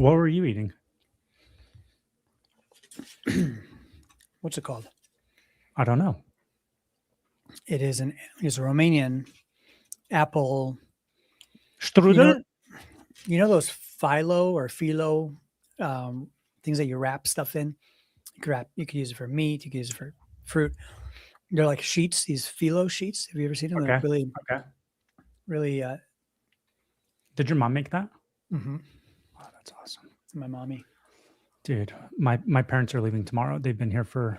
What were you eating? What's it called? I don't know. It's a Romanian apple Strudel? You know those philo things that you wrap stuff in? You could use it for meat, you could use it for fruit. They're like sheets, these philo sheets. Have you ever seen them? Okay. They're really Did your mom make that? Mm-hmm. Oh, that's awesome. My mommy. Dude, my parents are leaving tomorrow. They've been here for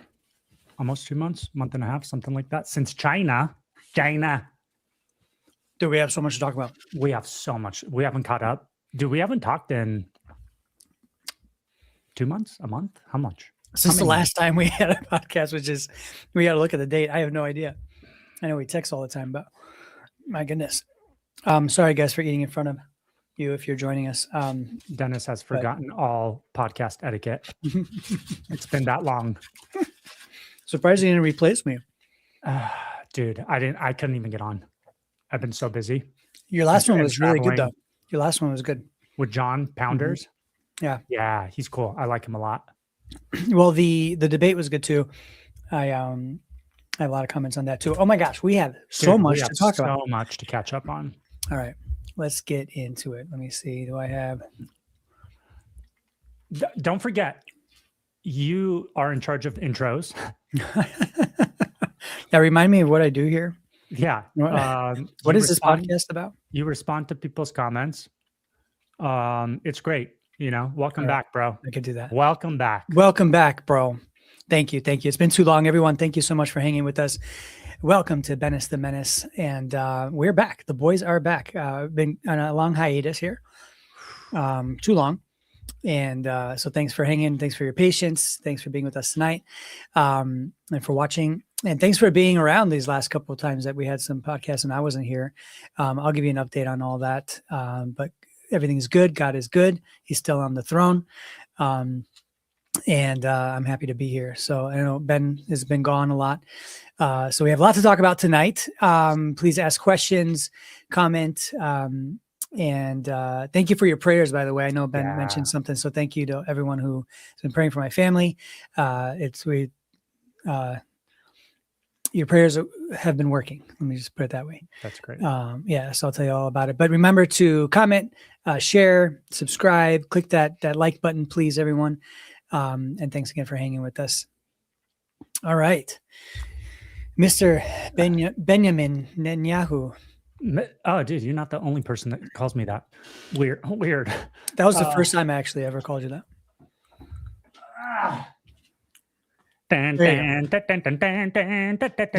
almost 2 months, month and a half, something like that, since China. Dude, we have so much to talk about. We have so much. We haven't caught up. Dude, we haven't talked in 2 months, a month? How much? Since the last time we had a podcast, which is, we got to look at the date. I have no idea. I know we text all the time, but my goodness. Sorry, guys, for eating in front of you if you're joining us. Dennis has forgotten all podcast etiquette. It's been that long. Surprised you didn't replace me. Dude, I couldn't even get on. I've been so busy. Your last one was really good, though. Your last one was good. With John Pounders? Mm-hmm. Yeah. Yeah, he's cool. I like him a lot. Well, the debate was good, too. I have a lot of comments on that, too. Oh, my gosh. We have so much to talk about. So much to catch up on. All right. Let's get into it. Let me see. Do I have... Don't forget, you are in charge of intros. Yeah, remind me of what I do here. Yeah. What is this podcast about? You respond to people's comments. It's great. Welcome back, bro. I could do that. Welcome back. Welcome back, bro. Thank you. It's been too long, everyone. Thank you so much for hanging with us. Welcome to Menace the Menace. And we're back. The boys are back. Been on a long hiatus here. Too long. And so thanks for hanging. Thanks for your patience. Thanks for being with us tonight. And for watching. And thanks for being around these last couple of times that we had some podcasts and I wasn't here. I'll give you an update on all that. But everything's good. God is good. He's still on the throne. And I'm happy to be here. So I know Ben has been gone a lot. So we have a lot to talk about tonight. Please ask questions, comment, and thank you for your prayers, by the way. I know Ben mentioned something. So thank you to everyone who has been praying for my family. Your prayers have been working. Let me just put it that way. That's great. So I'll tell you all about it. But remember to comment, share, subscribe, click that like button, please, everyone. And thanks again for hanging with us. All right. Mr. Benjamin Netanyahu. Oh, dude, you're not the only person that calls me that. Weird. That was the first time I actually ever called you that. Did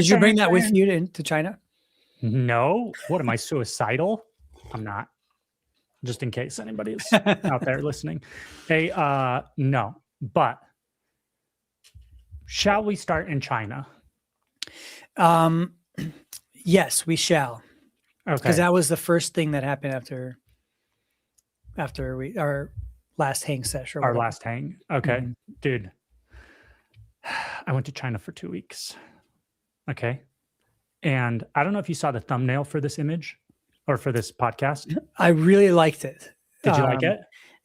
you bring that with you to China? No. What, am I suicidal? I'm not. Just in case anybody's out there listening. Hey, no. But shall we start in China? Yes, we shall. Okay. Because that was the first thing that happened after our last hang session. Our last hang. Okay. Mm-hmm. Dude. I went to China for 2 weeks. Okay. And I don't know if you saw the thumbnail for this image or for this podcast. I really liked it. Did you like it?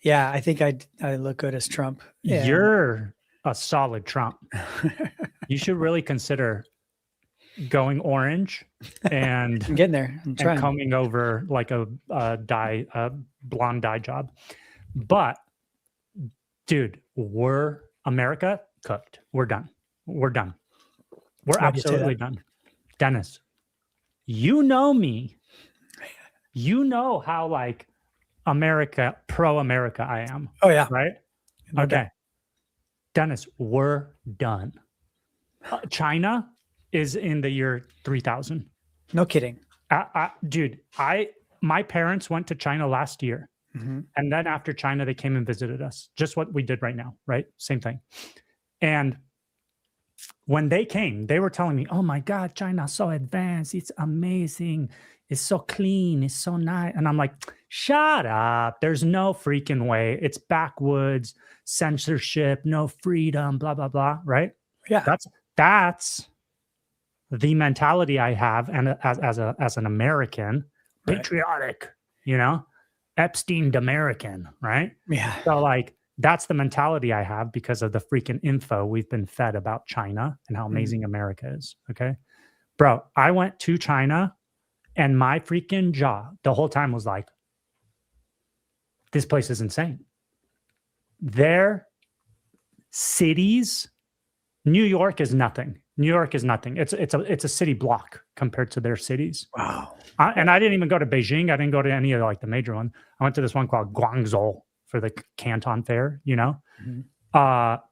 Yeah, I think I look good as Trump. Yeah. You're a solid Trump. You should really consider going orange and I'm getting there. I'm trying. And coming over like a blonde dye job. But dude, we're America cooked. We're done. We're absolutely done. Dennis, you know me. You know how like pro-America I am. Oh yeah. Right? Okay. Dennis, we're done. China is in the year 3000. No kidding. Dude, my parents went to China last year. Mm-hmm. And then after China, they came and visited us. Just what we did right now, right? Same thing. And when they came, they were telling me, oh my God, China's so advanced. It's amazing. It's so clean. It's so nice. And I'm like, shut up. There's no freaking way. It's backwoods, censorship, no freedom, blah, blah, blah. Right? Yeah. That's the mentality I have. And as an American, patriotic, Epstein American, right? Yeah. So like that's the mentality I have because of the freaking info we've been fed about China and how amazing America is. Okay. Bro, I went to China and my freaking jaw the whole time was like, this place is insane. Their cities, New York is nothing. New York is nothing. It's a city block compared to their cities. Wow. And I didn't even go to Beijing. I didn't go to any of like the major ones. I went to this one called Guangzhou for the Canton Fair, you know?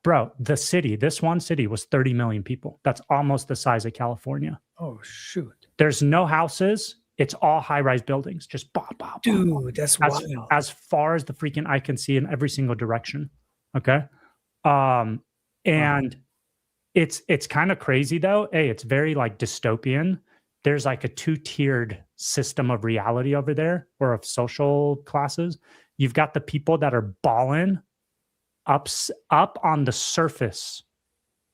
Bro, this one city was 30 million people. That's almost the size of California. Oh, shoot. There's no houses. It's all high-rise buildings. Just dude, that's wild. As far as the freaking eye can see in every single direction. Okay. And it's kind of crazy though. Hey, it's very like dystopian. There's like a 2-tiered system of reality over there, or of social classes. You've got the people that are balling up on the surface,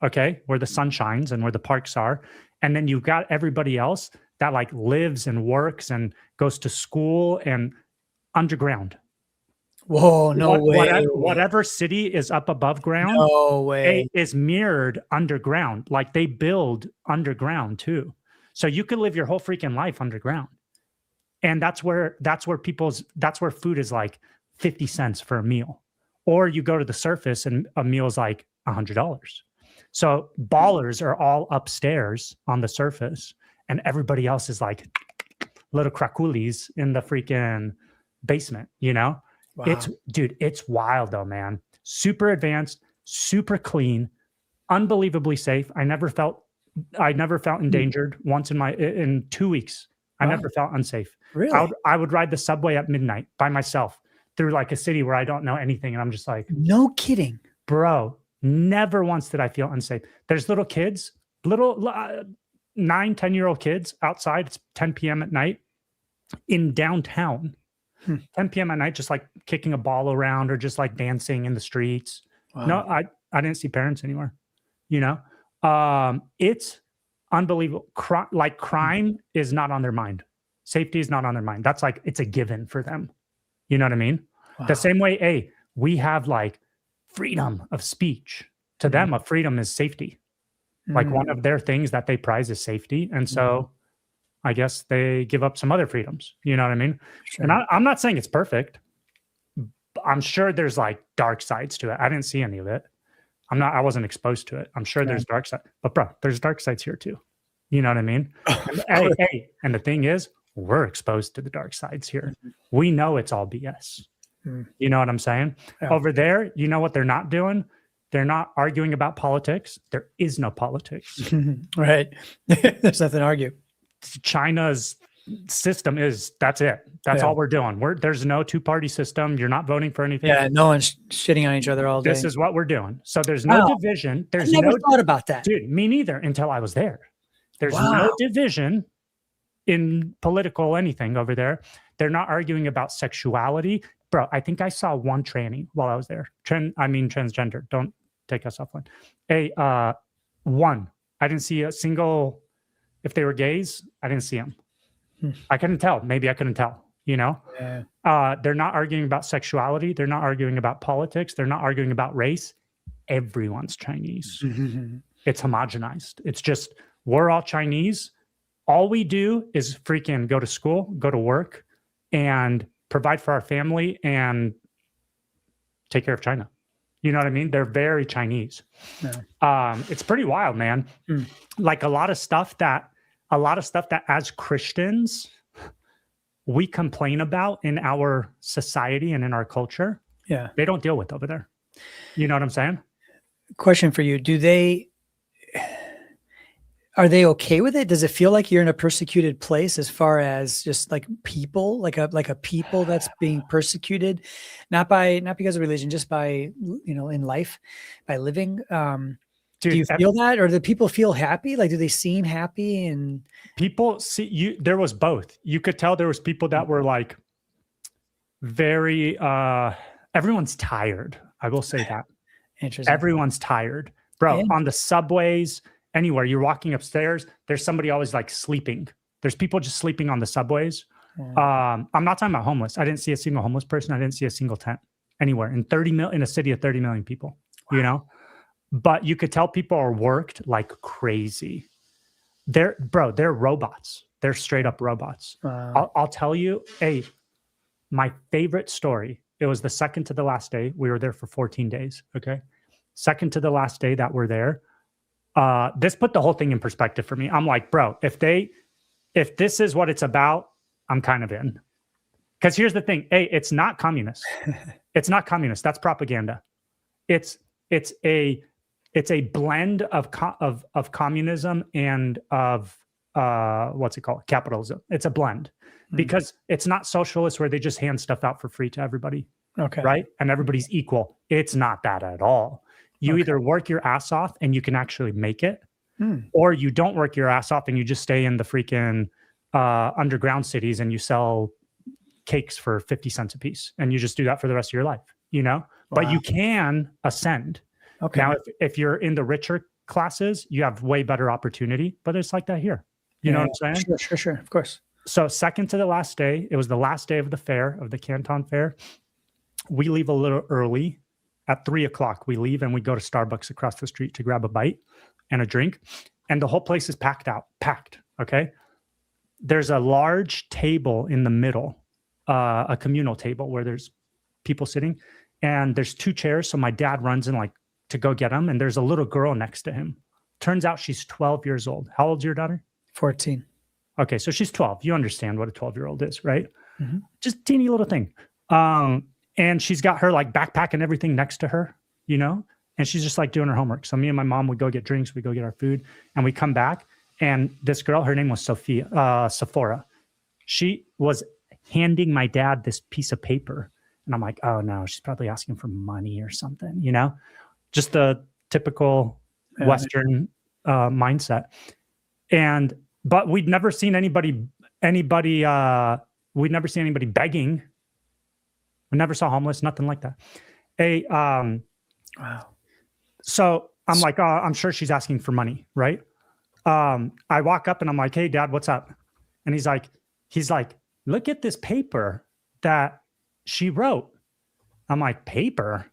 okay, where the sun shines and where the parks are. And then you've got everybody else that like lives and works and goes to school and underground. Whoa, no way. Whatever city is up above ground, no way, is mirrored underground. Like they build underground too. So you could live your whole freaking life underground. And that's where food is like 50 cents for a meal. Or you go to the surface and a meal is like $100. So ballers are all upstairs on the surface and everybody else is like little craculis in the freaking basement, you know? Wow. It's wild though, man. Super advanced, super clean, unbelievably safe. I never felt endangered once in 2 weeks. I never felt unsafe. Really? I would ride the subway at midnight by myself through like a city where I don't know anything. And I'm just like, no kidding, bro, never once did I feel unsafe. There's little kids, 9, 10-year-old kids outside. It's 10 p.m. at night in downtown, 10 p.m. at night, just like kicking a ball around or just like dancing in the streets. Wow. No, I didn't see parents anywhere, you know? It's unbelievable. Crime is not on their mind. Safety is not on their mind. That's like, it's a given for them. You know what I mean? Wow. The same way, hey, we have like freedom of speech. To them, a freedom is safety. Like one of their things that they prize is safety. And so I guess they give up some other freedoms. You know what I mean? Sure. And I'm not saying it's perfect. I'm sure there's like dark sides to it. I didn't see any of it. I wasn't exposed to it. I'm sure there's dark side, but bro, there's dark sides here too. You know what I mean? And the thing is, we're exposed to the dark sides here. We know it's all BS. You know what I'm saying? Yeah. Over there, you know what they're not doing? They're not arguing about politics. There is no politics. Right. There's nothing to argue. China's system is, that's it. That's all we're doing. There's no 2-party system. You're not voting for anything. Yeah, no one's shitting on each other all day. This is what we're doing. So there's no division. I never thought about that. Dude, me neither until I was there. There's no division in political anything over there. They're not arguing about sexuality. Bro, I think I saw one tranny while I was there. Transgender. Don't take us offline. One. I didn't see a single, if they were gays, I didn't see them. I couldn't tell. Maybe I couldn't tell, you know? Yeah. They're not arguing about sexuality. They're not arguing about politics. They're not arguing about race. Everyone's Chinese. It's homogenized. It's just, we're all Chinese. All we do is freaking go to school, go to work, and provide for our family and take care of China. You know what I mean? They're very Chinese. Yeah. It's pretty wild, man. Like a lot of stuff that as Christians, we complain about in our society and in our culture. Yeah. They don't deal with over there. You know what I'm saying? Question for you. Are they okay with it? Does it feel like you're in a persecuted place as far as just like people, like a people that's being persecuted, not because of religion, just by, you know, in life, by living? Dude, do you feel that, or do people feel happy? Like, do they seem happy? And people see you. There was both. You could tell there was people that were like very, everyone's tired. I will say that. Interesting. Everyone's tired, bro. On the subways, anywhere you're walking upstairs, there's somebody always like sleeping. There's people just sleeping on the subways. I'm not talking about homeless. I didn't see a single homeless person. I didn't see a single tent anywhere in a city of 30 million people, you know? But you could tell people are worked like crazy. They're robots. They're straight up robots. I'll tell you, my favorite story, it was the second to the last day. We were there for 14 days. Okay. Second to the last day that we're there. This put the whole thing in perspective for me. I'm like, bro, if this is what it's about, I'm kind of in. Because here's the thing. It's not communist. It's not communist. That's propaganda. It's a blend of communism and of what's it called? Capitalism. It's a blend because it's not socialist where they just hand stuff out for free to everybody. Okay. Right? And everybody's equal. It's not that at all. You either work your ass off and you can actually make it, or you don't work your ass off and you just stay in the freaking underground cities and you sell cakes for 50 cents a piece and you just do that for the rest of your life, you know? Wow. But you can ascend. Okay. Now, if you're in the richer classes, you have way better opportunity, but it's like that here. You know what I'm saying? Sure. Of course. So second to the last day, it was the last day of the fair, of the Canton Fair. We leave a little early. At 3:00, we leave and we go to Starbucks across the street to grab a bite and a drink. And the whole place is packed. Okay. There's a large table in the middle, a communal table where there's people sitting and there's 2 chairs. So my dad runs in like to go get them. And there's a little girl next to him. Turns out she's 12 years old. How old's your daughter? 14. Okay. So she's 12. You understand what a 12-year-old is, right? Mm-hmm. Just teeny little thing. And she's got her like backpack and everything next to her, you know, and she's just like doing her homework. So me and my mom would go get drinks, we go get our food, and we come back. And this girl, her name was Sephora. She was handing my dad this piece of paper. And I'm like, oh no, she's probably asking for money or something, you know, just the typical Western mindset. But we'd never seen anybody begging. We never saw homeless, nothing like that. Wow. So I'm like, oh, I'm sure she's asking for money, right? I walk up and I'm like, hey, Dad, what's up? And he's like, look at this paper that she wrote. I'm like, paper?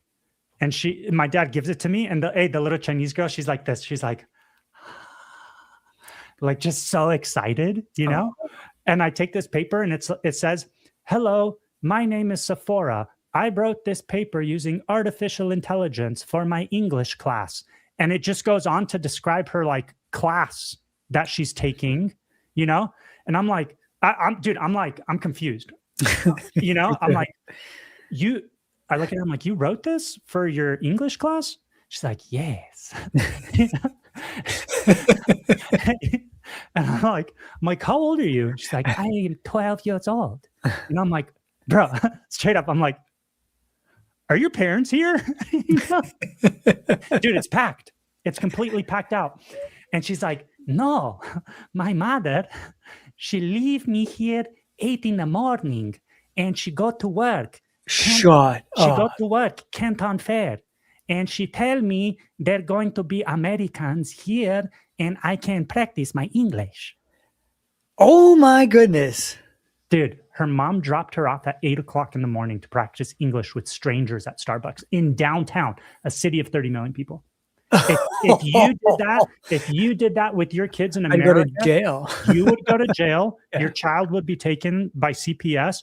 And my dad gives it to me. And the little Chinese girl, she's like this. She's like just so excited, you know? And I take this paper and it says, hello, my name is Sephora. I wrote this paper using artificial intelligence for my English class. And it just goes on to describe her like class that she's taking, you know? And I'm like, I'm confused. You know, I'm like, I look at her, I'm like, you wrote this for your English class? She's like, yes. And I'm like, how old are you? She's like, I am 12 years old. And I'm like, bro, straight up, I'm like, are your parents here? Dude, it's packed. It's completely packed out. And she's like, no, my mother, she leave me here 8 a.m. and she go to work. She go to work, Canton Fair. And she tell me they're going to be Americans here and I can practice my English. Oh my goodness. Dude, her mom dropped her off at 8:00 in the morning to practice English with strangers at Starbucks in downtown, a city of 30 million people. If you did that with your kids in America, I'd go to jail. You would go to jail. Yeah. Your child would be taken by CPS,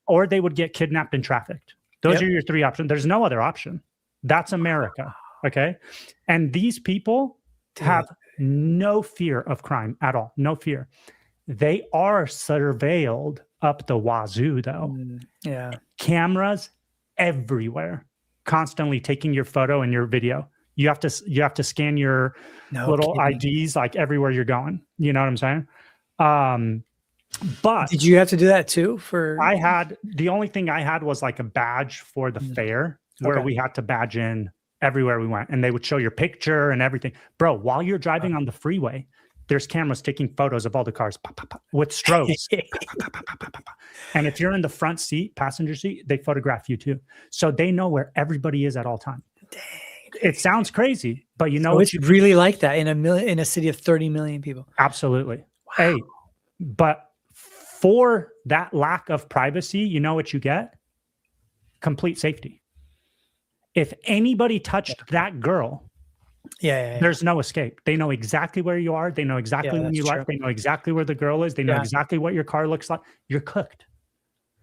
or they would get kidnapped and trafficked. Those are your 3 options. There's no other option. That's America. Okay. And these people have no fear of crime at all. No fear. They are surveilled up the wazoo, though. Yeah. Cameras everywhere, constantly taking your photo and your video. You have to scan your little IDs like everywhere you're going. You know what I'm saying? But did you have to do that too? The only thing I had was like a badge for the fair where we had to badge in everywhere we went, and they would show your picture and everything. Bro, while you're driving on the freeway, there's cameras taking photos of all the cars with strobes. And if you're in the front seat, passenger seat, they photograph you too. So they know where everybody is at all time. Dang. It sounds crazy, but you know, it's really like that in a city of 30 million people. Absolutely. Wow. Hey, but for that lack of privacy, you know what you get? Complete safety. If anybody touched that girl, there's no escape. They know exactly where you are. They know exactly when you left. They know exactly where the girl is. They know exactly what your car looks like. You're cooked.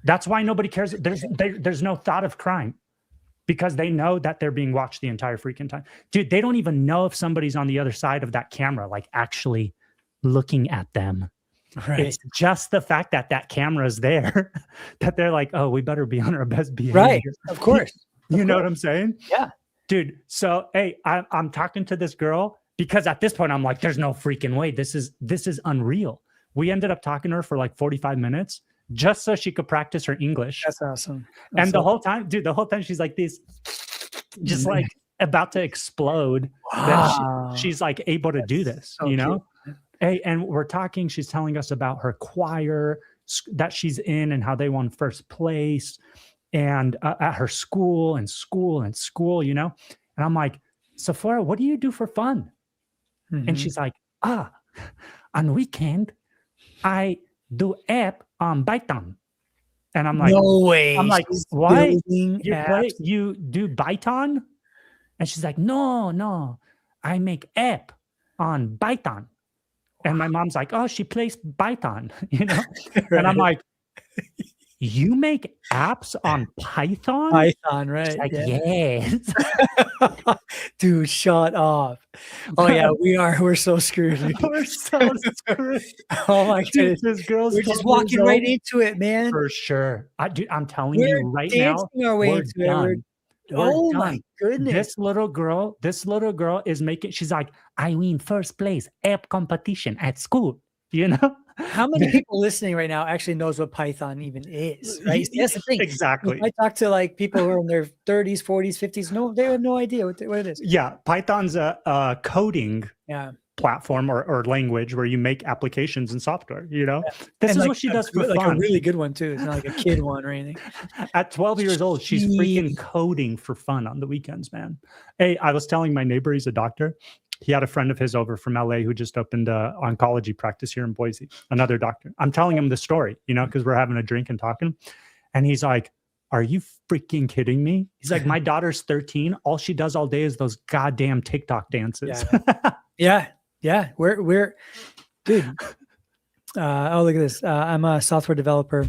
That's why nobody cares. There's no thought of crime because they know that they're being watched the entire freaking time. Dude, they don't even know if somebody's on the other side of that camera, like actually looking at them. Right. It's just the fact that that camera is there that they're like, oh, we better be on our best behavior. Right. Of course. You know what I'm saying? Yeah. Dude, so hey, I'm talking to this girl because at this point I'm like, there's no freaking way. This is unreal. We ended up talking to her for like 45 minutes just so she could practice her English. That's awesome. And the whole time, dude, she's like this, just like about to explode. Wow. She's like able to do this, so you know? Cute. Hey, and we're talking, she's telling us about her choir that she's in and how they won first place. And at her school, you know? And I'm like, Sephora, what do you do for fun? And she's like, on weekend, I do app on Python. And I'm like, no way. I'm like, why? You do Python? And she's like, no, I make app on Python. And my mom's like, oh, she plays Python, you know? Right. And I'm like, you make apps on Python? Python, right? She's like, yes. Dude, shut up. Oh yeah, we're so screwed. We're so screwed. Oh my goodness. We're just walking right into it, man. For sure. I'm telling you right now, our way into it. Oh my goodness. This little girl is making, she's like, I win first place app competition at school, you know? How many people listening right now actually knows what Python even is, right? That's the thing. Exactly. If I talk to like people who are in their 30s, 40s, 50s, no, they have no idea what it is. Yeah, Python's a coding platform or language where you make applications and software, you know? Yeah. This is what she does for fun. Like a really good one too. It's not like a kid one or anything. At 12 years old, she's freaking coding for fun on the weekends, man. Hey, I was telling my neighbor, he's a doctor. He had a friend of his over from LA who just opened an oncology practice here in Boise, another doctor. I'm telling him the story, you know, because we're having a drink and talking. And he's like, are you freaking kidding me? He's like, my daughter's 13. All she does all day is those goddamn TikTok dances. Yeah. We're dude. Oh, look at this. I'm a software developer.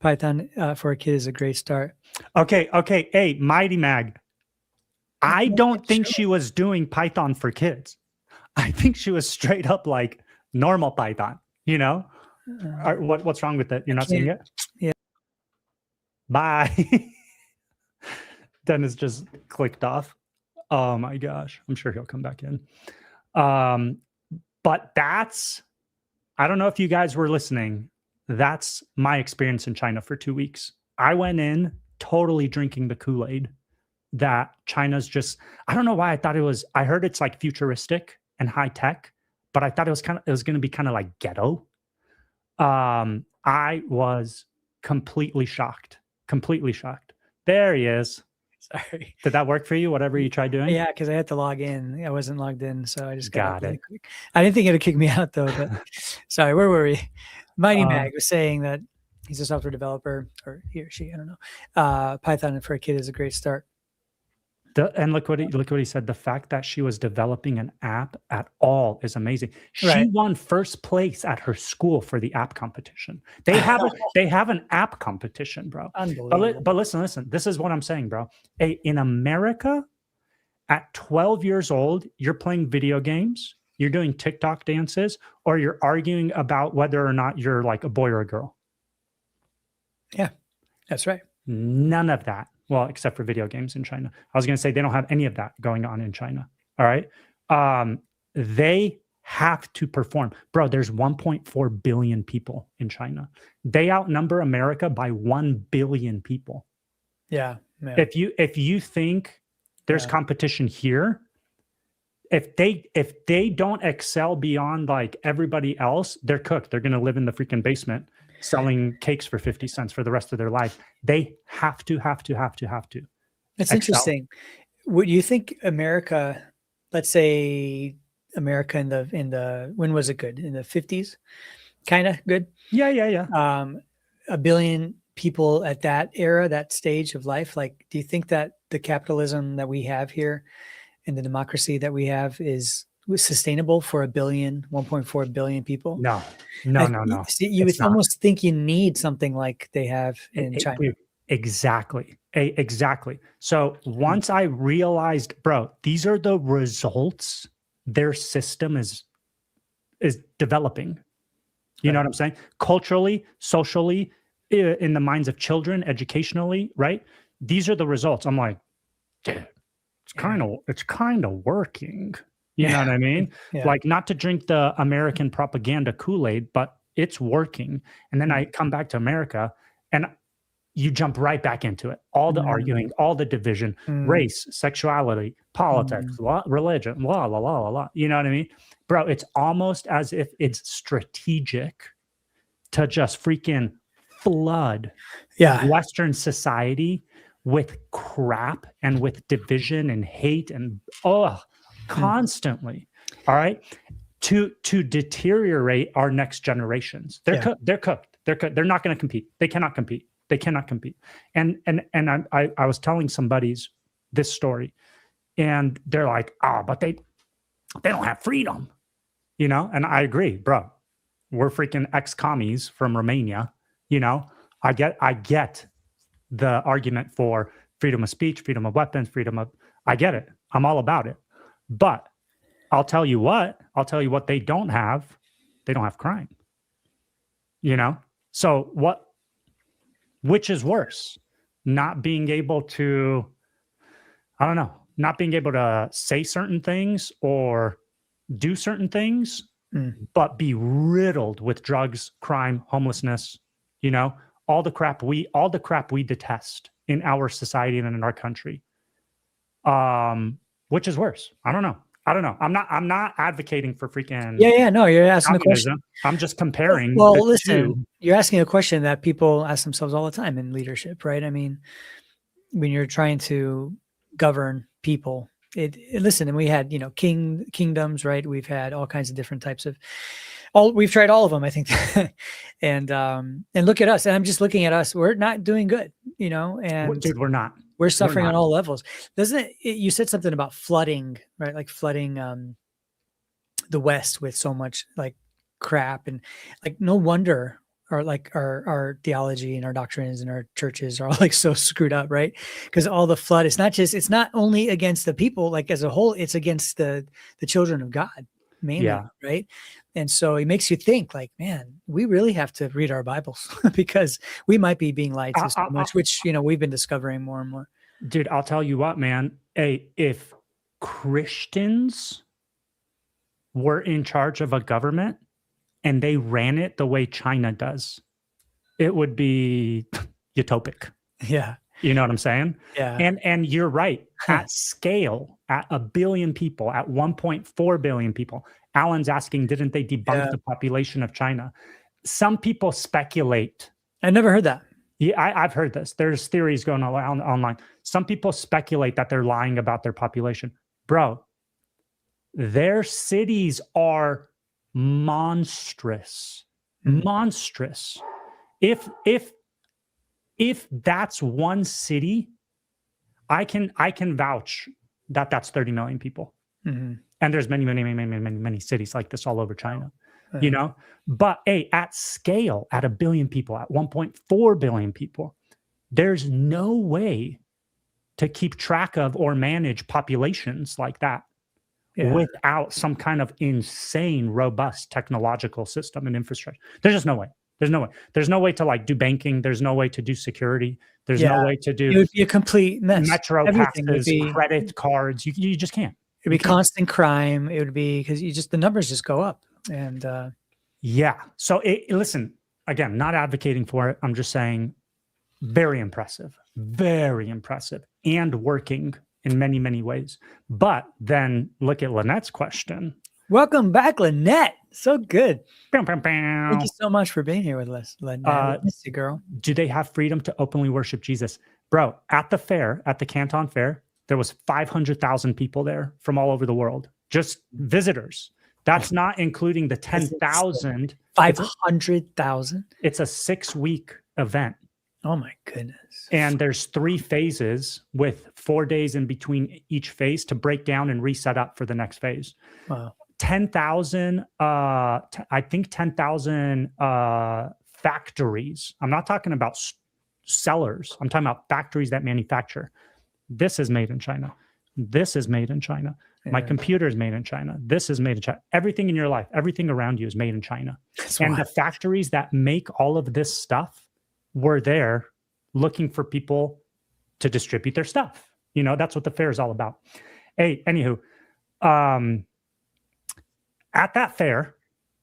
Python for a kid is a great start. Okay. Hey, Mighty Mag. I don't think she was doing Python for kids. I think she was straight up like normal Python, you know? What's wrong with it? You're not seeing it? Yeah. Bye. Dennis just clicked off. Oh my gosh. I'm sure he'll come back in. But I don't know if you guys were listening. That's my experience in China for 2 weeks. I went in totally drinking the Kool-Aid that China's just, I don't know why I heard it's like futuristic and high tech, but I thought it was going to be kind of like ghetto. I was completely shocked. There he is. Sorry. Did that work for you? Whatever you tried doing? Yeah, because I had to log in. I wasn't logged in, so I just got it. Quick. I didn't think it'd kick me out though. But sorry, where were we? Mighty Mag was saying that he's a software developer, or he or she, I don't know. Python for a kid is a great start. And look what he said. The fact that she was developing an app at all is amazing. She won first place at her school for the app competition. They have an app competition, bro. Unbelievable. But listen. This is what I'm saying, bro. Hey, in America, at 12 years old, you're playing video games, you're doing TikTok dances, or you're arguing about whether or not you're like a boy or a girl. Yeah, that's right. None of that. Well, except for video games in China. I was going to say they don't have any of that going on in China. All right. They have to perform. Bro, there's 1.4 billion people in China. They outnumber America by 1 billion people. Yeah. Man. If you think there's competition here, if they don't excel beyond like everybody else, they're cooked. They're going to live in the freaking basement selling cakes for 50 cents for the rest of their life. They have to. It's interesting. Would you think America, let's say America in the when was it good? In the 50s? kind of good. Yeah. A billion people at that era, that stage of life. Like, do you think that the capitalism that we have here and the democracy that we have is sustainable for 1.4 billion people? No. See, you would almost think you need something like they have in China. Dude, exactly. Exactly. So once I realized, bro, these are the results their system is developing. You know what I'm saying? Culturally, socially, in the minds of children, educationally, right? These are the results. I'm like, dude, it's kind of working. You know what I mean? Like, not to drink the American propaganda Kool-Aid, but it's working. And then I come back to America and you jump right back into it. All the arguing, all the division, race, sexuality, politics, religion, la, la, la, la, la. You know what I mean? Bro, it's almost as if it's strategic to just freaking flood Western society with crap and with division and hate and constantly. All right. To deteriorate our next generations. They're cooked. They're not going to compete. They cannot compete. And I was telling some buddies this story, and they're like, but they don't have freedom, you know? And I agree, bro. We're freaking ex-commies from Romania, you know? I get the argument for freedom of speech, freedom of weapons, I get it. I'm all about it. But I'll tell you what they don't have. They don't have crime, you know? So which is worse? Not being able to, I don't know, not being able to say certain things or do certain things, but be riddled with drugs, crime, homelessness, you know, all the crap we detest in our society and in our country. Which is worse? I don't know. I'm not advocating for freaking No, you're asking the question. I'm just comparing. Well, listen, you're asking a question that people ask themselves all the time in leadership, right? I mean, when you're trying to govern people, listen, and we had, you know, kingdoms, right? We've had all kinds of different types of we've tried all of them, I think. and look at us. And I'm just looking at us. We're not doing good, you know, and dude, we're not. We're suffering on all levels. You said something about flooding, right? Like flooding the West with so much like crap, and like no wonder our theology and our doctrines and our churches are all like so screwed up, right? Because all the flood, it's not only against the people, like as a whole, it's against the children of God mainly, right? And so it makes you think like, man, we really have to read our Bibles because we might be being lied to so much, which, you know, we've been discovering more and more. Dude, I'll tell you what, man. Hey, if Christians were in charge of a government and they ran it the way China does, it would be utopic. Yeah. You know what I'm saying? Yeah. And you're right. At scale, at 1 billion people, at 1.4 billion people, Alan's asking, didn't they debunk the population of China? Some people speculate. I never heard that. Yeah, I've heard this. There's theories going around online. Some people speculate that they're lying about their population. Bro, their cities are monstrous. Monstrous. If that's one city, I can vouch that that's 30 million people. And there's many cities like this all over China, you know? But hey, at scale, at 1 billion people, at 1.4 billion people, there's no way to keep track of or manage populations like that without some kind of insane, robust technological system and infrastructure. There's just no way. There's no way to like do banking. There's no way to do security. There's no way to do. It would be a complete mess. Metro passes, credit cards. You just can't. It'd be constant crime. It would be because the numbers just go up. And so listen, again, not advocating for it. I'm just saying, very impressive, and working in many, many ways. But then look at Lynette's question. Welcome back, Lynette. So good. Thank Thank you so much for being here with us, Lynette. Miss you, girl. Do they have freedom to openly worship Jesus? Bro, at the fair, at the Canton Fair, there was 500,000 people there from all over the world, just visitors. That's not including the 10,000. 500,000. It's a 6-week event. Oh my goodness. And there's 3 phases with 4 days in between each phase to break down and reset up for the next phase. Wow. 10,000, I think 10,000 factories. I'm not talking about sellers. I'm talking about factories that manufacture. This is made in China. This is made in China. My computer is made in China. This is made in China. Everything in your life, everything around you is made in China. And the factories that make all of this stuff were there looking for people to distribute their stuff. You know, that's what the fair is all about. Hey, anywho, at that fair,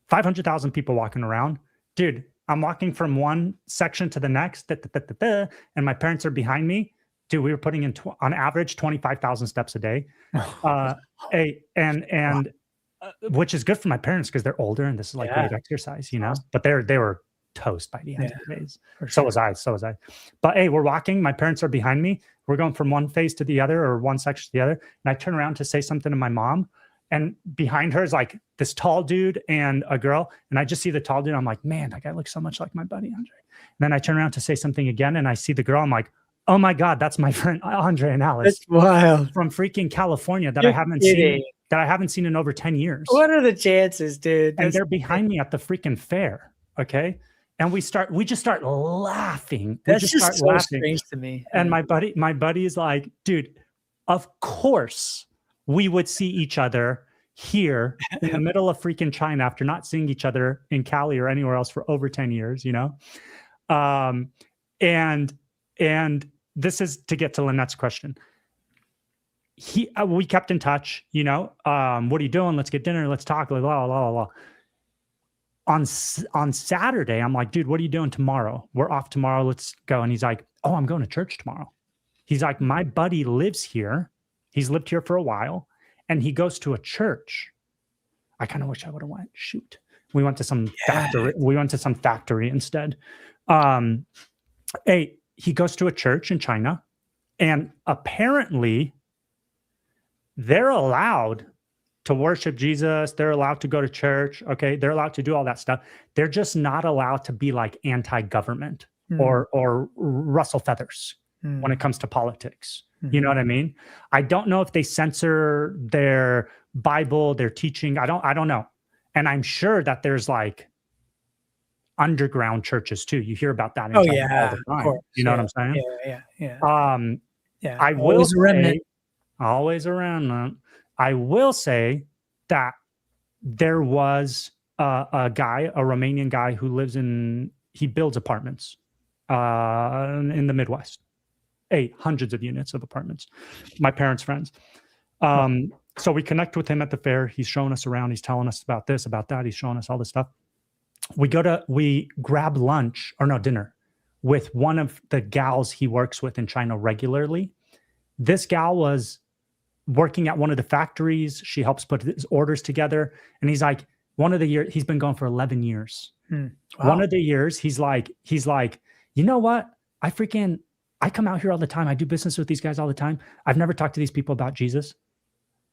500,000 people walking around. Dude, I'm walking from one section to the next, and my parents are behind me. Dude, we were putting in on average 25,000 steps a day. Which is good for my parents because they're older and this is like great exercise, you know. But they were toast by the end of the days. So was I. But hey, we're walking. My parents are behind me. We're going from one phase to the other or one section to the other. And I turn around to say something to my mom. And behind her is like this tall dude and a girl. And I just see the tall dude. I'm like, man, that guy looks so much like my buddy, Andre. And then I turn around to say something again. And I see the girl. I'm like, oh my God, that's my friend Andre and Alice. That's wild. From freaking California that I haven't seen in over 10 years. What are the chances, dude? And they're behind me at the freaking fair. Okay. And we just start laughing. That's just so strange to me. And my buddy is like, dude, of course we would see each other here in the middle of freaking China after not seeing each other in Cali or anywhere else for over 10 years, you know? And this is to get to Lynette's question. We kept in touch, you know, what are you doing? Let's get dinner. Let's talk. Blah, blah, blah, blah. On Saturday, I'm like, dude, what are you doing tomorrow? We're off tomorrow. Let's go. And he's like, oh, I'm going to church tomorrow. He's like, my buddy lives here. He's lived here for a while and he goes to a church. I kind of wish I would have went. Shoot. We went to some factory. We went to some factory instead. He goes to a church in China and apparently they're allowed to worship Jesus. They're allowed to go to church. Okay. They're allowed to do all that stuff. They're just not allowed to be like anti-government or rustle feathers when it comes to politics. You know what I mean? I don't know if they censor their Bible, their teaching. I don't know. And I'm sure that there's like underground churches too. You hear about that in China all the time. You know what I'm saying? Yeah. I will say, always around. I will say that there was a Romanian guy who lives he builds apartments in the Midwest. Hundreds of units of apartments. My parents' friends. So we connect with him at the fair. He's showing us around. He's telling us about this, about that. He's showing us all this stuff. We grab dinner with one of the gals he works with in China regularly. This gal was working at one of the factories. She helps put his orders together. And he's like, one of the years, he's been going for 11 years. Wow. One of the years, he's like, you know what? I come out here all the time. I do business with these guys all the time. I've never talked to these people about Jesus.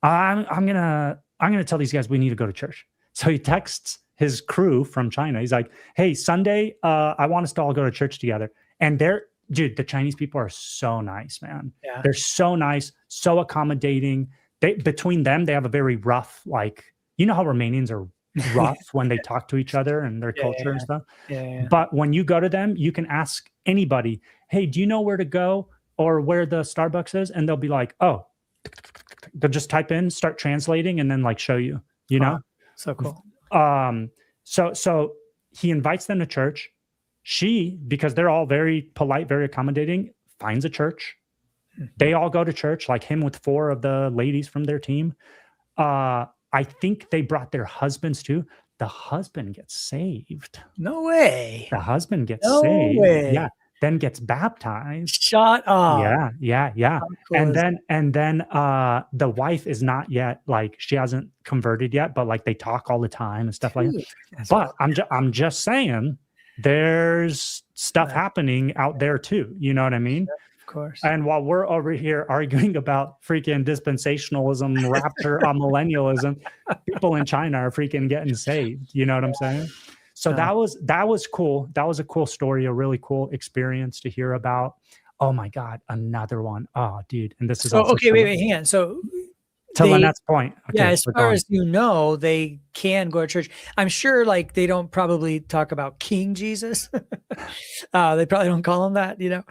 I'm gonna tell these guys we need to go to church. So he texts his crew from China. He's like, hey, Sunday, I want us to all go to church together. And the Chinese people are so nice, man. Yeah. They're so nice, so accommodating. Between them, they have a very rough, like, you know how Romanians are rough when they talk to each other and their culture and stuff. But when you go to them, you can ask anybody, hey, do you know where to go or where the Starbucks is? And they'll be like, oh, they'll just type in, start translating, and then like show you, you know? So cool. So he invites them to church. She, because they're all very polite, very accommodating, finds a church. They all go to church, like him with 4 of the ladies from their team. I think they brought their husbands too. The husband gets saved. No way. The husband gets saved. No way. Yeah. Then gets baptized. Shut up. Yeah. Cool and then the wife is not yet, like, she hasn't converted yet, but like they talk all the time and stuff like that. But I'm just saying there's stuff happening out there too. You know what I mean? course. And while we're over here arguing about freaking dispensationalism, rapture, millennialism, people in China are freaking getting saved. You know what I'm saying? So that was cool. That was a cool story, a really cool experience to hear about. Oh my God, another one. Oh, dude. And this is also okay. Wait, hang on. So to Lynette's point. Okay, yeah, as far as you know, they can go to church. I'm sure like they don't probably talk about King Jesus. They probably don't call him that, you know.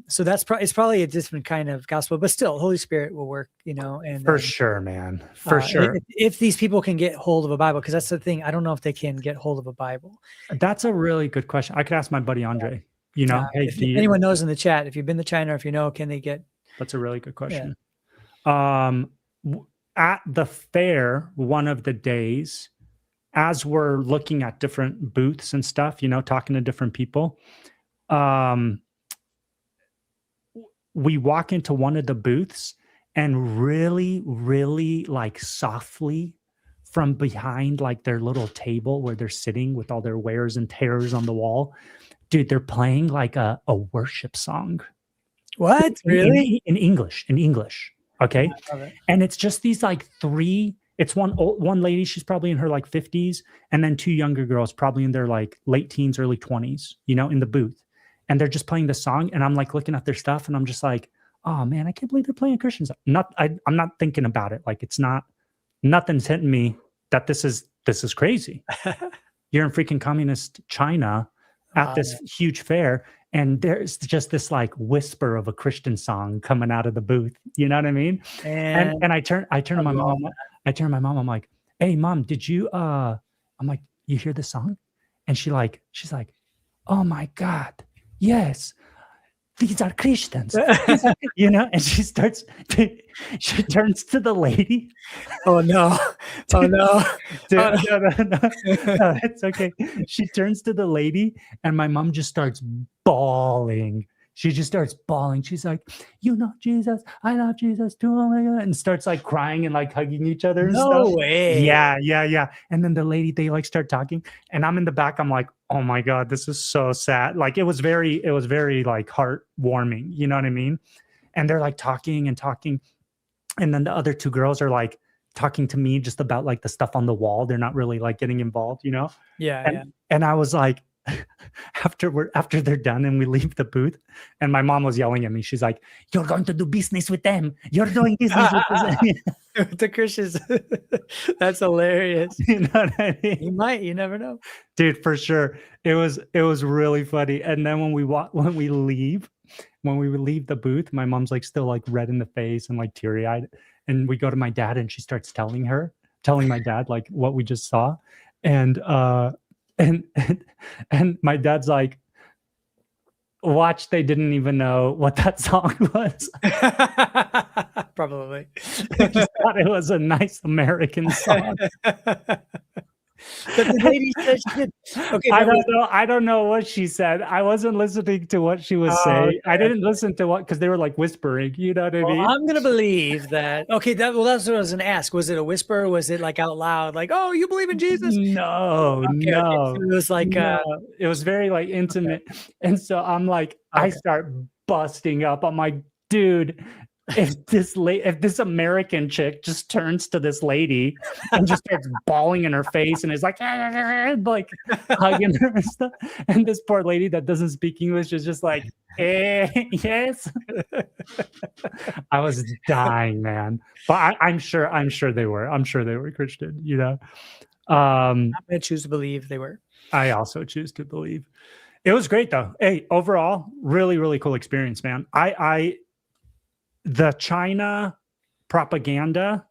So that's it's probably a different kind of gospel, but still Holy Spirit will work, you know. And for sure, man. For sure. If these people can get hold of a Bible, because that's the thing. I don't know if they can get hold of a Bible. That's a really good question. I could ask my buddy Andre, you know, hey, if anyone knows in the chat, if you've been to China, or if you know, can they get? That's a really good question. Yeah. At the fair, one of the days, as we're looking at different booths and stuff, you know, talking to different people, we walk into one of the booths and really, really like softly from behind like their little table where they're sitting with all their wears and tears on the wall, dude, they're playing like a worship song. What? Really? In English. Okay. And it's just these like it's one lady, she's probably in her like 50s, and then two younger girls probably in their like late teens, early 20s, you know, in the booth. And they're just playing the song, and I'm like looking at their stuff and I'm just like, oh man, I can't believe they're playing Christian song. I'm not thinking about it. Like nothing's hitting me that this is crazy. You're in freaking communist China at this huge fair, and there's just this like whisper of a Christian song coming out of the booth. You know what I mean? And I turn to my mom. I turn to my mom. I'm like, hey mom, did you I'm like, you hear this song? And she's like, oh my God, yes, these are Christians. You know, and she turns to the lady. Oh no. Oh no. No, it's okay. She turns to the lady, and my mom just starts bawling. She just starts bawling. She's like, you know Jesus, I love Jesus too, oh my God, and starts like crying and like hugging each other and stuff. No way. Yeah. And then the lady, they like start talking, and I'm in the back. I'm like, oh my God, this is so sad. Like it was very like heartwarming. You know what I mean? And they're like talking. And then the other two girls are like talking to me just about like the stuff on the wall. They're not really like getting involved, you know? Yeah. And I was like, after they're done and we leave the booth, and my mom was yelling at me. She's like, you're going to do business with them. You're doing business with the Christians. That's hilarious. You know what I mean? You never know. Dude, for sure. It was really funny. And then when we leave the booth, my mom's like still like red in the face and like teary-eyed. And we go to my dad, and she starts telling my dad like what we just saw. And my dad's like, watch, they didn't even know what that song was. Probably. They just thought it was a nice American song. But the lady said she did. Okay, I don't know what she said. I wasn't listening to what she was saying. Okay. I didn't listen to because they were like whispering. You know what I mean? I'm gonna believe that. Okay, that's what I was gonna ask. Was it a whisper? Or was it like out loud? Like, oh, you believe in Jesus? No, no. Okay. So it was like it was very like intimate. Okay. And so I'm like, I start busting up. I'm like, dude, if this American chick just turns to this lady and just starts bawling in her face and is like hugging her and stuff, and this poor lady that doesn't speak English is just like, yes. I was dying, man. But I'm sure they were. I'm sure they were Christian, you know. I'm gonna choose to believe they were. I also choose to believe. It was great though. Hey, overall, really, really cool experience, man. The China propaganda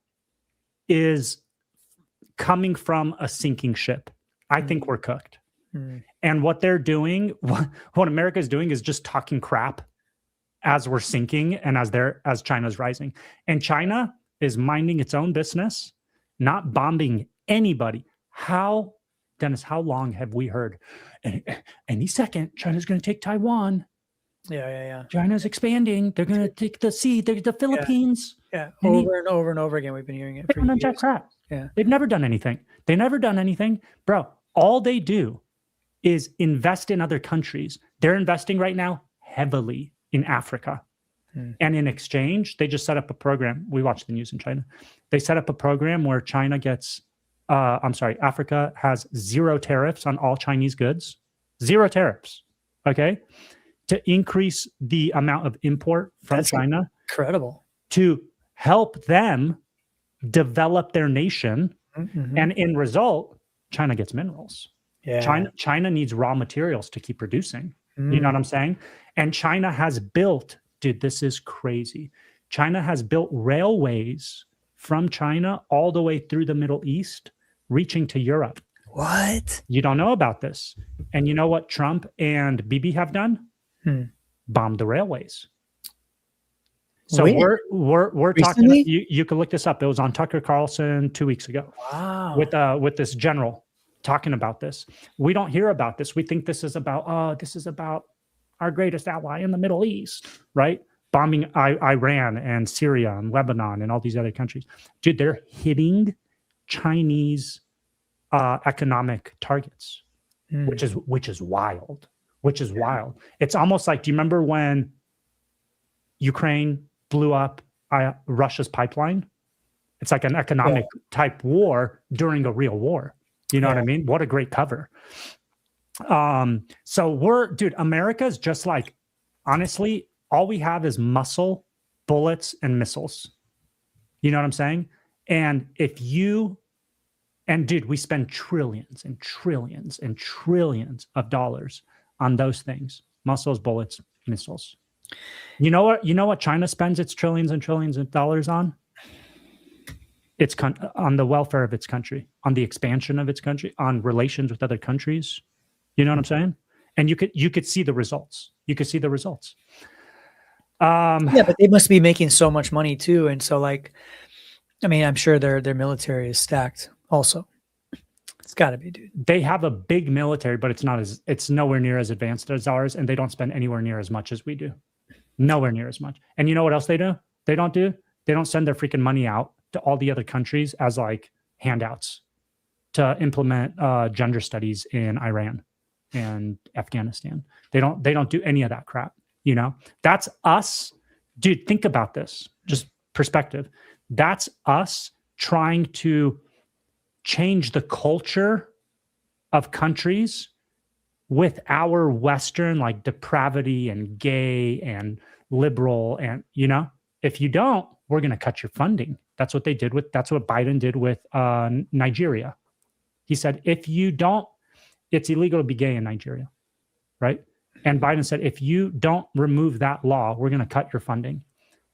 is coming from a sinking ship. I think we're cooked. And what they're doing, what America's doing is just talking crap as we're sinking and as China's rising. And China is minding its own business, not bombing anybody. Dennis, how long have we heard? Any second, China's going to take Taiwan. Yeah. China's expanding. They're going to take the sea. They're the Philippines. Yeah. Over and over and over again. We've been hearing it for years. Jack crap. Yeah. They've never done anything. Bro, all they do is invest in other countries. They're investing right now heavily in Africa. And in exchange, they just set up a program. We watch the news in China. They set up a program where Africa has 0 tariffs on all Chinese goods, 0 tariffs, okay? To increase the amount of import from China. Incredible. To help them develop their nation. And in result, China gets minerals. Yeah. China needs raw materials to keep producing. You know what I'm saying? And China has built, dude, this is crazy. China has built railways from China all the way through the Middle East, reaching to Europe. What? You don't know about this. And you know what Trump and Bibi have done? Bombed the railways. So we're talking. You can look this up. It was on Tucker Carlson 2 weeks ago. Wow. With this general talking about this. We don't hear about this. We think this is about our greatest ally in the Middle East, right? Bombing Iran and Syria and Lebanon and all these other countries. Dude, they're hitting Chinese economic targets, which is wild. Wild. It's almost like, do you remember when Ukraine blew up Russia's pipeline? It's like an economic type war during a real war. You know what I mean? What a great cover. So America's just like, honestly, all we have is muscle, bullets, and missiles. You know what I'm saying? And dude, we spend trillions and trillions and trillions of dollars on those things: muscles, bullets, missiles. You know what China spends its trillions and trillions of dollars on? It's on the welfare of its country, on the expansion of its country, on relations with other countries. You know what I'm saying? And you could see the results. Yeah, but they must be making so much money too. And so, like, I mean, I'm sure their military is stacked also. It's got to be, dude. They have a big military, but it's nowhere near as advanced as ours, and they don't spend anywhere near as much as we do. Nowhere near as much. And you know what else they do? They don't send their freaking money out to all the other countries as like handouts to implement gender studies in Iran and Afghanistan. They don't do any of that crap. You know, that's us. Dude, think about this. Just perspective. That's us trying to change the culture of countries with our Western, like, depravity and gay and liberal. And, you know, if you don't, we're going to cut your funding. That's what Biden did with Nigeria. He said, if you don't, it's illegal to be gay in Nigeria, right? And Biden said, if you don't remove that law, we're going to cut your funding.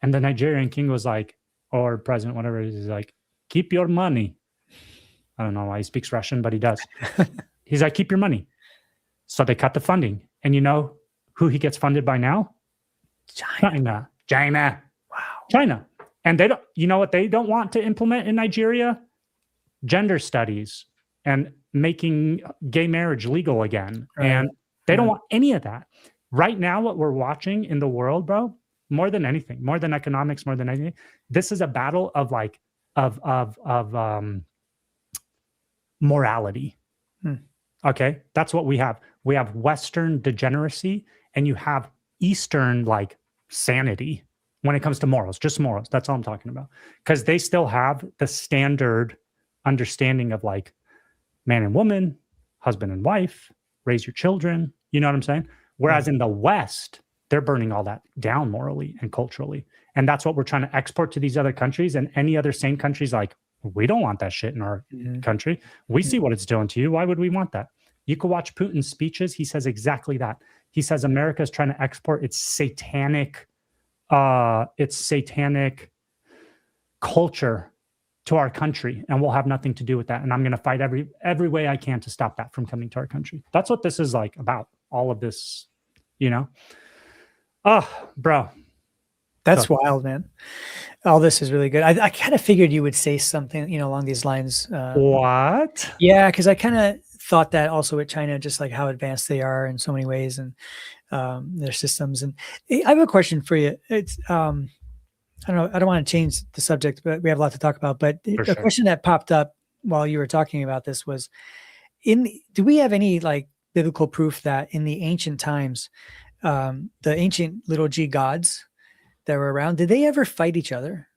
And the Nigerian king was like, or president, whatever it is, he's like, keep your money. I don't know why he speaks Russian, but he does. He's like, keep your money. So they cut the funding. And you know who he gets funded by now? China. Wow. China. And they don't, you know what they don't want to implement in Nigeria? Gender studies and making gay marriage legal again. Right. And they don't want any of that. Right now, what we're watching in the world, bro, more than anything, more than economics, more than anything, this is a battle of morality. Okay. That's what we have. We have Western degeneracy and you have Eastern, like, sanity when it comes to morals, just morals. That's all I'm talking about. Because they still have the standard understanding of, like, man and woman, husband and wife, raise your children. You know what I'm saying? Whereas in the West, they're burning all that down morally and culturally. And that's what we're trying to export to these other countries. And any other sane countries, like, we don't want that shit in our country. We see what it's doing to you. Why would we want that? You could watch Putin's speeches. He says exactly that. He says America is trying to export its satanic culture to our country, and we'll have nothing to do with that. And I'm going to fight every way I can to stop that from coming to our country. That's what this is like about. All of this, you know. Oh, bro. That's wild, man. All this is really good. I kind of figured you would say something, you know, along these lines. What? Yeah, because I kind of thought that also with China, just like how advanced they are in so many ways and their systems. And I have a question for you. It's I don't know. I don't want to change the subject, but we have a lot to talk about. But the question that popped up while you were talking about this was, do we have any, like, biblical proof that in the ancient times, the ancient little g gods that were around, did they ever fight each other?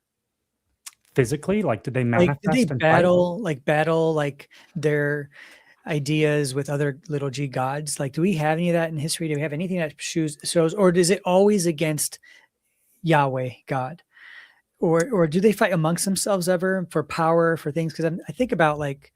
Physically, like, did they Like, manifest did they and battle like their ideas with other little g gods? Like, do we have any of that in history? Do we have anything that shows, or is it always against Yahweh God? Or do they fight amongst themselves ever for power, for things? Because I think about like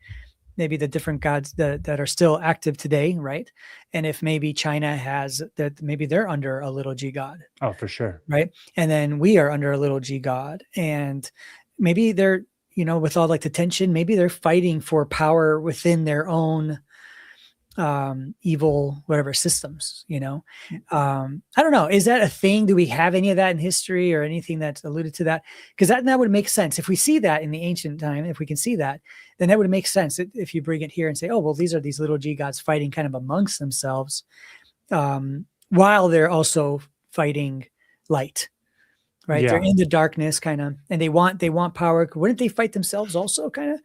maybe the different gods that are still active today, right? And if maybe China has that, maybe they're under a little g god. Oh, for sure. Right. And then we are under a little g god. And maybe they're, with all like the tension, maybe they're fighting for power within their own evil, whatever systems, I don't know. Is that a thing? Do we have any of that in history or anything that's alluded to that? Because that would make sense. If we see that in the ancient time, if we can see that, then that would make sense if you bring it here and say, oh, well, these are these little g gods fighting kind of amongst themselves while they're also fighting light, right? Yeah. They're in the darkness kind of, and they want power. Wouldn't they fight themselves also kind of?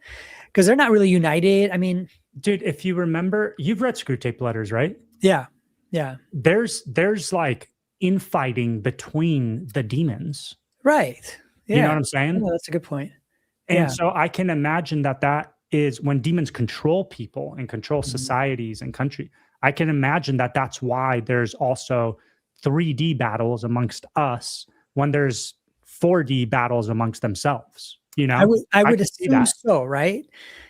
Because they're not really united. I mean, dude, if you remember, you've read Screw Tape Letters, right? Yeah. There's like infighting between the demons. Right. Yeah. You know what I'm saying? Oh, that's a good point. And so I can imagine that is when demons control people and control societies and country. I can imagine that's why there's also 3D battles amongst us when there's 4D battles amongst themselves. I would assume so, right?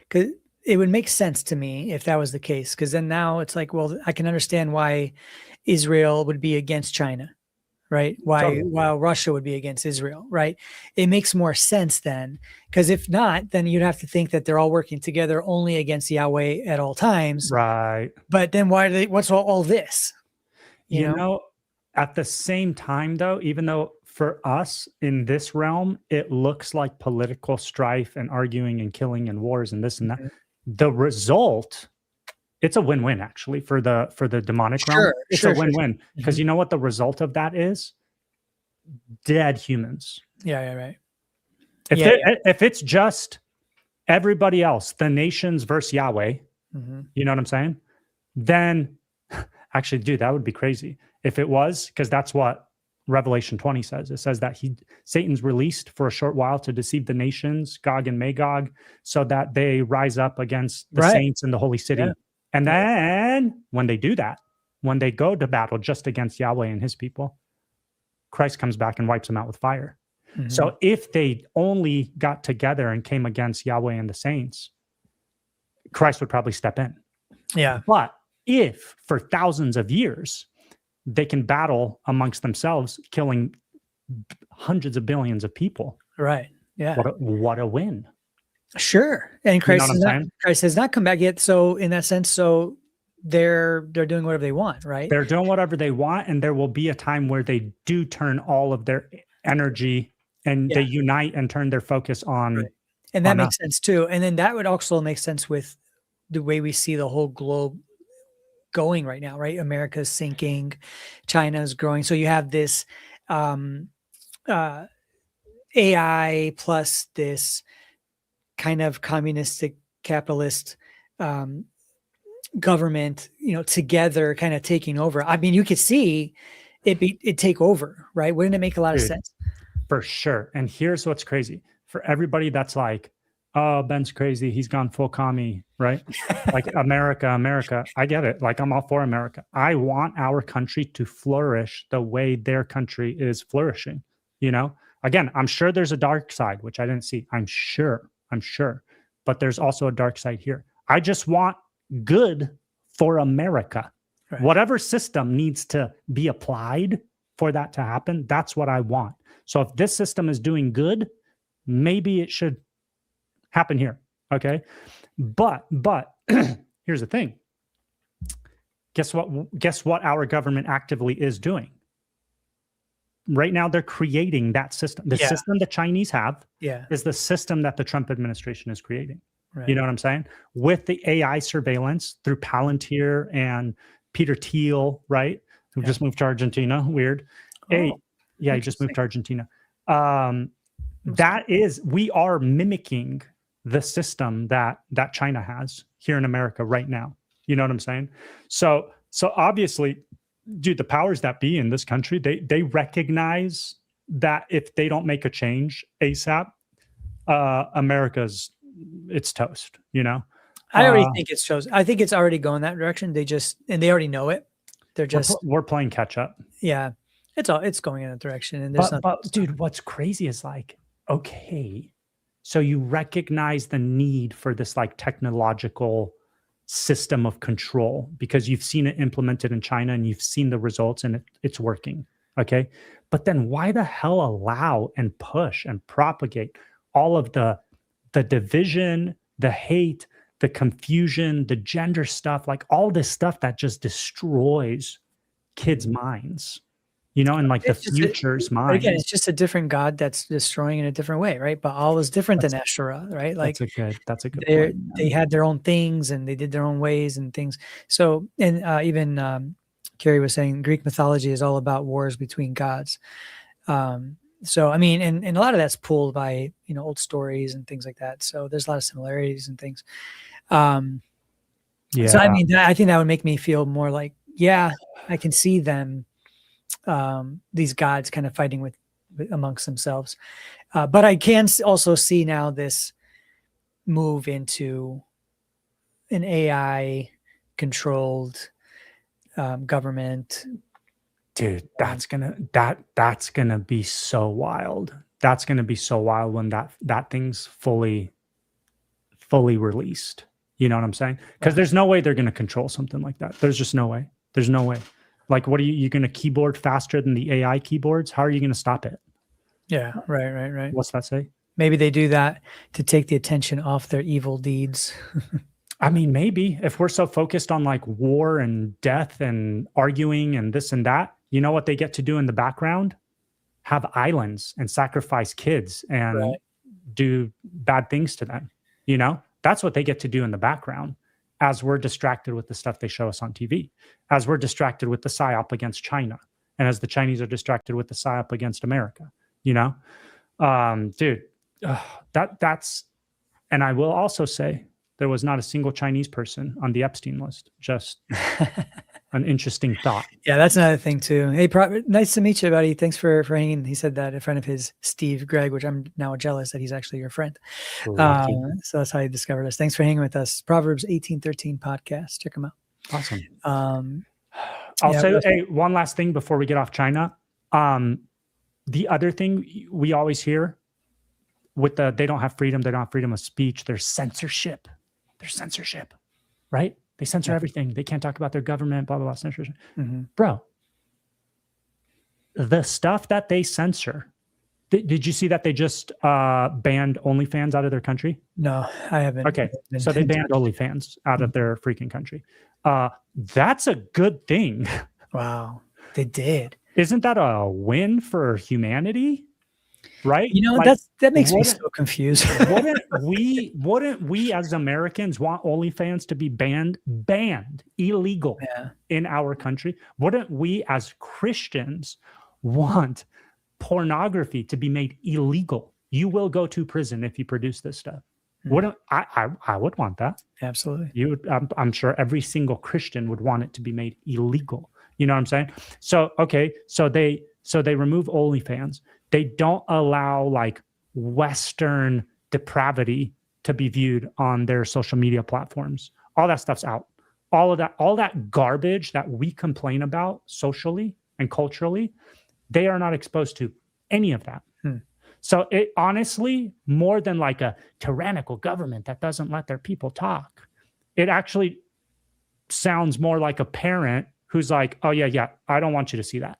Because it would make sense to me if that was the case. Because then now it's like, well, I can understand why Israel would be against China, right? While Russia would be against Israel, right? It makes more sense then. Because if not, then you'd have to think that they're all working together only against Yahweh at all times, right? But then what's all this? You know, at the same time, though, even though for us in this realm, it looks like political strife and arguing and killing and wars and this and that. The result, it's a win-win actually for the demonic realm. It's a win-win because you know what the result of that is? Dead humans. Yeah, right. If it's just everybody else, the nations versus Yahweh, you know what I'm saying? Then actually, dude, that would be crazy if it was, because that's what Revelation 20 says. It says that Satan's released for a short while to deceive the nations, Gog and Magog, so that they rise up against the saints in the holy city. Yeah. And then when they do that, when they go to battle just against Yahweh and his people, Christ comes back and wipes them out with fire. So if they only got together and came against Yahweh and the saints, Christ would probably step in. Yeah. But if for thousands of years, they can battle amongst themselves, killing hundreds of billions of people. Right. Yeah. What a win. Sure. And Christ has not come back yet. So in that sense, they're doing whatever they want, right? They're doing whatever they want. And there will be a time where they do turn all of their energy and they unite and turn their focus on. Right. And that makes sense too. And then that would also make sense with the way we see the whole globe going right now, right? America's sinking, China's growing. So you have this AI plus this kind of communistic capitalist government, together kind of taking over. I mean, you could see it take over, right? Wouldn't it make a lot of sense? For sure. And here's what's crazy. For everybody that's like, oh, Ben's crazy, he's gone full commie, right? Like America. I get it. Like, I'm all for America. I want our country to flourish the way their country is flourishing. Again, I'm sure there's a dark side, which I didn't see. I'm sure. But there's also a dark side here. I just want good for America. Right. Whatever system needs to be applied for that to happen, that's what I want. So if this system is doing good, maybe it should happen here. Okay. But here's the thing. Guess what our government actively is doing? Right now, they're creating that system. The system the Chinese have is the system that the Trump administration is creating. Right. You know what I'm saying? With the AI surveillance through Palantir and Peter Thiel, right? Who just moved to Argentina. Weird. He just moved to Argentina. We are mimicking the system that China has here in America right now. You know what I'm saying? So obviously dude, the powers that be in this country, they recognize that if they don't make a change ASAP, it's toast, you know? I already think it's chosen. I think it's already going that direction. They already know it. They're just, we're playing catch up. Yeah, it's going in that direction. And there's but dude, what's crazy is like, okay, so you recognize the need for this like technological system of control because you've seen it implemented in China and you've seen the results and it's working. Okay. But then why the hell allow and push and propagate all of the division, the hate, the confusion, the gender stuff, like all this stuff that just destroys kids' minds, you know, and like the future's mind. Again, it's just a different God that's destroying in a different way, right? Baal is different than Asherah, right? Like that's a good point. They had their own things and they did their own ways and things. So, and even Carrie was saying Greek mythology is all about wars between gods. So, I mean, and a lot of that's pulled by, you know, old stories and things like that. So there's a lot of similarities and things. So, I mean, I think that would make me feel more like, yeah, I can see them, these gods kind of fighting amongst themselves. But I can also see now this move into an AI controlled government. Dude, that's gonna be so wild. That's gonna be so wild when that thing's fully released. You know what I'm saying? Because there's no way they're gonna control something like that. There's just no way. There's no way. Like, what are you gonna keyboard faster than the AI keyboards? How are you gonna stop it? Yeah, right. What's that say? Maybe they do that to take the attention off their evil deeds. I mean, maybe if we're so focused on like war and death and arguing and this and that, you know what they get to do in the background? Have islands and sacrifice kids and do bad things to them. You know, that's what they get to do in the background as we're distracted with the stuff they show us on TV, as we're distracted with the psyop against China, and as the Chinese are distracted with the psyop against America, you know? Dude, that's, and I will also say, there was not a single Chinese person on the Epstein list. Just an interesting thought. Yeah, that's another thing too. Hey, nice to meet you, buddy. Thanks for hanging. He said that in front of his Steve Gregg, which I'm now jealous that he's actually your friend. So that's how he discovered us. Thanks for hanging with us. Proverbs 18:13 podcast. Check them out. Awesome. I'll say, hey, one last thing before we get off China. The other thing we always hear with they don't have freedom of speech. There's censorship. Right? They censor everything. They can't talk about their government, blah, blah, blah, censorship. Mm-hmm. Bro, the stuff that they censor, did you see that they just banned OnlyFans out of their country? No, I haven't. Okay, so they banned OnlyFans out of their freaking country. That's a good thing. Wow, they did. Isn't that a win for humanity? Right? You know, like, that makes me so confused. wouldn't we as Americans want OnlyFans to be banned, illegal in our country? Wouldn't we as Christians want pornography to be made illegal? You will go to prison if you produce this stuff. Wouldn't I would want that. Absolutely. You would, I'm sure every single Christian would want it to be made illegal. You know what I'm saying? So okay, so they remove OnlyFans. They don't allow like Western depravity to be viewed on their social media platforms. All that stuff's out. All that garbage that we complain about socially and culturally, they are not exposed to any of that. So it honestly, more than like a tyrannical government that doesn't let their people talk, it actually sounds more like a parent who's like, oh yeah, I don't want you to see that.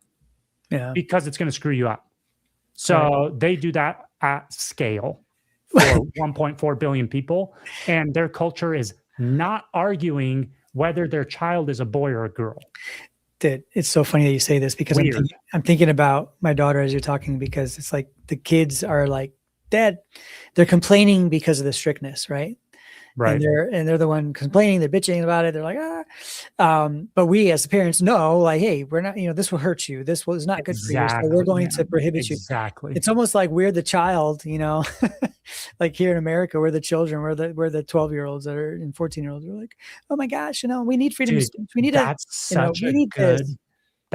Yeah. Because it's going to screw you up. So they do that at scale for 1.4 billion people. And their culture is not arguing whether their child is a boy or a girl. Dude, it's so funny that you say this because I'm thinking about my daughter as you're talking, because it's like the kids are like, Dad, they're complaining because of the strictness, right? Right. And they're the one complaining, they're bitching about it. They're like, but we as parents know, like, hey, we're not, this will hurt you. This was not good for you. So we're going to prohibit you. Exactly. It's almost like we're the child, like here in America, we're the children, we're the 12-year-olds that are and 14-year-olds. We're like, oh my gosh, we need freedom of speech. We need that's such a good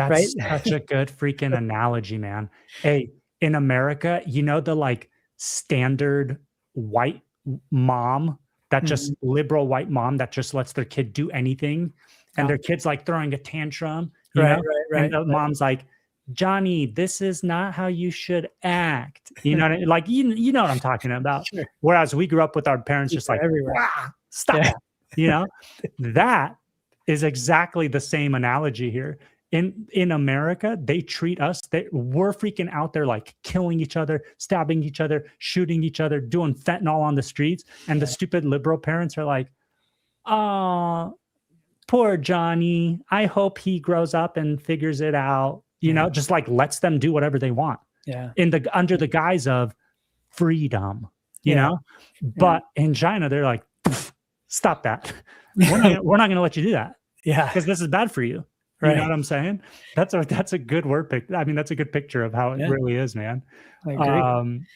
right? That's such a good freaking analogy, man. Hey, in America, you know, the like standard white mom that just liberal white mom that just lets their kid do anything, and their kid's like throwing a tantrum, you know, and the mom's like, Johnny, this is not how you should act. You know what I mean? Like, you know what I'm talking about. Sure. Whereas we grew up with our parents just like, stop that. You know, that is exactly the same analogy here. In America, they treat us, we're freaking out there like killing each other, stabbing each other, shooting each other, doing fentanyl on the streets. And the stupid liberal parents are like, oh, poor Johnny. I hope he grows up and figures it out. You know, just like lets them do whatever they want. Yeah. Under the guise of freedom, you know? But in China, they're like, stop that. We're not going to let you do that. Yeah. Because this is bad for you. You know what I'm saying? That's a good word pic. I mean, that's a good picture of how it really is, man. I agree.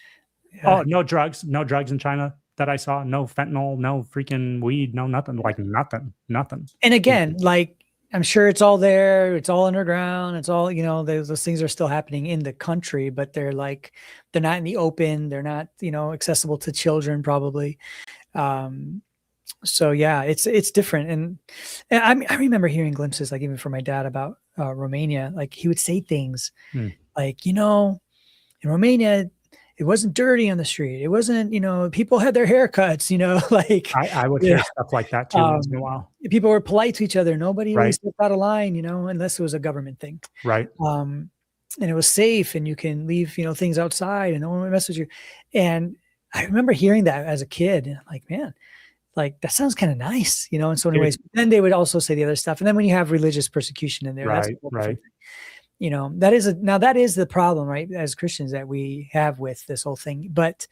Oh, no drugs in China that I saw. No fentanyl, no freaking weed, no nothing. Like nothing. And again, like, I'm sure it's all there. It's all underground. It's all, you know, those things are still happening in the country, but they're not in the open. They're not, you know, accessible to children probably. So yeah, it's different. And I remember hearing glimpses, like even from my dad about Romania, like he would say things like, you know, in Romania, it wasn't dirty on the street. It wasn't, you know, people had their haircuts, you know, like I would hear stuff like that too once in a while. People were polite to each other. Nobody really stepped out of line, you know, unless it was a government thing. Right. And it was safe and you can leave, you know, things outside and no one would mess with you. And I remember hearing that as a kid and I'm like, man, like that sounds kind of nice, you know, in so many ways. Then they would also say the other stuff. And then when you have religious persecution in there, that's right. You know, that is the problem, right? As Christians that we have with this whole thing. But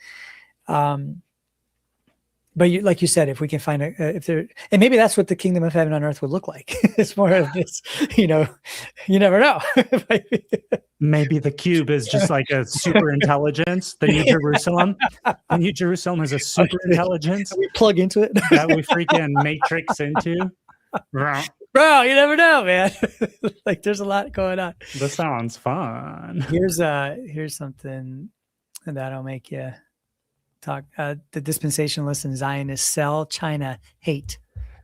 you, like you said, if we can find and maybe that's what the kingdom of heaven on earth would look like. It's more of this, you know, you never know. Maybe the cube is just like a super intelligence. The New Jerusalem. The New Jerusalem is a super intelligence. We plug into it. That we freaking matrix into. Bro, you never know, man. Like there's a lot going on. This sounds fun. Here's something that'll make you talk. The dispensationalists and Zionists sell China hate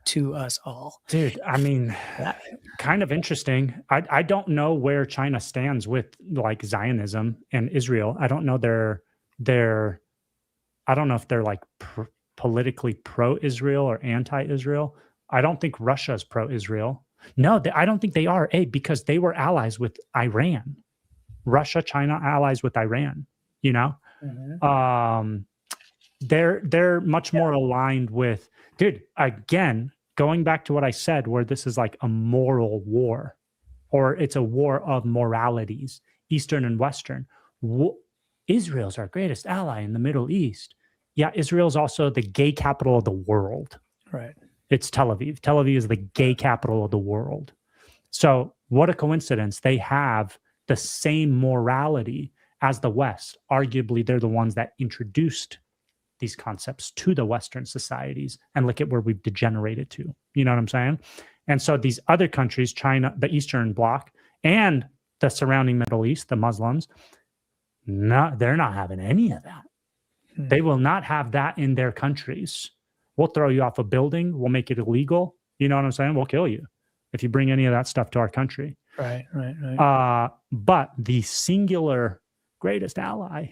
to us all. Dude, I mean, kind of interesting. I don't know where China stands with like Zionism and Israel. I don't know I don't know if they're like politically pro-Israel or anti-Israel. I don't think Russia is pro-Israel. No, I don't think they are. Because they were allies with Iran. Russia, China, allies with Iran. You know, they're much more aligned with. Dude, again, going back to what I said, where this is like a moral war, or it's a war of moralities, Eastern and Western. Israel's our greatest ally in the Middle East. Yeah, Israel's also the gay capital of the world. Right. It's Tel Aviv. Tel Aviv is the gay capital of the world. So what a coincidence. They have the same morality as the West. Arguably, they're the ones that introduced these concepts to the Western societies, and look at where we've degenerated to. You know what I'm saying? And so these other countries, China, the Eastern Bloc, and the surrounding Middle East, the Muslims, they're not having any of that. They will not have that in their countries. We'll throw you off a building. We'll make it illegal. You know what I'm saying? We'll kill you if you bring any of that stuff to our country. Right. But the singular greatest ally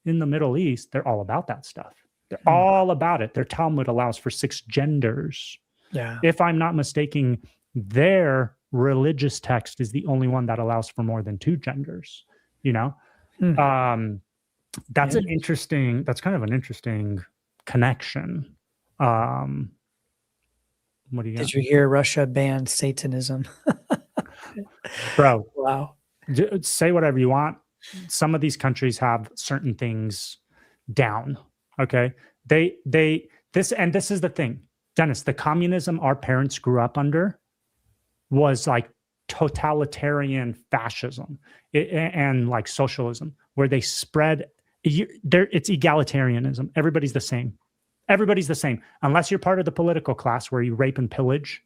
in the Middle East, they're all about that stuff. They're all about it. Their Talmud allows for 6 genders. Yeah. If I'm not mistaken, their religious text is the only one that allows for more than 2 genders. You know, that's that's kind of an interesting connection. What do you got? Did you hear Russia banned Satanism? Bro, wow. Say whatever you want. Some of these countries have certain things down. Okay. This is the thing, Dennis, the communism our parents grew up under was like totalitarian fascism and like socialism, where they spread it's egalitarianism. Everybody's the same. Everybody's the same. Unless you're part of the political class where you rape and pillage,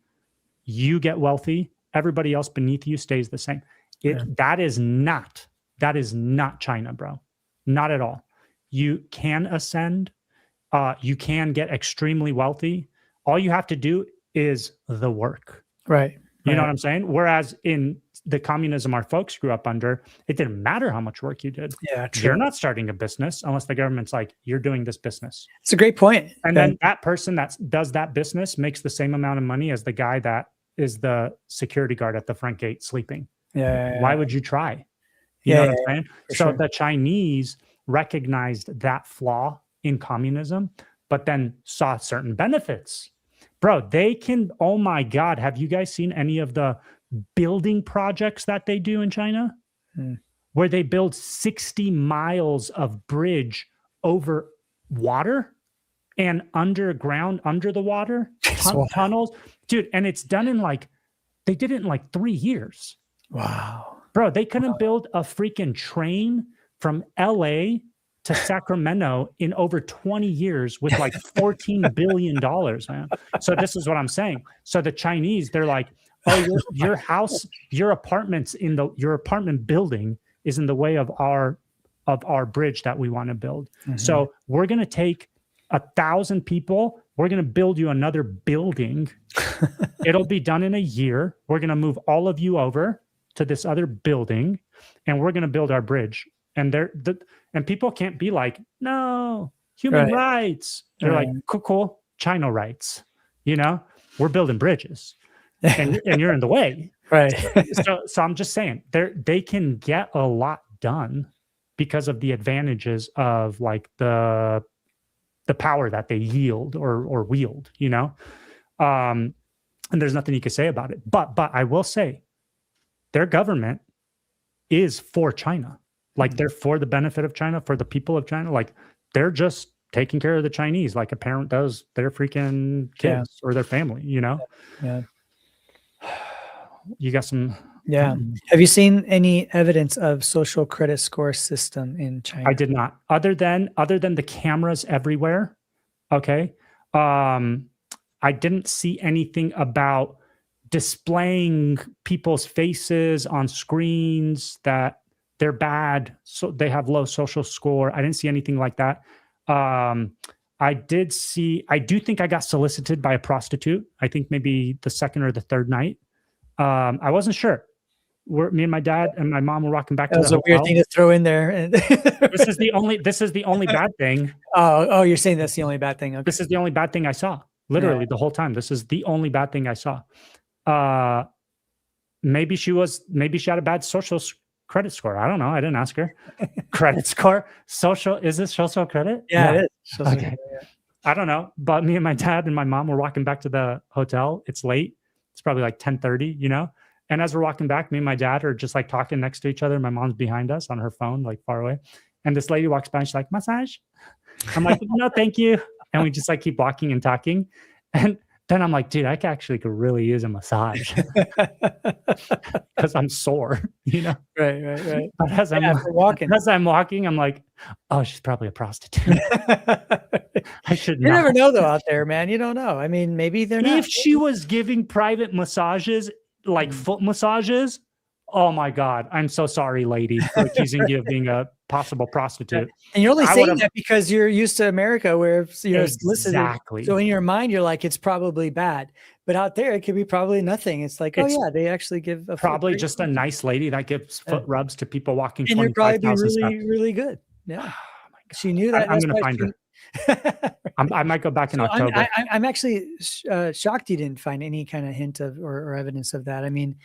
you get wealthy. Everybody else beneath you stays the same. That is not China, bro. Not at all. You can ascend. You can get extremely wealthy. All you have to do is the work. Right. You know what I'm saying? Whereas in the communism our folks grew up under, it didn't matter how much work you did. Yeah, true. You're not starting a business unless the government's like, you're doing this business. It's a great point. And then that person that does that business makes the same amount of money as the guy that is the security guard at the front gate sleeping. Yeah. Why would you try? You know what I'm saying? So sure. the Chinese recognized that flaw in communism, but then saw certain benefits. Bro, they can, oh my God, have you guys seen any of the building projects that they do in China? Where they build 60 miles of bridge over water and underground, under the water, tunnels. Dude, and it's done in they did it in 3 years. Wow. Bro, they couldn't build a freaking train from LA to Sacramento in over 20 years with $14 billion, man. So this is what I'm saying. So the Chinese, they're like, oh, your house, your apartment building is in the way of our bridge that we want to build. So we're going to take 1,000 people. We're going to build you another building. It'll be done in a year. We're going to move all of you over to this other building, and we're going to build our bridge. And and people can't be like, no, human rights. They're like, cool, China rights. We're building bridges, and you're in the way. Right. So I'm just saying, they can get a lot done because of the advantages of the power that they yield or wield. And there's nothing you can say about it. But I will say, their government is for China. They're for the benefit of China, for the people of China. They're just taking care of the Chinese like a parent does their freaking kids or their family, Yeah. You got some... Yeah. Have you seen any evidence of social credit score system in China? I did not. Other than the cameras everywhere, okay? I didn't see anything about displaying people's faces on screens that they're bad, so they have low social score. I didn't see anything like that. I do think I got solicited by a prostitute. I think maybe the second or the third night. I wasn't sure. Me and my dad and my mom were walking back to the hotel. That was a weird thing to throw in there. This is the only bad thing. Oh, you're saying that's the only bad thing. Okay. This is the only bad thing I saw. Literally the whole time. This is the only bad thing I saw. Maybe she had a bad social credit score. I don't know. I didn't ask her. Credit score? Is this social credit? Yeah, it is. Okay. Credit, yeah. I don't know. But me and my dad and my mom were walking back to the hotel. It's late. It's probably 10:30, And as we're walking back, me and my dad are just talking next to each other. My mom's behind us on her phone, far away. And this lady walks by and she's like, massage? I'm like, no, thank you. And we just keep walking and talking. And then I'm like, dude, I could really use a massage because I'm sore, Right. But as I'm walking, I'm like, oh, she's probably a prostitute. I should You never know though out there, man. You don't know. I mean, maybe they're not. If she was giving private massages, foot massages, oh my God, I'm so sorry, lady, for accusing you of being a possible prostitute. And you're only saying that because you're used to America where you're solicited. Exactly. So in your mind, you're like, it's probably bad. But out there, it could be probably nothing. It's like, they actually give probably just a nice lady that gives foot rubs to people walking 25,000 And you're probably steps. really, really good. Yeah. Oh my God. She knew that. I'm going to find her. I might go back in October. I'm actually shocked you didn't find any kind of hint of or evidence of that. I mean,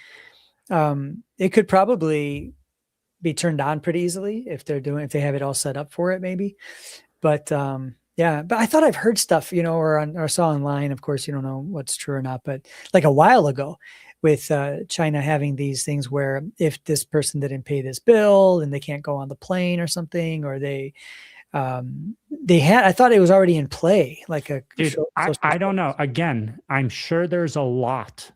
it could probably be turned on pretty easily if they have it all set up for it, maybe. But but I thought I've heard stuff, or saw online. Of course, you don't know what's true or not, but a while ago, with China having these things where if this person didn't pay this bill, then they can't go on the plane or something, or they had. I thought it was already in play, Dude, I don't know. Again, I'm sure there's a lot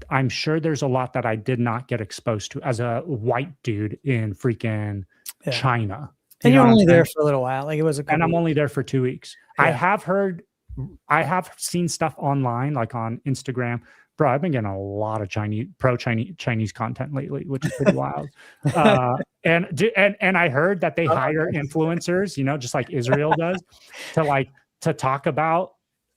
that I did not get exposed to as a white dude in freaking China. And you're only there for a little while. It was and I'm only there for 2 weeks. Yeah. I have seen stuff online, on Instagram, Bro, I've been getting a lot of Chinese content lately, which is pretty wild. And I heard that they hire influencers, just like Israel does, to talk about.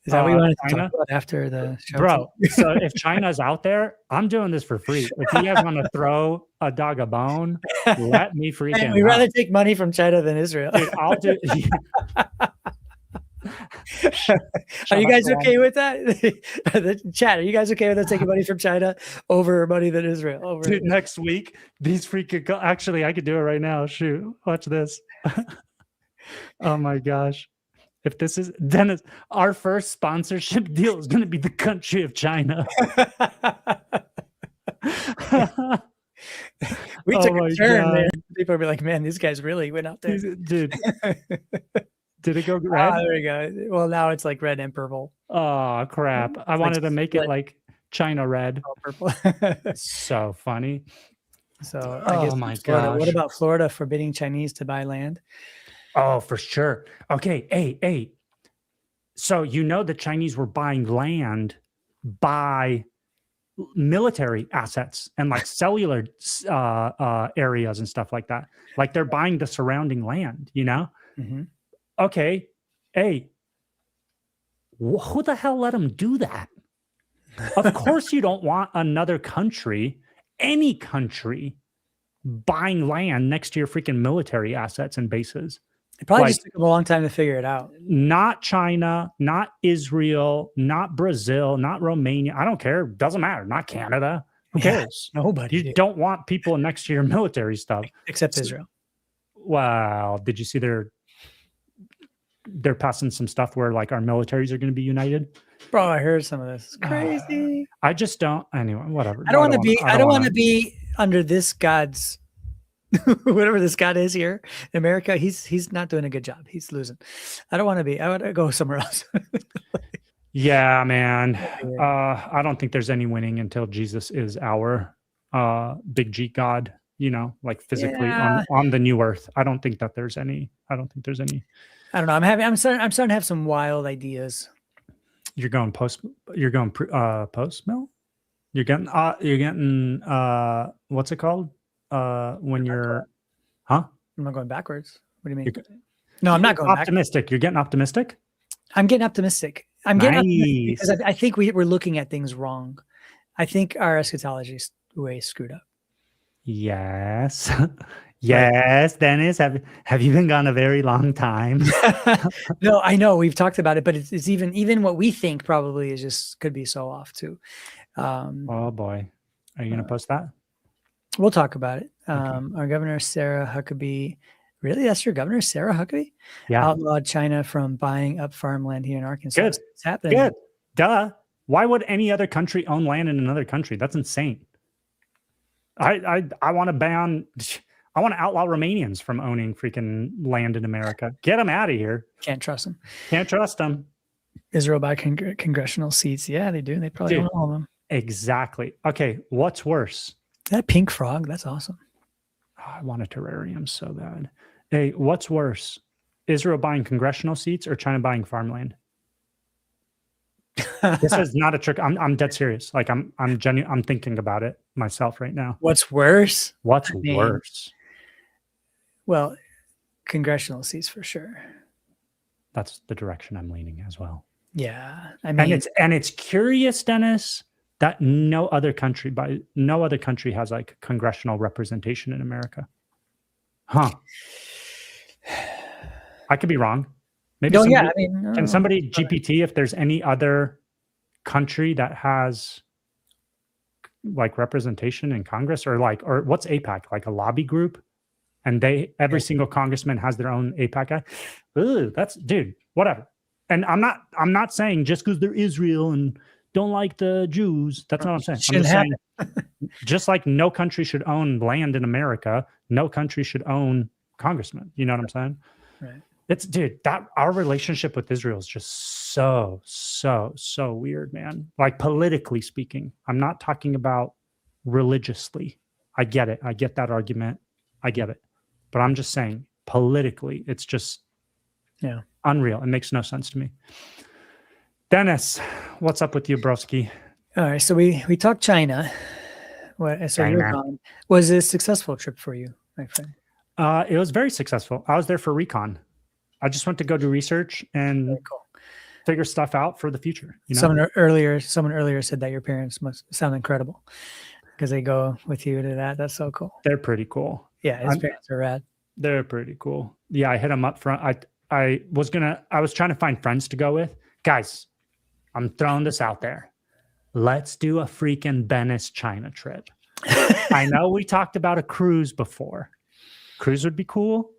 Is that what you wanted to China? talk about after the show? Bro, so if China's out there, I'm doing this for free. If you guys want to throw a dog a bone, let me freaking. We'd rather take money from China than Israel. Dude, I'll do. Are you guys okay with that? The chat, are you guys okay with us taking money from China over money than Israel? Dude, next week, these freaking actually, I could do it right now. Shoot, watch this. Oh my gosh. If this is Dennis, our first sponsorship deal is going to be the country of China. We took a turn there. People will be like, man, these guys really went out there. Dude. Did it go red? There we go. Well, now it's like red and purple. Oh, crap. I wanted to make it like China red. Oh, purple. So funny. So, I guess my Florida. gosh. What about Florida forbidding Chinese to buy land? Oh, for sure. Okay. Hey. So, the Chinese were buying land by military assets and like cellular areas and stuff like that. Like they're buying the surrounding land, Mm-hmm. Okay, hey, who the hell let them do that? Of course you don't want another country, any country, buying land next to your freaking military assets and bases. It probably just took them a long time to figure it out. Not China, not Israel, not Brazil, not Romania. I don't care. Doesn't matter. Not Canada. Who cares? Nobody. You don't want people next to your military stuff. Except Israel. Wow. Did you see they're passing some stuff where like our militaries are going to be united? Bro, I heard some of this. It's crazy. I just don't. Anyway, whatever. I don't want to be under this God's whatever this God is here in America. He's not doing a good job. He's losing. I want to go somewhere else. Yeah, man. I don't think there's any winning until Jesus is our big G God, like physically on the new earth. I don't think there's any. I don't know. I'm starting to have some wild ideas. You're going post mill? You're getting what's it called? When you're I'm not going backwards. What do you mean? No, I'm not going optimistic. You're getting optimistic? I'm getting optimistic. I'm getting optimistic because I think we're looking at things wrong. I think our eschatology is way screwed up. Yes. Yes, Dennis. Have you been gone a very long time? No, I know we've talked about it, but it's even what we think probably is could be so off too. Oh boy, are you going to post that? We'll talk about it. Okay. Our governor Sarah Huckabee. Really, that's your governor, Sarah Huckabee? Yeah. Outlawed China from buying up farmland here in Arkansas. Good. It's happening. Good. Duh. Why would any other country own land in another country? That's insane. I want to ban. I want to outlaw Romanians from owning freaking land in America. Get them out of here. Can't trust them. Can't trust them. Israel buy congressional seats. Yeah, they do. They probably own all of them. Exactly. Okay. What's worse? That pink frog. That's awesome. Oh, I want a terrarium so bad. Hey, what's worse? Israel buying congressional seats or China buying farmland? This is not a trick. I'm dead serious. Like I'm genuine. I'm thinking about it myself right now. What's worse? What's worse? Well, congressional seats for sure. That's the direction I'm leaning as well. Yeah, I mean, and it's curious, Dennis, that no other country has like congressional representation in America. Huh? I could be wrong. Maybe. Can somebody GPT if there's any other country that has like representation in Congress or what's AIPAC, like a lobby group, and every single congressman has their own AIPAC guy. Ooh, whatever. And I'm not saying just because they're Israel and don't like the Jews. That's not what I'm saying. I'm just saying, just like no country should own land in America, no country should own congressmen. You know what I'm saying? Right. That our relationship with Israel is just so weird, man. Like politically speaking, I'm not talking about religiously. I get it. I get that argument. I get it. But I'm just saying politically, it's just unreal. It makes no sense to me. Dennis, what's up with you, broski? All right. So we talked China. So you're China. gone. Was it a successful trip for you, my friend? It was very successful. I was there for recon. I just went to go do research and Very cool. figure stuff out for the future. You know? Someone earlier said that your parents must sound incredible because they go with you to that. That's so cool. They're pretty cool. Yeah, his parents are rad. They're pretty cool. Yeah, I hit them up front. I was trying to find friends to go with. Guys, I'm throwing this out there. Let's do a freaking Venice, China trip. I know we talked about a cruise before. Cruise would be cool.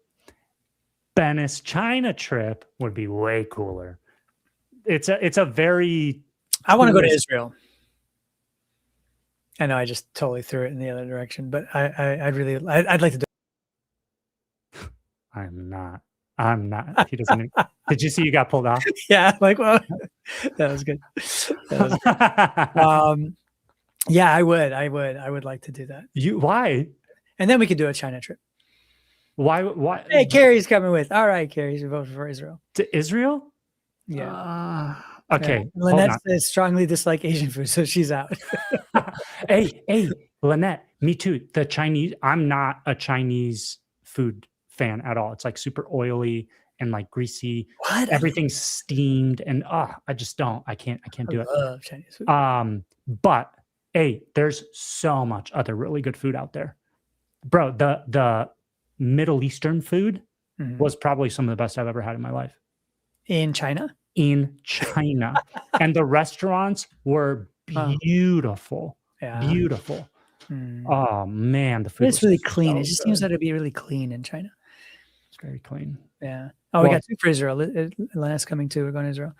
Venice, China trip would be way cooler. It's a very. I want to go to Israel. I know I just totally threw it in the other direction, but I'd like to do. I'm not. He doesn't. Did you see you got pulled off? Yeah, like, well, that was good. Yeah, I would like to do that. Why? And then we could do a China trip. Why? Hey, Carrie's coming with. All right, Carrie's voted for Israel. To Israel? Yeah. Okay. Lynette says strongly dislike Asian food, so she's out. Hey, Lynette, me too. The Chinese, I'm not a Chinese food fan at all. It's like super oily and like greasy. What? Everything's steamed and I just don't. I can't do it. I love Chinese food. But hey, there's so much other really good food out there. Bro, the Middle Eastern food was probably some of the best I've ever had in my life. In China? In China. And the restaurants were beautiful. Yeah. Beautiful. Oh man, the food is really clean. It just seems like to be really clean in China. It's very clean. Yeah. Oh, we got two for Israel. Lana's coming too. We're going to Israel.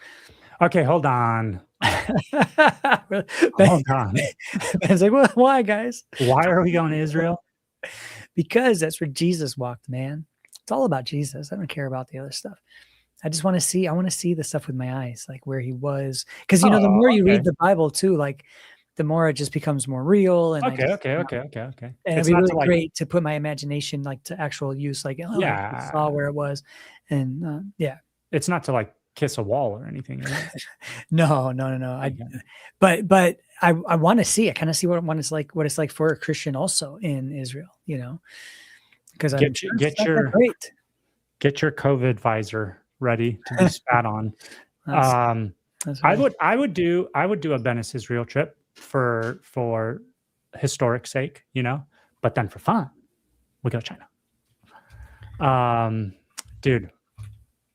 Okay, hold on. Hold on. I was like, well, why, guys? Why are we going to Israel? Because that's where Jesus walked, man. It's all about Jesus. I don't care about the other stuff. I just want to see. I want to see the stuff with my eyes, like where he was. Because the more you read the Bible too, like the more it just becomes more real. And okay. And it'd be really great to put my imagination like to actual use. Like, I saw where it was, and it's not to like kiss a wall or anything. Right? No. But I want to see. I kind of see what it's like for a Christian also in Israel. You know, because get your COVID visor ready to be spat on. I would do a Venice Israel trip for historic sake, you know, but then for fun, we go to China. Dude,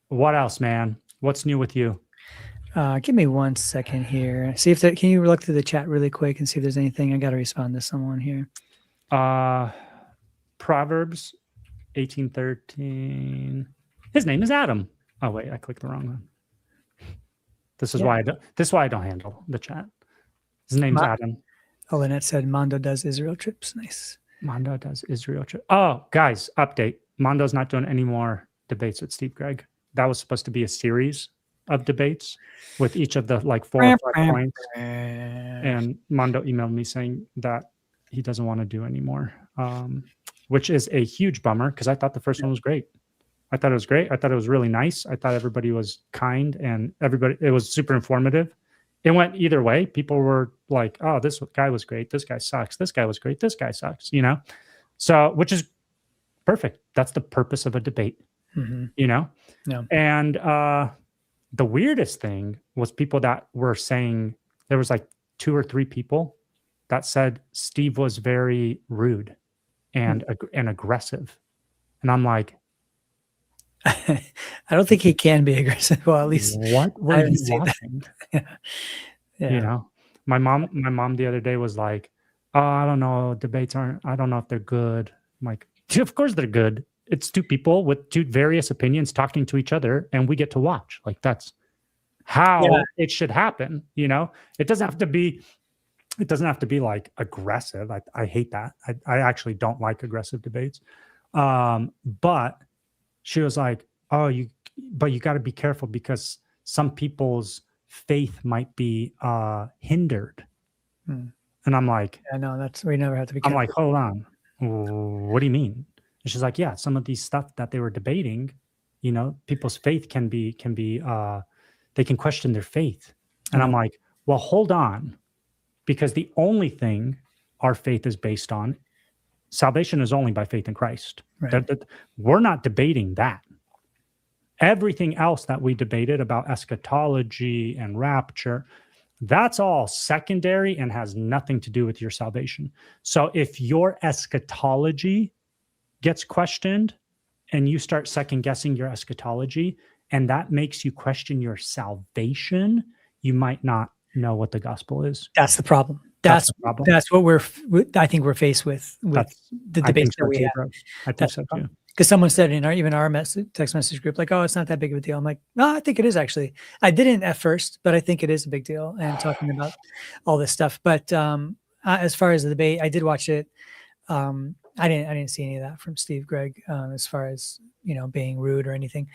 what else, man? What's new with you? Give me 1 second here. See if can you look through the chat really quick and see if there's anything. I got to respond to someone here. Proverbs 18:13. His name is Adam. Oh wait, I clicked the wrong one. This is why I don't handle the chat. His name's Adam. Oh, Lynette said Mondo does Israel trips. Nice. Mondo does Israel trips. Oh, guys, update. Mondo's not doing any more debates with Steve Gregg. That was supposed to be a series of debates with each of the like 4 or 5 points. And Mondo emailed me saying that he doesn't want to do anymore, which is a huge bummer because I thought the first one was great. I thought it was great. I thought it was really nice. I thought everybody was kind and it was super informative. It went either way. People were like, oh, this guy was great. This guy sucks. This guy was great. This guy sucks, you know? So, which is perfect. That's the purpose of a debate, you know? Yeah. And the weirdest thing was people that were saying, there was like 2 or 3 people that said Steve was very rude and aggressive. And I'm like, I don't think he can be aggressive. Well, at least what were you watching? Yeah. You know, my mom the other day was like, oh, I don't know, I don't know if they're good. I'm like, of course they're good. It's 2 people with 2 various opinions talking to each other, and we get to watch. Like that's how it should happen. You know, it doesn't have to be like aggressive. I hate that. I actually don't like aggressive debates. But she was like, oh, but you got to be careful because some people's faith might be hindered. And I'm like, I know we never have to be careful. I'm like, hold on. What do you mean? And she's like, yeah, some of these stuff that they were debating, you know, people's faith can be they can question their faith. And I'm like, well, hold on. because the only thing our faith is based on, salvation is only by faith in Christ. Right. We're not debating that. Everything else that we debated about eschatology and rapture, that's all secondary and has nothing to do with your salvation. So if your eschatology gets questioned and you start second guessing your eschatology, and that makes you question your salvation, you might not know what the gospel is. That's the problem. That's the problem. That's what I think we're faced with the debates that we have. I think so too. Because someone said in our text message group, like, oh, it's not that big of a deal. I'm like, no, I think it is actually. I didn't at first, but I think it is a big deal. And talking about all this stuff. But as far as the debate, I did watch it. I didn't see any of that from Steve, Gregg, as far as, being rude or anything.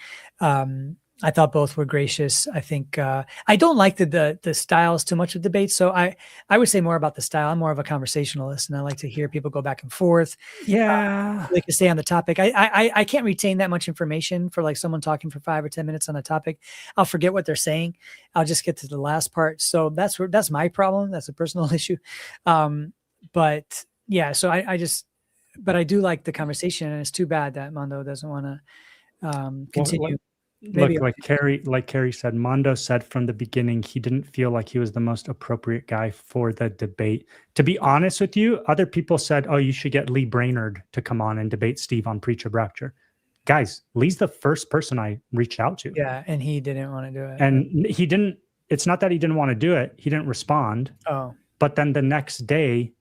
I thought both were gracious. I think I don't like the styles too much of debate. So I would say more about the style. I'm more of a conversationalist, and I like to hear people go back and forth. Yeah, like to stay on the topic. I can't retain that much information for like someone talking for 5 or 10 minutes on a topic. I'll forget what they're saying. I'll just get to the last part. So that's my problem. That's a personal issue. But yeah, so but I do like the conversation, and it's too bad that Mondo doesn't want to continue. Look, like Carrie said, Mondo said from the beginning he didn't feel like he was the most appropriate guy for the debate. To be honest with you, other people said, oh, you should get Lee Brainerd to come on and debate Steve on Preach of Rapture. Guys, Lee's the first person I reached out to. Yeah, and he didn't want to do it. And he didn't, it's not that he didn't want to do it, he didn't respond. Oh. But then the next day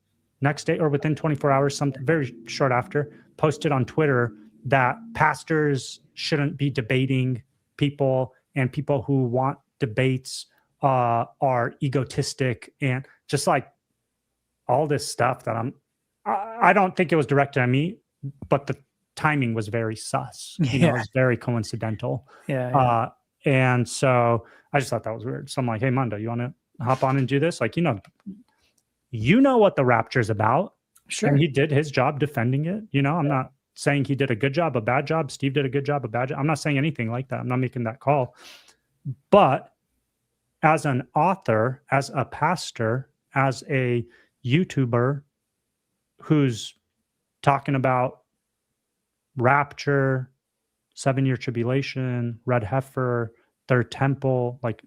or within 24 hours, something very short after, posted on Twitter that pastors shouldn't be debating people, and people who want debates are egotistic, and just like all this stuff that I don't think it was directed at me, but the timing was very sus. It was very coincidental. Yeah. And so I just thought that was weird. So I'm like, hey, Mondo, you want to hop on and do this? Like, you know what the rapture is about. Sure. And he did his job defending it. I'm not saying he did a good job, a bad job. Steve did a good job, a bad job. I'm not saying anything like that. I'm not making that call. But as an author, as a pastor, as a YouTuber who's talking about rapture, 7-year tribulation, red heifer, third temple, like,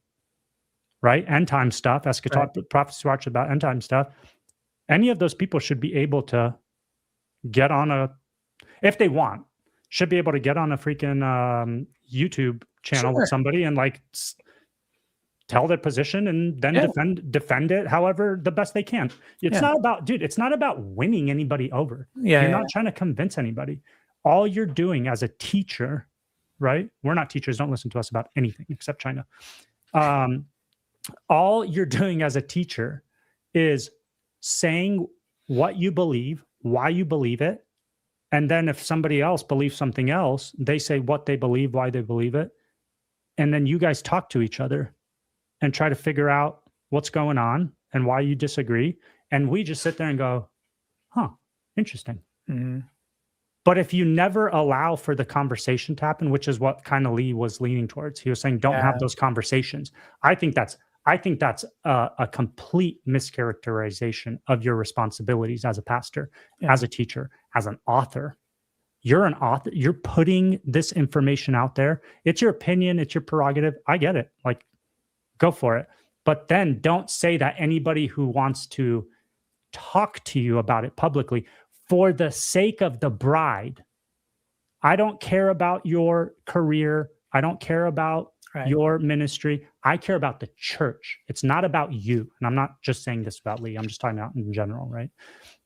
right? End time stuff, eschatology, prophecy watch about end time stuff. Any of those people should be able to get on if they want, should be able to get on a freaking YouTube channel with somebody and like tell their position and then defend it however the best they can. It's not about, it's not about winning anybody over. You're not trying to convince anybody. All you're doing as a teacher, right? We're not teachers. Don't listen to us about anything except China. All you're doing as a teacher is saying what you believe, why you believe it. And then if somebody else believes something else, they say what they believe, why they believe it. And then you guys talk to each other and try to figure out what's going on and why you disagree. And we just sit there and go, huh, interesting. Mm-hmm. But if you never allow for the conversation to happen, which is what kind of Lee was leaning towards, he was saying, don't have those conversations. I think that's a complete mischaracterization of your responsibilities as a pastor, as a teacher, as an author. You're an author. You're putting this information out there. It's your opinion. It's your prerogative. I get it. Like, go for it. But then don't say that anybody who wants to talk to you about it publicly for the sake of the bride. I don't care about your career. I don't care about your ministry. I care about the church. It's not about you. And I'm not just saying this about Lee. I'm just talking about in general, right?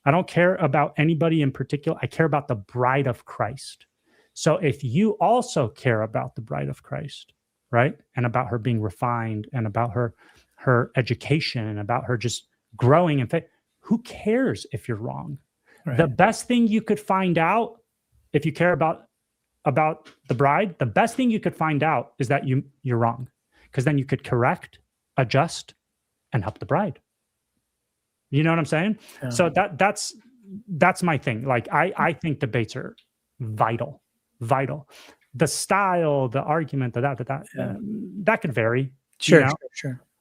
I don't care about anybody in particular. I care about the bride of Christ. So if you also care about the bride of Christ, right? And about her being refined and about her education and about her just growing in faith, who cares if you're wrong? Right. The best thing you could find out if you care about the bride, the best thing you could find out is that you're wrong, because then you could correct, adjust, and help the bride. You know what I'm saying? Yeah. So that's my thing. Like I think debates are vital. The style, the argument, that could vary. Sure.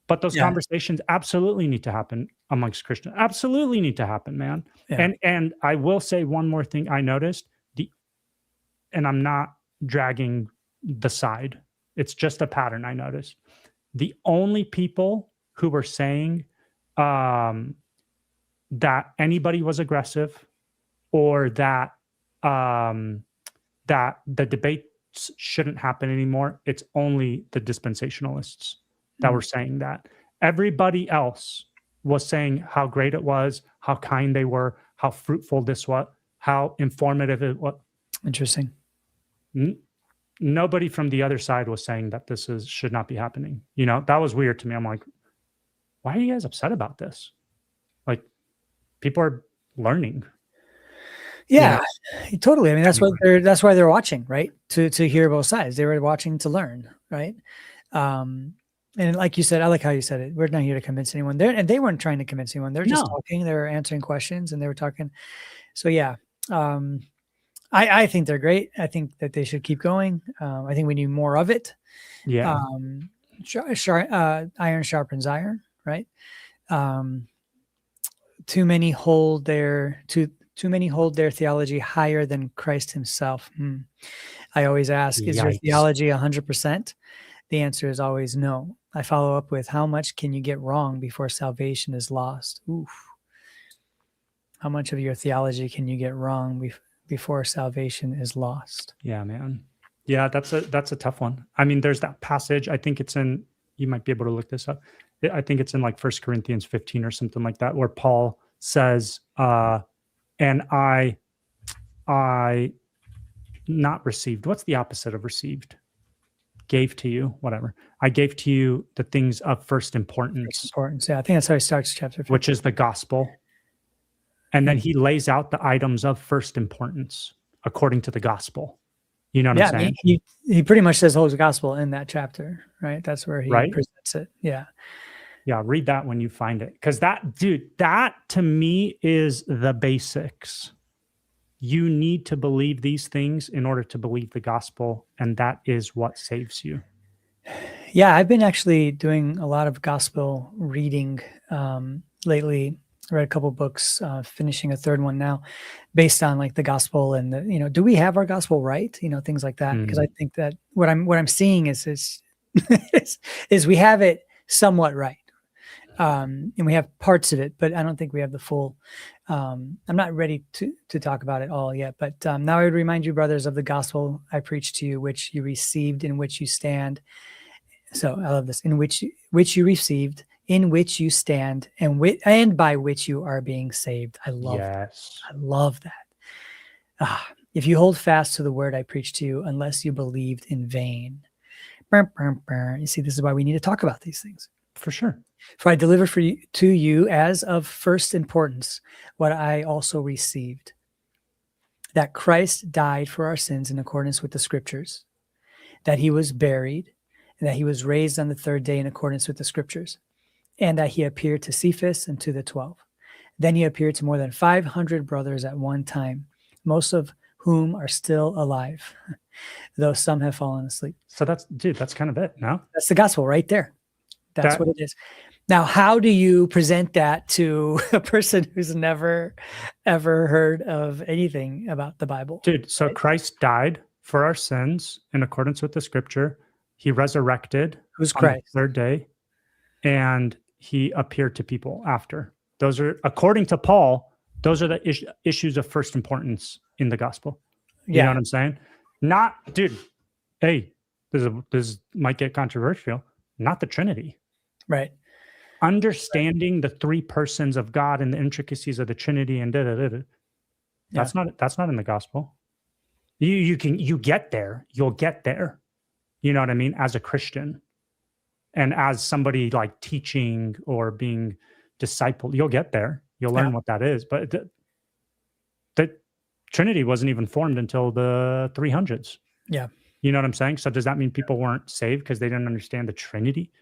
But those conversations absolutely need to happen amongst Christians. Absolutely need to happen, man. Yeah. And I will say one more thing I noticed, and I'm not dragging the side. It's just a pattern I noticed. The only people who were saying that anybody was aggressive or that that the debates shouldn't happen anymore, it's only the dispensationalists that were saying that. Everybody else was saying how great it was, how kind they were, how fruitful this was, how informative it was. Interesting. Nobody from the other side was saying that this should not be happening. You know, that was weird to me. I'm like, why are you guys upset about this? Like, people are learning. Yeah, totally. I mean, that's why they're watching, right? To hear both sides. They were watching to learn, right? And like you said, I like how you said it. We're not here to convince anyone. They weren't trying to convince anyone. They're just talking. They were answering questions, and they were talking. So yeah, I think they're great. I think that they should keep going. I think we need more of it. Yeah. Iron sharpens iron, right? Too many hold their theology higher than Christ himself. I always ask, is your theology 100%? The answer is always no. I follow up with, how much can you get wrong before salvation is lost? Oof. How much of your theology can you get wrong before salvation is lost? Yeah, man. Yeah, that's a tough one. I mean, there's that passage. I think it's in, you might be able to look this up. I think it's in like 1 Corinthians 15 or something like that, where Paul says, and I not received. What's the opposite of received? Gave to you, whatever. I gave to you the things of first importance. Yeah, I think that's how he starts chapter 15. Which is the gospel. And then he lays out the items of first importance according to the gospel. You know what I'm saying? He pretty much says the whole gospel in that chapter, right? That's where he presents it. Yeah. Yeah, read that when you find it. Because that to me is the basics. You need to believe these things in order to believe the gospel, and that is what saves you. Yeah, I've been actually doing a lot of gospel reading lately. I read a couple books, finishing a third one now, based on like the gospel and do we have our gospel right? Things like that. Because I think that what I'm seeing is is we have it somewhat right. And we have parts of it, but I don't think we have the full. I'm not ready to talk about it all yet, but now I would remind you, brothers, of the gospel I preached to you, which you received, in which you stand. So I love this: in which you received, in which you stand, and by which you are being saved. I love that. I love that. If you hold fast to the word I preached to you, unless you believed in vain. You see, this is why we need to talk about these things. For sure. For I delivered to you as of first importance what I also received, that Christ died for our sins in accordance with the scriptures, that he was buried, and that he was raised on the third day in accordance with the scriptures, and that he appeared to Cephas and to the 12. Then he appeared to more than 500 brothers at one time, most of whom are still alive, though some have fallen asleep. So that's kind of it, no? That's the gospel right there. That's what it is. Now, how do you present that to a person who's never, ever heard of anything about the Bible? Dude, so Christ died for our sins in accordance with the scripture. He resurrected Who's Christ? On the third day, and he appeared to people after. Those are, according to Paul, those are the issues of first importance in the gospel. You know what I'm saying? Not, dude, hey, this might get controversial. Not the Trinity. Right. Understanding the three persons of God and the intricacies of the Trinity and that's not in the gospel. You get there. You'll get there. You know what I mean? As a Christian and as somebody like teaching or being discipled, you'll get there. You'll learn what that is. But the Trinity wasn't even formed until the 300s. Yeah. You know what I'm saying? So does that mean people weren't saved because they didn't understand the Trinity?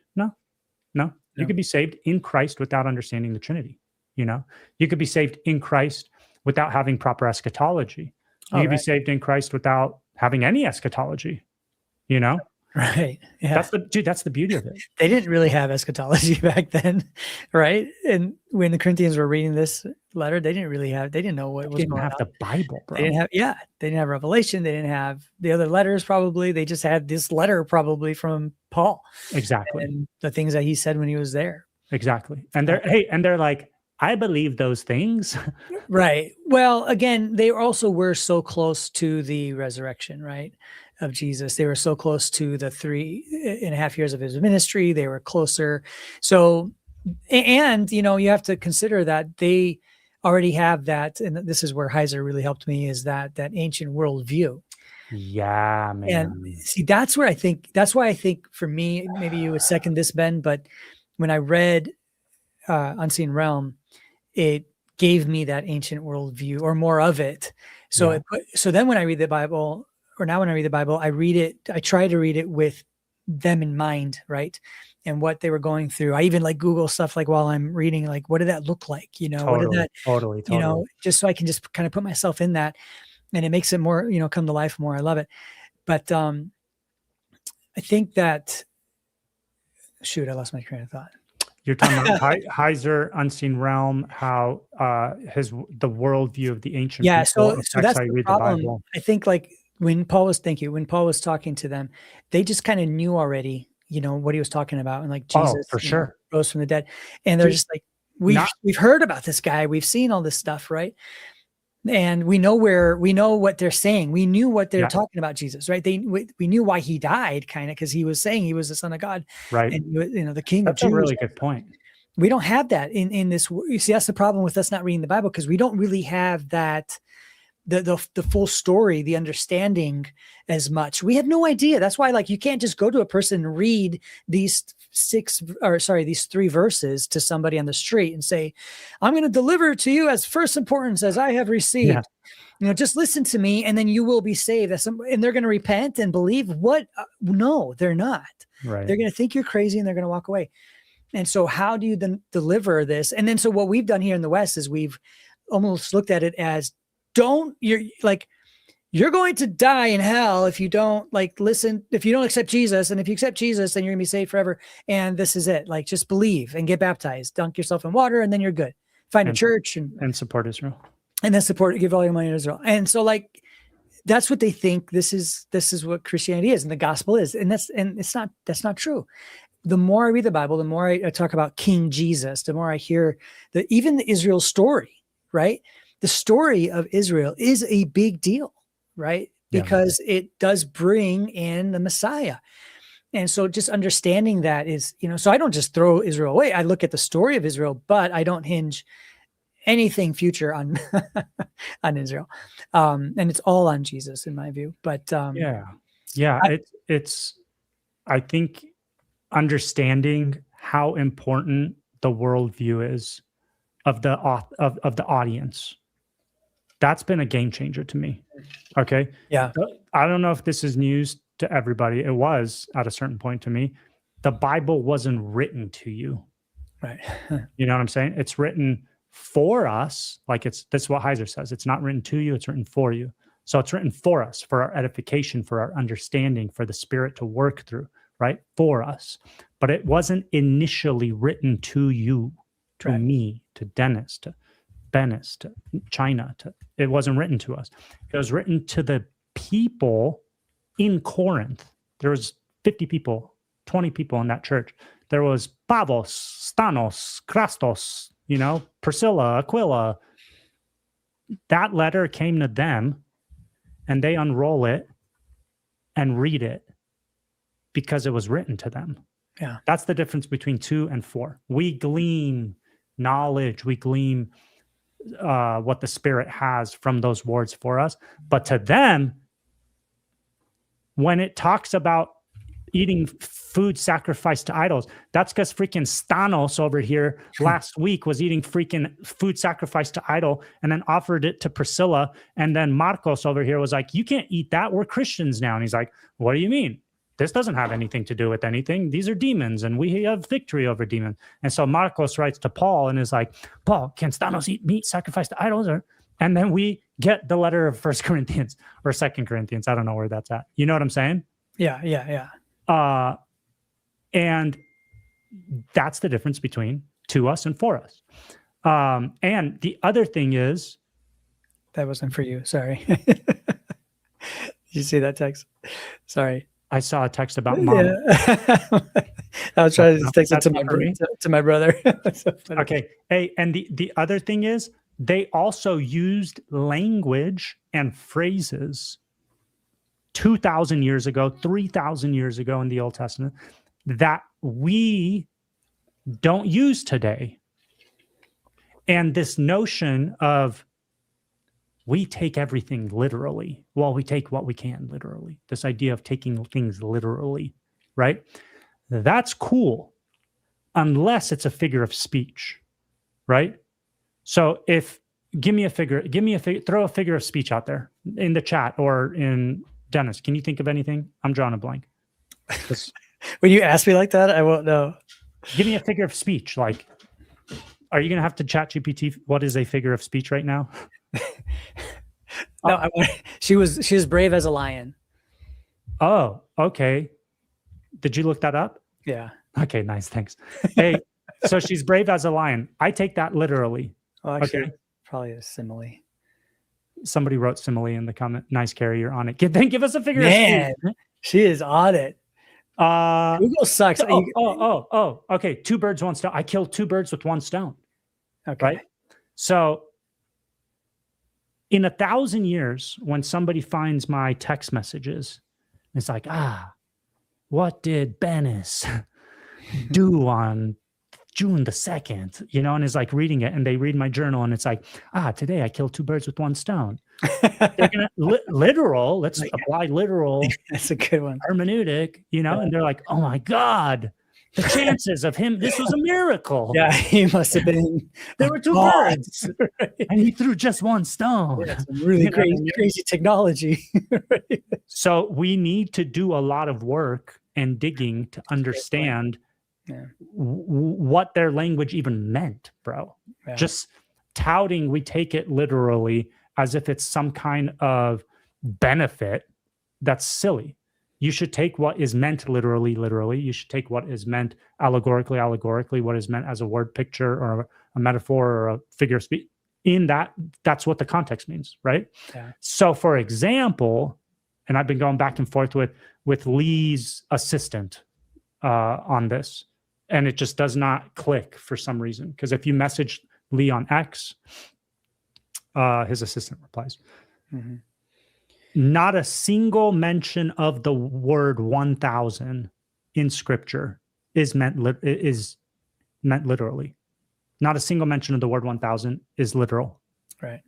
No. You could be saved in Christ without understanding the Trinity. You could be saved in Christ without having proper eschatology. You could be saved in Christ without having any eschatology. Right. Yeah. That's the beauty of it. They didn't really have eschatology back then, right? And when the Corinthians were reading this letter, they didn't know what was Didn't going have on. the Bible, bro. They didn't have Revelation. They didn't have the other letters probably. They just had this letter probably from Paul. Exactly. And the things that he said when he was there. Exactly. And they're like, I believe those things. Right. Well, again, they also were so close to the resurrection, right, of Jesus. They were so close to the 3.5 years of his ministry. They were closer. So, and, you have to consider that they already have that. And this is where Heiser really helped me, is that ancient worldview. Yeah, man. And see, that's why I think for me, maybe you would second this, Ben, but when I read Unseen Realm, it gave me that ancient worldview, or more of it. So so then when I read the Bible, or now when I read the Bible, I try to read it with them in mind, right? And what they were going through. I even like Google stuff, like while I'm reading, like, what did that look like? What did that, totally. Just so I can just kind of put myself in that, and it makes it more, come to life more. I love it. But I think that, shoot, I lost my train of thought. You're talking about Heiser, Unseen Realm, how the worldview of the ancient people. So that's the problem. The I think, like, when Paul was talking to them, they just kind of knew already, what he was talking about, and like Jesus, for sure, rose from the dead, and they're just like, we've heard about this guy, we've seen all this stuff, right? And we know what they're saying. We knew what they're talking about Jesus, right? We knew why he died, kind of, because he was saying he was the Son of God, right? And the King of Jews. That's a really good point. We don't have that in this. You see, that's the problem with us not reading the Bible, because we don't really have that, the full story, the understanding as much. We have no idea. That's why, like, you can't just go to a person and read these 3 verses to somebody on the street and say, I'm going to deliver to you as first importance as I have received. Just listen to me, and then you will be saved. And they're going to repent and believe. What? No, they're not. Right. They're going to think you're crazy, and they're going to walk away. And so how do you then deliver this? And then, so what we've done here in the West is we've almost looked at it as, you're going to die in hell if you don't listen, if you don't accept Jesus. And if you accept Jesus, then you're gonna be saved forever. And this is it. Like, just believe and get baptized, dunk yourself in water, and then you're good. Find a church and support Israel. And then give all your money to Israel. And so, like, that's what they think this is what Christianity is, and the gospel is. And that's not true. The more I read the Bible, the more I talk about King Jesus, the more I hear even the Israel story, right? The story of Israel is a big deal, right? Because it does bring in the Messiah. And so just understanding that is, so I don't just throw Israel away. I look at the story of Israel, but I don't hinge anything future on Israel. And it's all on Jesus, in my view. But it's I think understanding how important the worldview is of the audience. That's been a game changer to me. Okay. Yeah. I don't know if this is news to everybody. It was at a certain point to me. The Bible wasn't written to you. Right. You know what I'm saying? It's written for us. Like, that's what Heiser says. It's not written to you. It's written for you. So it's written for us, for our edification, for our understanding, for the Spirit to work through, right? For us. But it wasn't initially written to you, to me, to Dennis, to Venice, to China. It wasn't written to us. It was written to the people in Corinth. There was 50 people, 20 people in that church. There was Pavos, Stanos, Krastos, Priscilla, Aquila. That letter came to them, and they unroll it and read it because it was written to them. Yeah. That's the difference between 2 and 4. We glean knowledge. We glean what the Spirit has from those words for us. But to them, when it talks about eating food sacrificed to idols, that's because freaking Stanos over here last week was eating freaking food sacrificed to idol, and then offered it to Priscilla. And then Marcos over here was like, you can't eat that. We're Christians now. And he's like, what do you mean? This doesn't have anything to do with anything. These are demons, and we have victory over demons. And so Marcos writes to Paul and is like, Paul, can Stanos eat meat sacrificed to idols? And then we get the letter of 1 Corinthians or 2 Corinthians. I don't know where that's at. You know what I'm saying? Yeah. And that's the difference between to us and for us. And the other thing is, that wasn't for you. Sorry. Did you see that text? Sorry. I saw a text about Mondo. Yeah. I was trying to text it to my brother. So okay. Hey, and the other thing is, they also used language and phrases 2,000 years ago, 3,000 years ago in the Old Testament that we don't use today. And this notion of we take everything literally. Well, we take what we can literally. This idea of taking things literally, right? That's cool, unless it's a figure of speech, right? So throw a figure of speech out there in the chat or in Dennis. Can you think of anything? I'm drawing a blank. When you ask me like that, I won't know. Give me a figure of speech. Like, are you going to have to chat GPT? What is a figure of speech right now? No, she was brave as a lion. Oh, okay. Did you look that up? Yeah. Okay, nice. Thanks. Hey, so she's brave as a lion. I take that literally. Well, actually, okay. Probably a simile. Somebody wrote simile in the comment. Nice, Carrie, you're on it. Then give us a figure Man, of speech. She is on it. Google sucks. Okay. 2 birds, 1 stone. I killed 2 birds with 1 stone. Okay. Right? So in 1,000 years, when somebody finds my text messages, it's like, what did Bennis do on June the 2nd? You know, and it's like reading it, and they read my journal, and it's like, today I killed 2 birds with 1 stone. They're gonna literal. Let's apply literal. That's a good one. Hermeneutic, you know, and they're like, oh my God, the chances of him, this was a miracle. Yeah, he must have been. There were 2 birds, and he threw just 1 stone. Yeah, some really crazy technology. So we need to do a lot of work and digging to understand what their language even meant, bro. Yeah. Just touting, we take it literally as if it's some kind of benefit. That's silly. You should take what is meant literally. You should take what is meant allegorically, what is meant as a word picture or a metaphor or a figure of speech. In that's what the context means, right? Yeah. So for example, and I've been going back and forth with Lee's assistant on this, and it just does not click for some reason. Because if you message Lee on X, his assistant replies. Mm-hmm. Not a single mention of the word 1,000 in Scripture is meant literally. Not a single mention of the word 1,000 is literal. Right.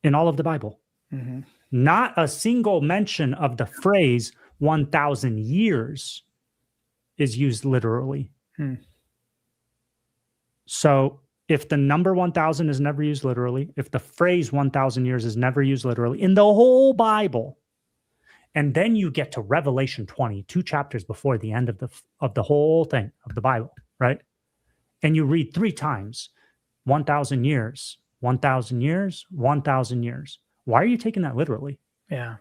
In all of the Bible. Mm-hmm. Not a single mention of the phrase 1,000 years is used literally. So if the number 1,000 is never used literally, if the phrase 1,000 years is never used literally in the whole Bible, and then you get to Revelation 20, 2 chapters before the end of the whole thing of the Bible, right? And you read 3 times, 1,000 years, 1,000 years, 1,000 years. Why are you taking that literally? Yeah.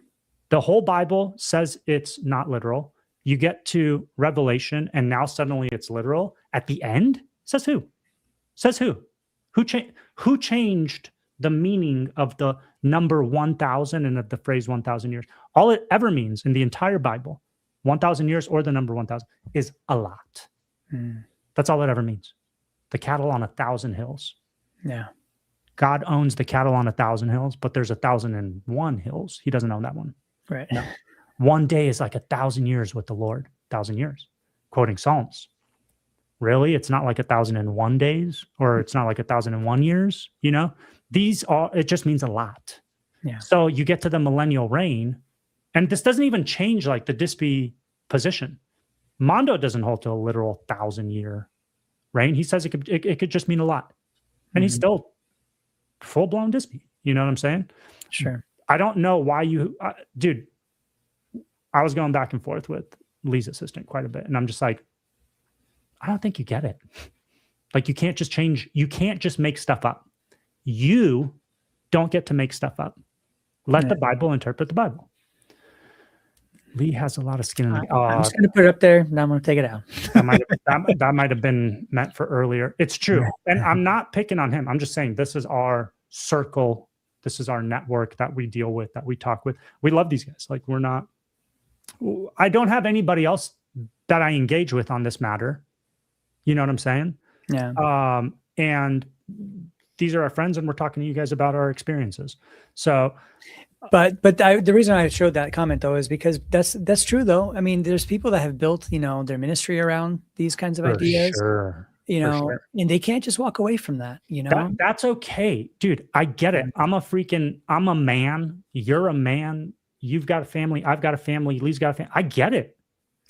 The whole Bible says it's not literal. You get to Revelation, and now suddenly it's literal. At the end, says who? Says who? Who changed the meaning of the number 1,000 and of the phrase 1,000 years? All it ever means in the entire Bible, 1,000 years or the number 1,000, is a lot. That's all it ever means. The cattle on 1,000 hills. Yeah. God owns the cattle on 1,000 hills, but there's 1,001 hills. He doesn't own that one. Right. No. One day is like 1,000 years with the Lord. 1,000 years. Quoting Psalms. Really? It's not like 1,001 days, or it's not like 1,001 years, you know? It just means a lot. Yeah. So you get to the millennial reign, and this doesn't even change like the Dispy position. Mondo doesn't hold to a literal 1,000-year reign. He says it could just mean a lot. And he's still full-blown Dispy. You know what I'm saying? Sure. I don't know why dude, I was going back and forth with Lee's assistant quite a bit, and I'm just like, I don't think you get it. Like, you can't just make stuff up. You don't get to make stuff up. Let the Bible interpret the Bible. Lee has a lot of skin in the game. I'm just going to put it up there. Now I'm going to take it out. that might have been meant for earlier. It's true. And I'm not picking on him. I'm just saying this is our circle. This is our network that we deal with, that we talk with. We love these guys. Like I don't have anybody else that I engage with on this matter. You know what I'm saying? Yeah. And these are our friends, and we're talking to you guys about our experiences. So, but the reason I showed that comment though is because that's true though. I mean, there's people that have built, their ministry around these kinds of ideas, sure. And they can't just walk away from that, That's okay, dude. I get it. I'm a man. You're a man. You've got a family. I've got a family. Lee's got a family. I get it.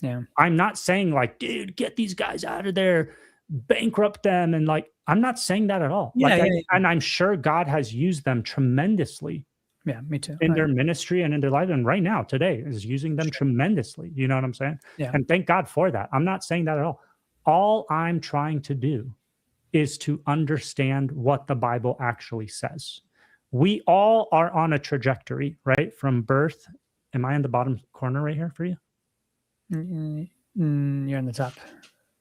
Yeah. I'm not saying like, dude, get these guys out of there, bankrupt them. And like, I'm not saying that at all. And I'm sure God has used them tremendously. Yeah, me too. In their ministry and in their life. And right now, today, is using them tremendously. You know what I'm saying? Yeah. And thank God for that. I'm not saying that at all. All I'm trying to do is to understand what the Bible actually says. We all are on a trajectory, right? From birth. Am I in the bottom corner right here for you? You're in the top.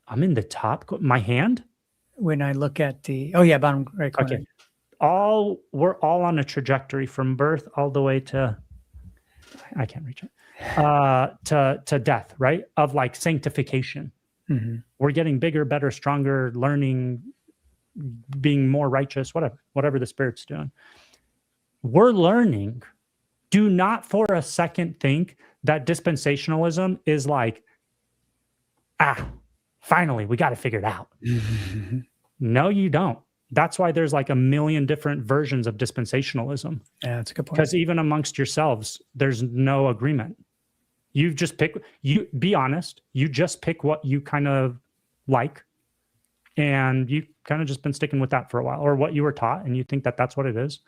I'm in the top. My hand? When I look at bottom right corner. Okay. We're all on a trajectory from birth all the way to, I can't reach it, to death, right? Of like sanctification. Mm-hmm. We're getting bigger, better, stronger, learning, being more righteous, whatever the Spirit's doing. We're learning. Do not for a second think that dispensationalism is like, finally, we got to figure it out. Mm-hmm. No, you don't. That's why there's like a million different versions of dispensationalism. Yeah, that's a good point. Because even amongst yourselves, there's no agreement. You just be honest. You just pick what you kind of like. And you kind of just been sticking with that for a while, or what you were taught, and you think that that's what it is.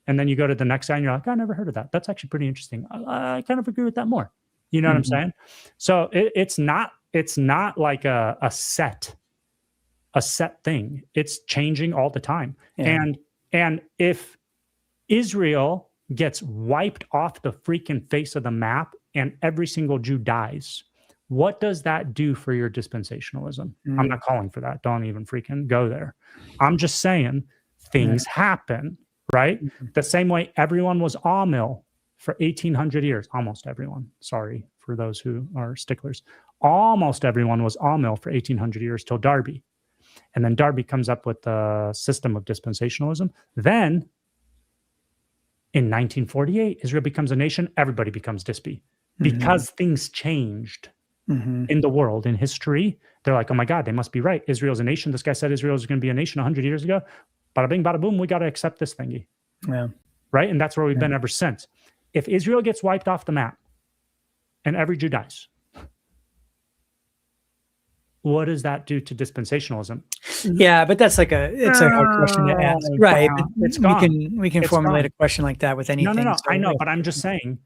And then you go to the next guy and you're like, I never heard of that. That's actually pretty interesting. I kind of agree with that more. You know what I'm saying? So it's not like a set thing. It's changing all the time. Yeah. And if Israel gets wiped off the freaking face of the map and every single Jew dies, what does that do for your dispensationalism? I'm not calling for that. Don't even freaking go there. I'm just saying things happen, right? The same way everyone was Amil for 1800 years. Almost everyone. Sorry for those who are sticklers. Almost everyone was Amil for 1800 years till Darby. And then Darby comes up with the system of dispensationalism. Then in 1948, Israel becomes a nation. Everybody becomes dispy because things changed in the world, in history. They're like, oh my God, they must be right. Israel's a nation. This guy said Israel was going to be a nation 100 years ago. Bada bing, bada boom, we got to accept this thingy. Yeah. Right? And that's where we've been ever since. If Israel gets wiped off the map and every Jew dies, what does that do to dispensationalism? Yeah, but that's it's a hard question to ask. Right. It's gone. We can formulate a question like that with anything. No. I know, but I'm just saying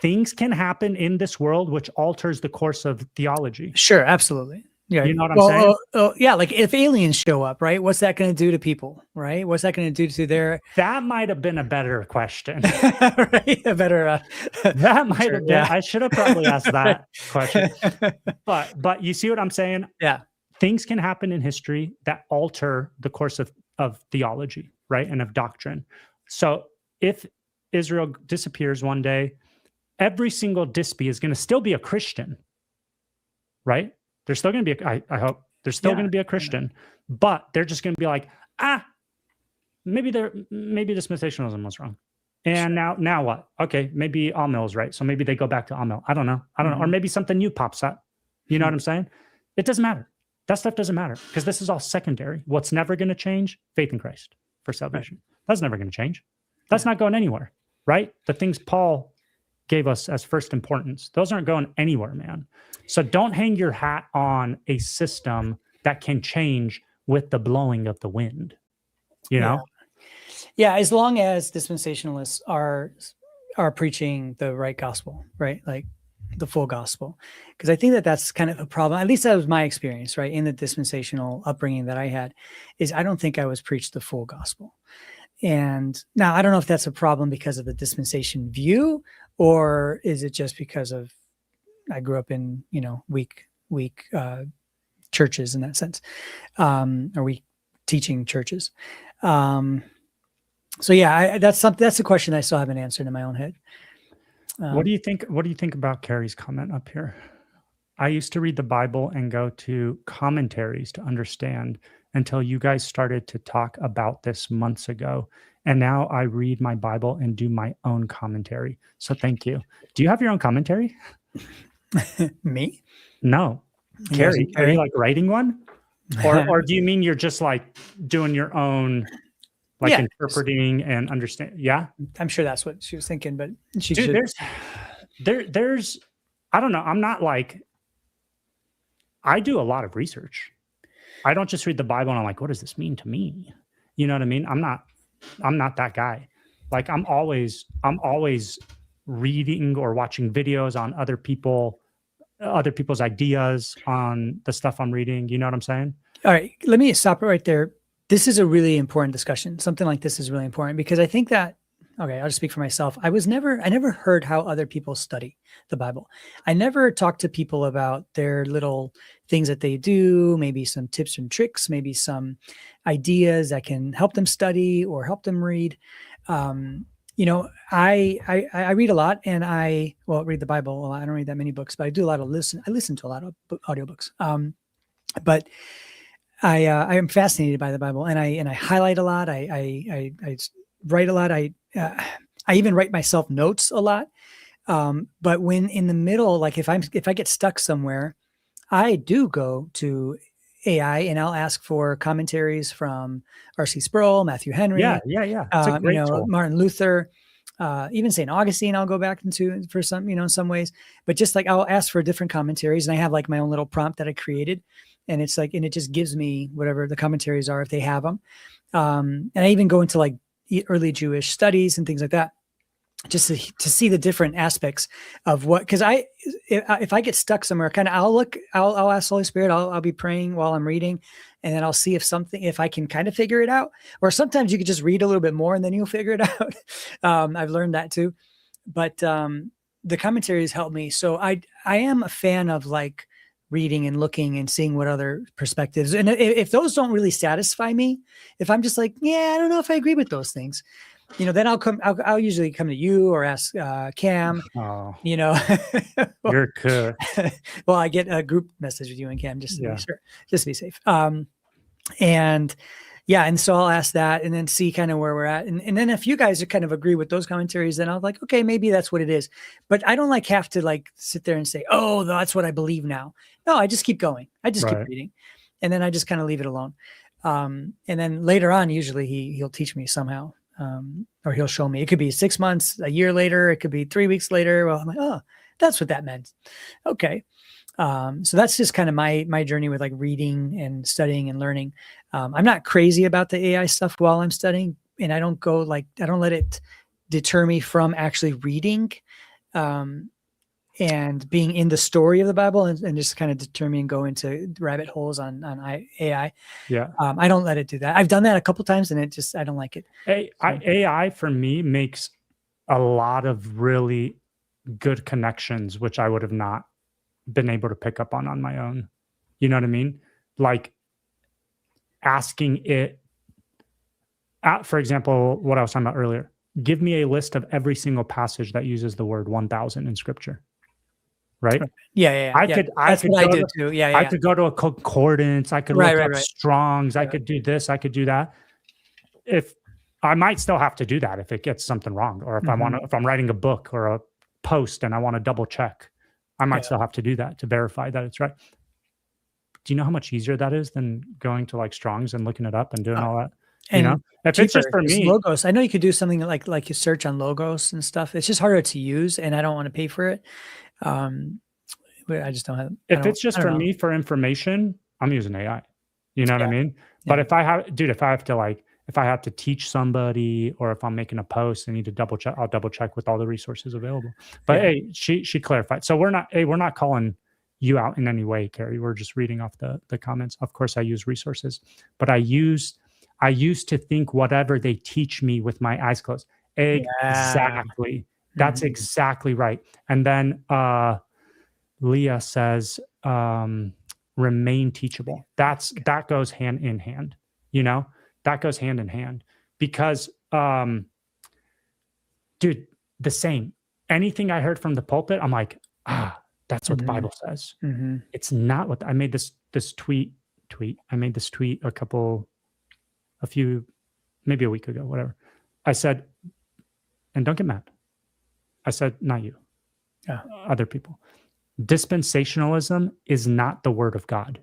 things can happen in this world which alters the course of theology. Sure, absolutely. Yeah, you know what I'm saying? Yeah, like if aliens show up, right? What's that going to do to people, right? What's that going to do to their? That might have been a better question. Right, a better. That might have been. Yeah. I should have probably asked that question. But you see what I'm saying? Yeah, things can happen in history that alter the course of theology, right, and of doctrine. So if Israel disappears one day, every single dispy is going to still be a Christian, right? They're still going to be, I hope, they're still going to be a Christian, but they're just going to be like, maybe dispensationalism was wrong. And now what? Okay, maybe Amil is right. So maybe they go back to Amil. I don't know. Or maybe something new pops up. You know what I'm saying? It doesn't matter. That stuff doesn't matter because this is all secondary. What's never going to change? Faith in Christ for salvation. Right. That's never going to change. That's not going anywhere, right? The things Paul gave us as first importance, those aren't going anywhere, man. So don't hang your hat on a system that can change with the blowing of the wind, you know? Yeah, as long as dispensationalists are preaching the right gospel, right? Like the full gospel. Because I think that's kind of a problem. At least that was my experience, right? In the dispensational upbringing that I had, is I don't think I was preached the full gospel. And now I don't know if that's a problem because of the dispensation view, or is it just because of I grew up in, weak churches in that sense, or weak teaching churches. So yeah, that's a question I still haven't answered in my own head. What do you think? What do you think about Carrie's comment up here? I used to read the Bible and go to commentaries to understand until you guys started to talk about this months ago. And now I read my Bible and do my own commentary. So thank you. Do you have your own commentary? Me? No. Carrie, are you like writing one? Or do you mean you're just like doing your own, like interpreting and understand? Yeah. I'm sure that's what she was thinking, but there's, I don't know. I'm not like, I do a lot of research. I don't just read the Bible and I'm like, what does this mean to me? You know what I mean? I'm not that guy. Like I'm always reading or watching videos on other people's ideas on the stuff I'm reading. You know what I'm saying? All right. Let me stop it right there. This is a really important discussion. Something like this is really important because I think that, okay, I'll just speak for myself. I never heard how other people study the Bible. I never talked to people about their little things that they do, maybe some tips and tricks, maybe some ideas that can help them study or help them read. I read a lot and I read the Bible a lot. I don't read that many books, but I do a lot of I listen to a lot of audiobooks. But I am fascinated by the Bible and I highlight a lot. I write a lot. I even write myself notes a lot. But when in the middle, like if I get stuck somewhere, I do go to AI and I'll ask for commentaries from R.C. Sproul, Matthew Henry, It's a great tool. Martin Luther, even St. Augustine. I'll go back into for some, in some ways. But just like I'll ask for different commentaries, and I have like my own little prompt that I created, and it's like, and it just gives me whatever the commentaries are if they have them. And I even go into like early Jewish studies and things like that, just to see the different aspects of what, because if I get stuck somewhere, kind of I'll ask the Holy Spirit, I'll be praying while I'm reading, and then I'll see if I can kind of figure it out. Or sometimes you could just read a little bit more and then you'll figure it out. I've learned that too, but the commentaries help me. So I am a fan of like reading and looking and seeing what other perspectives, and if those don't really satisfy me, if I'm just like, I don't know if I agree with those things, then I'll usually come to you or ask Cam. Oh, you're good. Well, I get a group message with you and Cam just to be safe. And so I'll ask that and then see kind of where we're at. And then if you guys kind of agree with those commentaries, then I'll like, okay, maybe that's what it is. But I don't like have to like sit there and say, oh, that's what I believe now. No, I just keep going. I just keep reading. And then I just kind of leave it alone. And then later on, usually he'll teach me somehow. Or he'll show me. It could be 6 months, a year later. It could be 3 weeks later. Well, I'm like, oh, that's what that meant. Okay. So that's just kind of my journey with like reading and studying and learning. I'm not crazy about the AI stuff while I'm studying, and I don't let it deter me from actually reading, and being in the story of the Bible and just kind of deter me and go into rabbit holes on AI. Yeah. I don't let it do that. I've done that a couple times and I don't like it. AI for me makes a lot of really good connections, which I would have not been able to pick up on my own. You know what I mean? Like asking it, for example, what I was talking about earlier, give me a list of every single passage that uses the word 1,000 in scripture. Right? Yeah. I could go to a concordance. I could look up Strong's. I could do this. I could do that. If I might still have to do that if it gets something wrong, or if if I'm writing a book or a post and I want to double check, I might still have to do that to verify that it's right. Do you know how much easier that is than going to like Strong's and looking it up and doing all that? And if it's just for me, logos. I know you could do something like you search on logos and stuff. It's just harder to use, and I don't want to pay for it. I just don't have. If it's just for me for information, I'm using AI. You know what I mean? But if I have to teach somebody, or if I'm making a post, I need to double check. I'll double check with all the resources available. But hey, she clarified. So we're not calling you out in any way, Carrie. We're just reading off the comments. Of course, I use resources, but I used to think whatever they teach me with my eyes closed. Exactly. That's exactly right. And then Leah says, remain teachable. That goes hand in hand, that goes hand in hand because, dude, the same, anything I heard from the pulpit, I'm like, that's what the Bible says. It's not what I made this tweet. I made this tweet maybe a week ago, whatever. I said, and don't get mad. I said, not you, other people. Dispensationalism is not the word of God.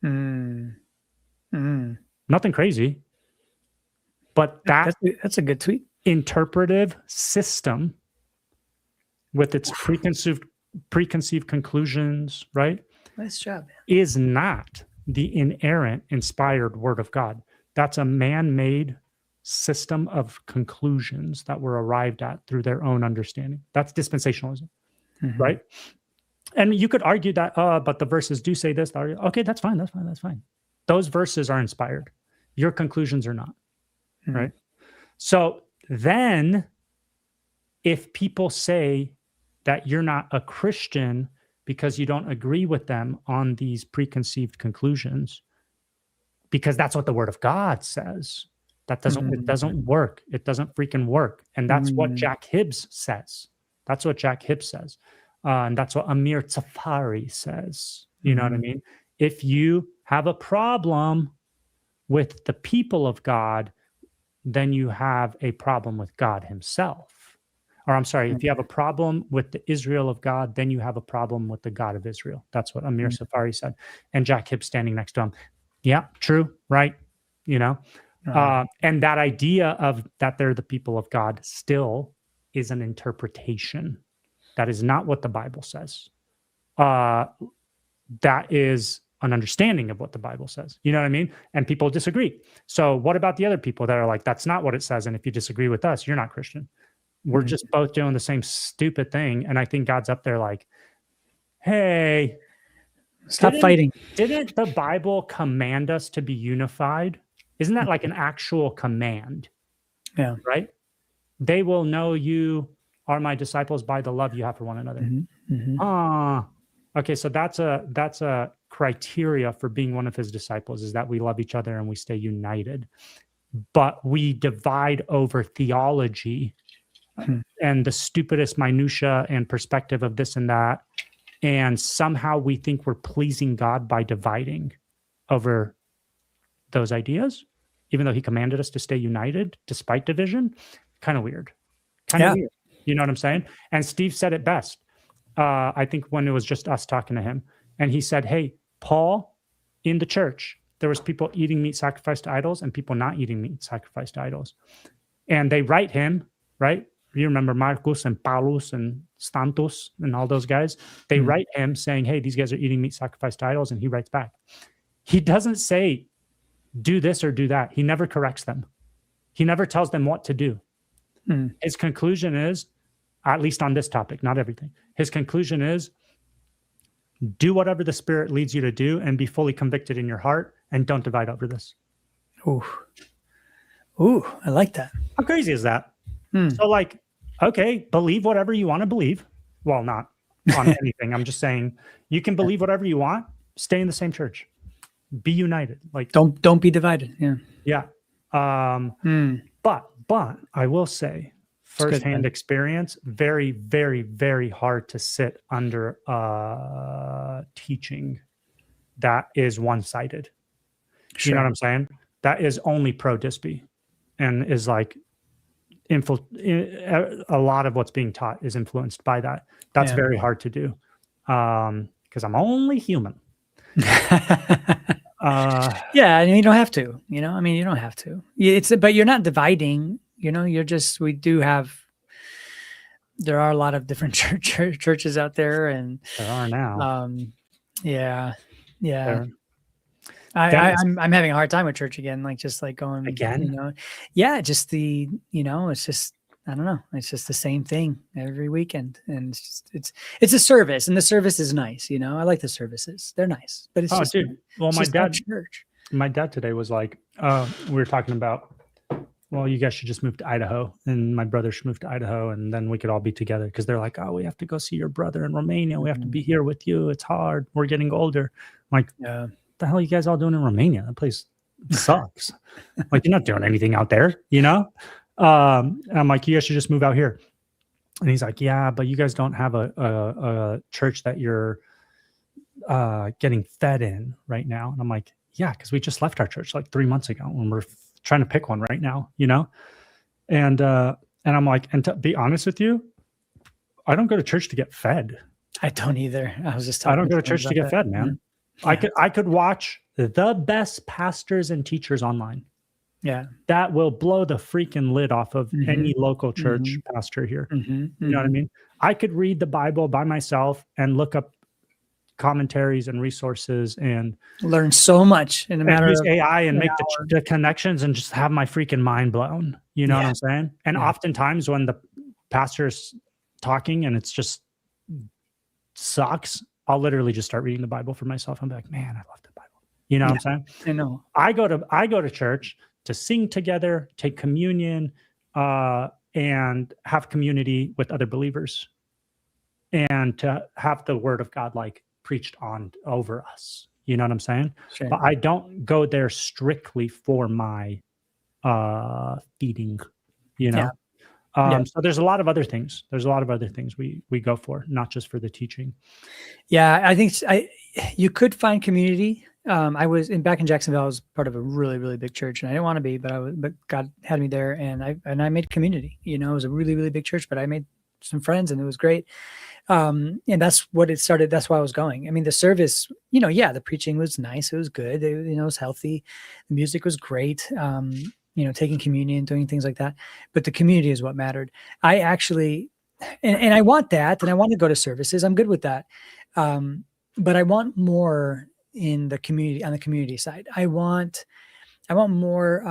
Nothing crazy, but that's a good tweet. Interpretive system with its preconceived conclusions, right? Nice job, man. Is not the inerrant, inspired word of God. That's a man-made system of conclusions that were arrived at through their own understanding. That's dispensationalism, right? And you could argue that, but the verses do say this. Okay, that's fine. Those verses are inspired. Your conclusions are not, right? So then, if people say that you're not a Christian because you don't agree with them on these preconceived conclusions, because that's what the Word of God says, it doesn't work. It doesn't freaking work. And that's what Jack Hibbs says. And that's what Amir Tsafari says. You know what I mean? If you have a problem with the people of God, then you have a problem with God himself. Or I'm sorry, if you have a problem with the Israel of God, then you have a problem with the God of Israel. That's what Amir Tsafari said. And Jack Hibbs standing next to him. Yeah, true, right? And that idea of that they're the people of God still is an interpretation. That is not what the Bible says. That is an understanding of what the Bible says. You know what I mean? And people disagree. So what about the other people that are like, that's not what it says. And if you disagree with us, you're not Christian. We're just both doing the same stupid thing. And I think God's up there like, hey, stop fighting. Didn't the Bible command us to be unified? Isn't that like an actual command? Yeah. Right? They will know you are my disciples by the love you have for one another. Okay, so that's a criteria for being one of his disciples, is that we love each other and we stay united. But we divide over theology and the stupidest minutia and perspective of this and that. And somehow we think we're pleasing God by dividing over those ideas, even though he commanded us to stay united despite division. Kind of weird. Weird. You know what I'm saying? And Steve said it best. I think when it was just us talking to him, and he said, hey, Paul, in the church, there was people eating meat sacrificed to idols and people not eating meat sacrificed to idols. And they write him, right? You remember Marcus and Paulus and Stantus and all those guys? They write him saying, hey, these guys are eating meat sacrificed to idols. And he writes back. He doesn't say, do this or do that. He never corrects them. He never tells them what to do. His conclusion is, at least on this topic, not everything. His conclusion is, do whatever the Spirit leads you to do and be fully convicted in your heart, and don't divide over this. Ooh, I like that. How crazy is that? So like, okay, believe whatever you want to believe. Well, not on anything. I'm just saying you can believe whatever you want. Stay in the same church. Be united. Like don't be divided. Yeah. But I will say, firsthand experience, very, very, very hard to sit under teaching that is one-sided. You know what I'm saying? That is only pro-disp and is like a lot of what's being taught is influenced by that. That's very hard to do because I'm only human. Yeah, and you don't have to. You don't have to. But you're not dividing. You're just. There are a lot of different churches out there, and there are now. Yeah. I'm having a hard time with church again. Just going again. Yeah, just it's just, I don't know. It's just the same thing every weekend, and it's a service, and the service is nice. I like the services; they're nice. But dude. Well, my dad today was like, we were talking about well, you guys should just move to Idaho, and my brother should move to Idaho, and then we could all be together. Because they're like, oh, we have to go see your brother in Romania. We have to be here with you. It's hard. We're getting older. I'm like, what the hell are you guys all doing in Romania? That place sucks. Like, you're not doing anything out there, you know? And I'm like, you guys should just move out here. And he's like, yeah, but you guys don't have a church that you're getting fed in right now. And I'm like, yeah, because we just left our church like 3 months ago, and we're trying to pick one right now, you know? And I'm like, and to be honest with you, I don't go to church to get fed. I don't either. I was just I don't go to church to get fed, man. Yeah. I could watch the best pastors and teachers online. Yeah. That will blow the freaking lid off of any local church pastor here. You know what I mean? I could read the Bible by myself and look up commentaries and resources and learn so much in a matter use of AI and make the connections and just have my freaking mind blown. You know what I'm saying? And oftentimes when the pastor's talking and it's just sucks, I'll literally just start reading the Bible for myself. I'm like, man, I love the Bible. You know what I'm saying? I know. I go to church to sing together, take communion, and have community with other believers, and to have the word of God like preached on over us. You know what I'm saying? Sure. But I don't go there strictly for my feeding, you know? So there's a lot of other things. There's a lot of other things we go for, not just for the teaching. Yeah, I think you could find community. I was back in Jacksonville. I was part of a really, really big church, and I didn't want to be, but God had me there, and I made community. You know, it was a really, really big church, but I made some friends, and it was great. And that's what it started. That's why I was going. I mean, the service, you know, the preaching was nice. It was good. It was healthy. The music was great. You know, taking communion, doing things like that. But the community is what mattered. I actually, and I want that, and I want to go to services. I'm good with that. But I want more in the community, on the community side. I want more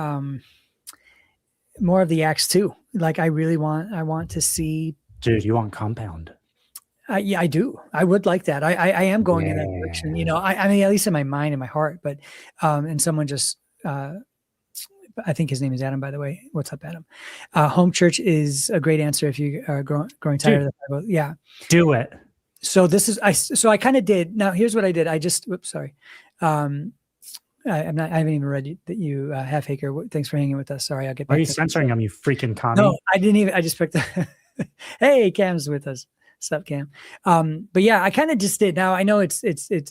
of the Acts too. Like I want to see. Dude, you want Compound? Yeah, I do. I would like that. I am going in that direction. You know, I mean, at least in my mind and my heart. But and someone just, I think his name is Adam, by the way. What's up, Adam? Home church is a great answer if you are growing tired of the Bible. Yeah, do it. So this is I kind of did. Now here's what I did. I just sorry. I haven't even read that you have Haker. Thanks for hanging with us. Sorry, I'll get back. Are you censoring them, you freaking commie? No, I didn't even. I just picked. Hey, Cam's with us. What's up, Cam? But yeah, I kind of just did. Now I know it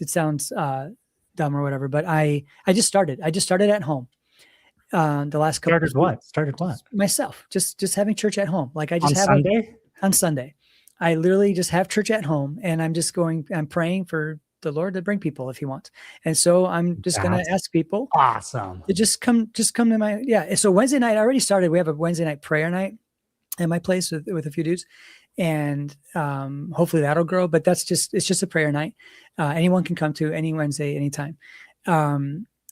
sounds dumb or whatever, but I just started. I just started at home. The last couple. Started what? Myself. Just having church at home. Like I just have on Sunday. I literally just have church at home, and I'm praying for the Lord to bring people if he wants. And so I'm just going to ask people awesome to just come to my, So Wednesday night, I already started. We have a Wednesday night prayer night at my place with a few dudes, and hopefully that'll grow, but it's just a prayer night. Anyone can come to any Wednesday, anytime.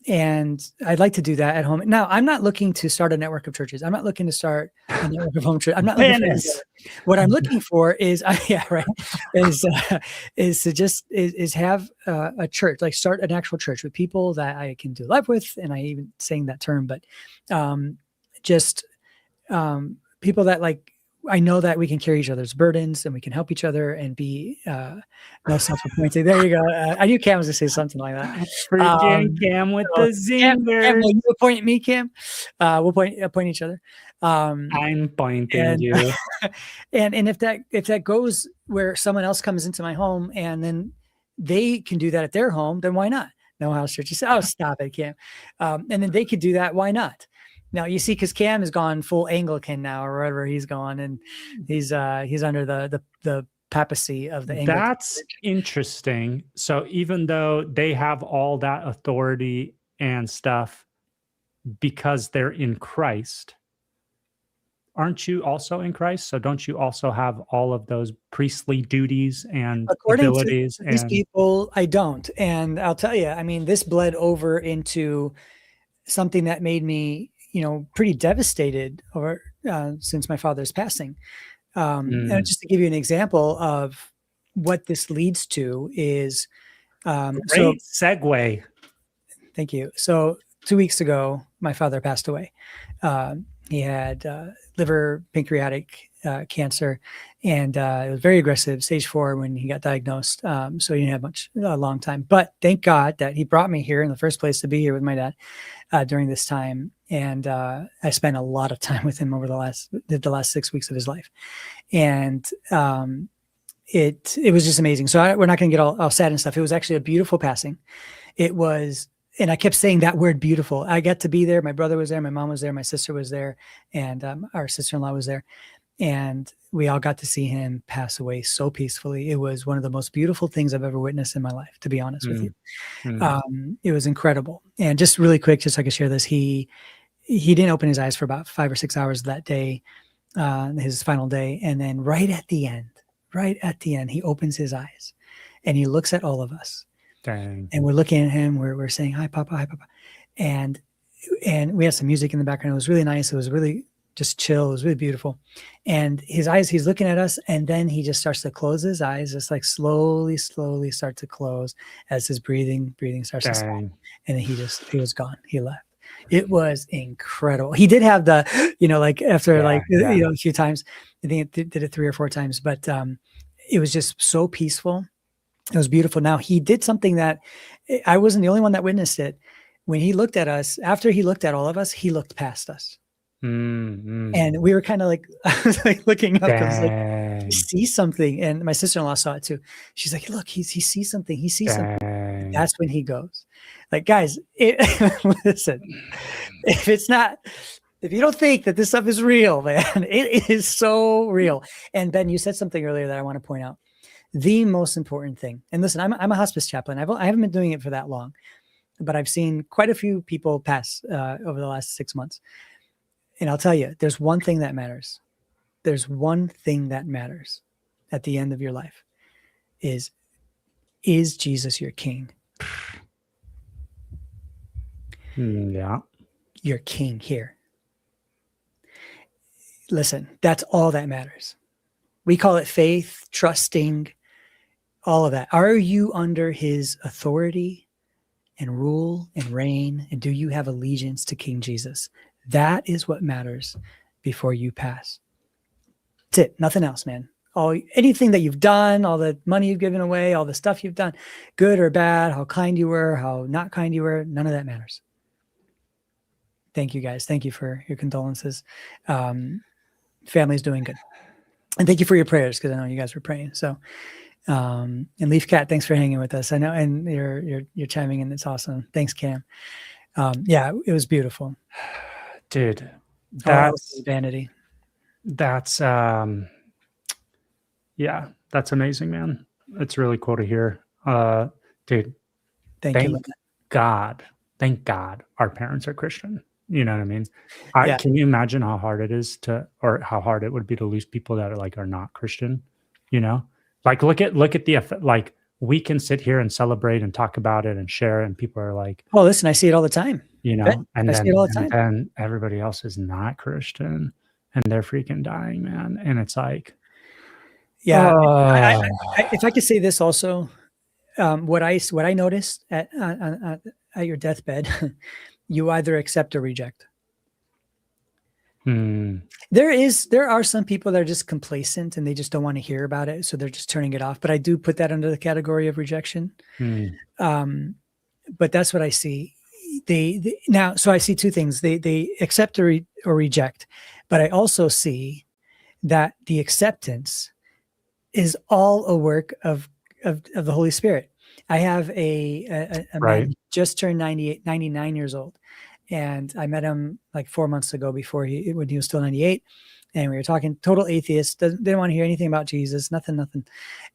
And I'd like to do that at home. Now, I'm not looking to start a network of churches. I'm not looking to start a network of home church. I'm not looking for what I'm looking for is is have a church, like start an actual church with people that I can do life with. And I even saying that term, but people that like, I know that we can carry each other's burdens and we can help each other and be no self-appointed. There you go. I knew Cam was going to say something like that. Cam with the zinger. Cam, will you point at me, Cam? We'll point each other. I'm pointing you. And if that goes where someone else comes into my home and then they can do that at their home, then why not? No house church. You say, oh, stop it, Cam. And then they could do that. Why not? Now you see, because Cam has gone full Anglican now, or wherever he's gone, and he's under the papacy of the Anglican. That's interesting. So even though they have all that authority and stuff, because they're in Christ, aren't you also in Christ? So don't you also have all of those priestly duties and abilities? To these people, I don't, and I'll tell you. I mean, this bled over into something that made me, pretty devastated since my father's passing. And just to give you an example of what this leads to is, great segue. Thank you. So 2 weeks ago, my father passed away. He had liver, pancreatic cancer, and it was very aggressive, stage 4 when he got diagnosed. So he didn't have a long time. But thank God that he brought me here in the first place to be here with my dad during this time. And I spent a lot of time with him over the last 6 weeks of his life. And it was just amazing. So we're not going to get all sad and stuff. It was actually a beautiful passing. It was, and I kept saying that word beautiful. I got to be there. My brother was there. My mom was there. My sister was there. And our sister-in-law was there. And we all got to see him pass away so peacefully. It was one of the most beautiful things I've ever witnessed in my life, to be honest with you. It was incredible. And just really quick, just so I could share this, he didn't open his eyes for about 5 or 6 hours that day, his final day. And then right at the end, he opens his eyes and he looks at all of us. Dang. And we're looking at him. We're saying, "Hi, Papa, hi, Papa." And we had some music in the background. It was really nice. It was really just chill. It was really beautiful. And his eyes, he's looking at us, and then he just starts to close his eyes, just like slowly start to close as his breathing starts to stop. And then he was gone. He left. It was incredible. He did have the, like after a few times, I think it did it 3 or 4 times, but it was just so peaceful. It was beautiful. Now he did something that I wasn't the only one that witnessed it. When he looked at us, after he looked at all of us, he looked past us. And we were kind of like, I was like looking up. I was like, he sees something. And my sister-in-law saw it too. She's like, look, he sees something. He sees something. That's when he goes. Like, guys, listen, if you don't think that this stuff is real, man, it is so real. And Ben, you said something earlier that I want to point out. The most important thing, and listen, I'm a hospice chaplain. I haven't been doing it for that long, but I've seen quite a few people pass over the last 6 months. And I'll tell you, there's one thing that matters. There's one thing that matters at the end of your life is Jesus your king? Yeah. Your king here. Listen, that's all that matters. We call it faith, trusting, all of that. Are you under his authority and rule and reign? And do you have allegiance to King Jesus? That is what matters before you pass. That's it. Nothing else, man. Anything that you've done, all the money you've given away, all the stuff you've done, good or bad, how kind you were, how not kind you were, none of that matters. Thank you, guys. Thank you for your condolences. Family's doing good. And thank you for your prayers, because I know you guys were praying. So, and Leaf Cat, thanks for hanging with us. I know, and you're chiming in. It's awesome. Thanks, Cam. Yeah, it was beautiful. Dude, that's vanity. That's yeah, that's amazing, man. It's really cool to hear. Dude, thank God our parents are Christian. You know what I mean? Can you imagine how hard it is or how hard it would be to lose people that are not Christian? Like look at the effect. Like, we can sit here and celebrate and talk about it and share, and people are like, "Oh, listen, I see it all the time." And then everybody else is not Christian, and they're freaking dying, man. And it's like, yeah. If I could say this also, what I noticed at your deathbed, you either accept or reject. There are some people that are just complacent and they just don't want to hear about it, so they're just turning it off. But I do put that under the category of rejection. But that's what I see. So I see two things. They accept or reject, but I also see that the acceptance is all a work of the Holy Spirit. I have a man just turned 99 years old. And I met him like 4 months ago when he was still 98. And we were talking, total atheist, didn't want to hear anything about Jesus, nothing.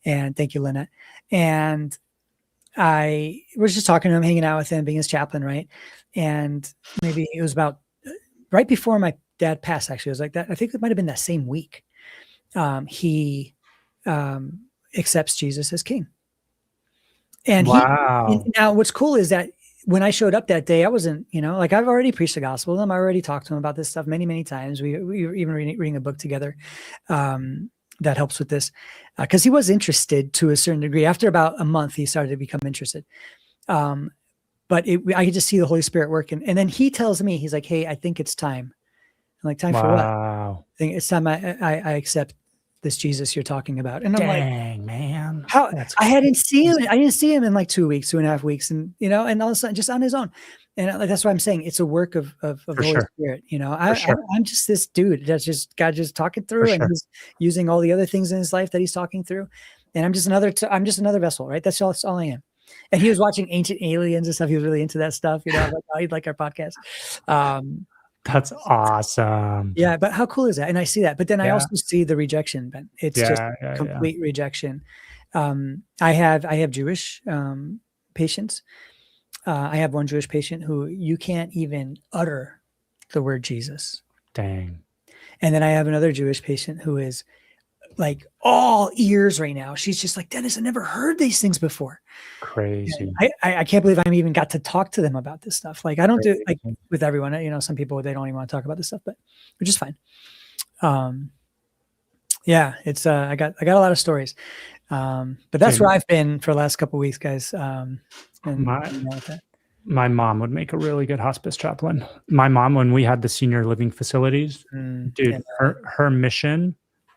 And thank you, Lynette. And I was just talking to him, hanging out with him, being his chaplain, right? And maybe it was about right before my dad passed, actually. It was like that. I think it might have been that same week. He accepts Jesus as king. And now what's cool is that when I showed up that day, I wasn't, I've already preached the gospel to him. I already talked to him about this stuff many, many times. We were even reading a book together that helps with this, because he was interested to a certain degree. After about a month, he started to become interested. But I could just see the Holy Spirit working. And then he tells me, he's like, "Hey, I think it's time I'm like, time for what? Wow. I think it's time I accept this Jesus you're talking about. And I'm like, Dang, man. how That's I hadn't seen crazy. him. I didn't see him in like 2 weeks, 2.5 weeks. And, and all of a sudden just on his own. And that's what I'm saying. It's a work of the For Holy sure. Spirit. For sure. I'm just this dude that's just God just talking For through, and sure. he's using all the other things in his life that he's talking through. And I'm just another vessel, right? That's all I am. And he was watching Ancient Aliens and stuff. He was really into that stuff, he'd like our podcast. That's awesome. Yeah, but how cool is that? And I see that, but then I Yeah. also see the rejection, Ben. It's just complete rejection. I have Jewish patients. I have one Jewish patient who you can't even utter the word Jesus. Dang. And then I have another Jewish patient who is like all ears right now. She's just like, Dennis, I never heard these things before. Crazy. I can't believe I even got to talk to them about this stuff. Like I don't do like with everyone, some people, they don't even want to talk about this stuff, but which is fine. Yeah, it's I got a lot of stories. But that's where I've been for the last couple of weeks, guys. My mom would make a really good hospice chaplain. My mom, when we had the senior living facilities, dude, her mission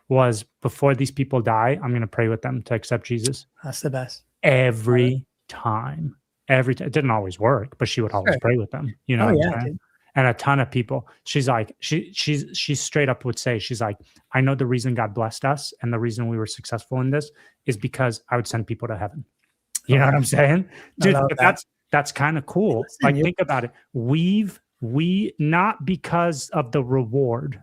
was, before these people die, I'm going to pray with them to accept Jesus. That's the best. Every time. It didn't always work, but she would always pray with them. You know what I'm saying? And a ton of people. She's like, she straight up would say, she's like, I know the reason God blessed us and the reason we were successful in this is because I would send people to heaven. You know what I'm saying? Dude, but that's kind of cool. Like, think about it. We not because of the reward,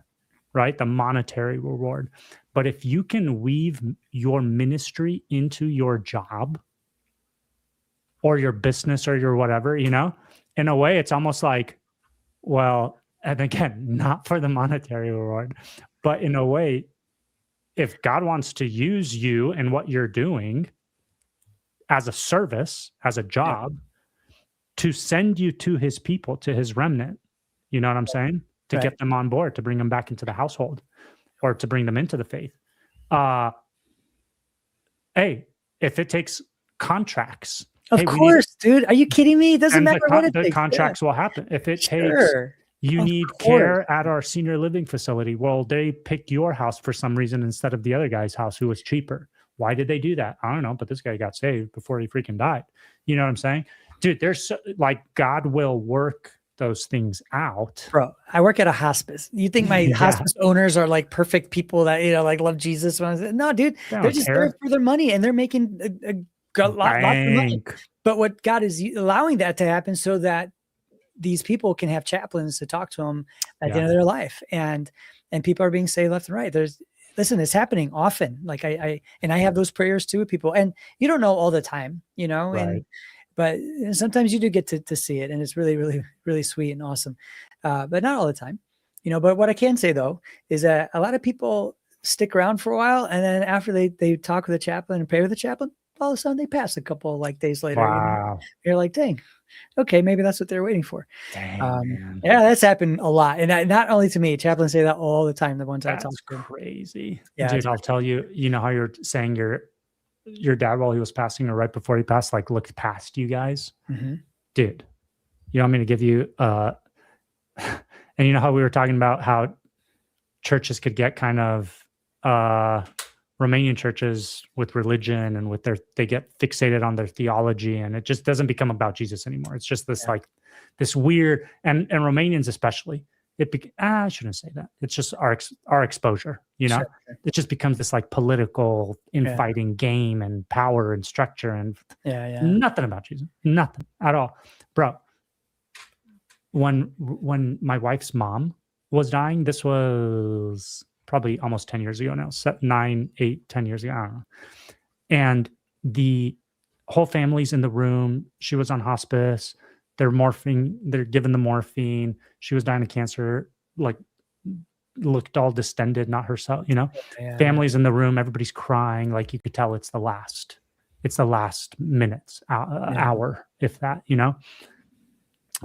right? The monetary reward. But if you can weave your ministry into your job or your business or your whatever, in a way, it's almost like, well, and again, not for the monetary reward, but in a way, if God wants to use you and what you're doing as a service, as a job, to send you to his people, to his remnant, you know what I'm saying? To get them on board, to bring them back into the household or to bring them into the faith. Hey, if it takes contracts, of course, dude. Are you kidding me? It doesn't matter what it takes. The contracts will happen. If it takes, you need care at our senior living facility. Well, they picked your house for some reason instead of the other guy's house who was cheaper. Why did they do that? I don't know, but this guy got saved before he freaking died. You know what I'm saying? Dude, there's God will work those things out. Bro, I work at a hospice. You think my hospice owners are like perfect people that, like love Jesus? No, dude, they're just there for their money and they're making a lot of money. But what God is allowing that to happen so that these people can have chaplains to talk to them at the end of their life. And people are being saved left and right. Listen, it's happening often. Like I have those prayers too with people, and you don't know all the time, but sometimes you do get to see it, and it's really, really, really sweet and awesome. But not all the time, but what I can say though, is that a lot of people stick around for a while. And then after they talk with the chaplain and pray with the chaplain, all of a sudden they pass a couple days later. Wow. You're like, dang, okay, maybe that's what they're waiting for. Dang, yeah, that's happened a lot. And not only to me, chaplains say that all the time. The ones I talk to. That's crazy. Yeah, dude, I'll tell you, how you're saying your dad, while he was passing or right before he passed, like looked past you guys. Mm-hmm. Dude, you want me to give you, and you know how we were talking about how churches could get kind of, Romanian churches with religion and with they get fixated on their theology, and it just doesn't become about Jesus anymore. It's just this this weird, and Romanians especially, I shouldn't say that. It's just our exposure, Sure. It just becomes this like political infighting game and power and structure and nothing about Jesus, nothing at all. Bro, when my wife's mom was dying, this was probably almost 10 years ago now, 9, 8, 10 years ago, I don't know. And the whole family's in the room. She was on hospice. They're giving the morphine. She was dying of cancer, like looked all distended, not herself, Family's in the room. Everybody's crying. Like you could tell it's the last minutes, hour, if that,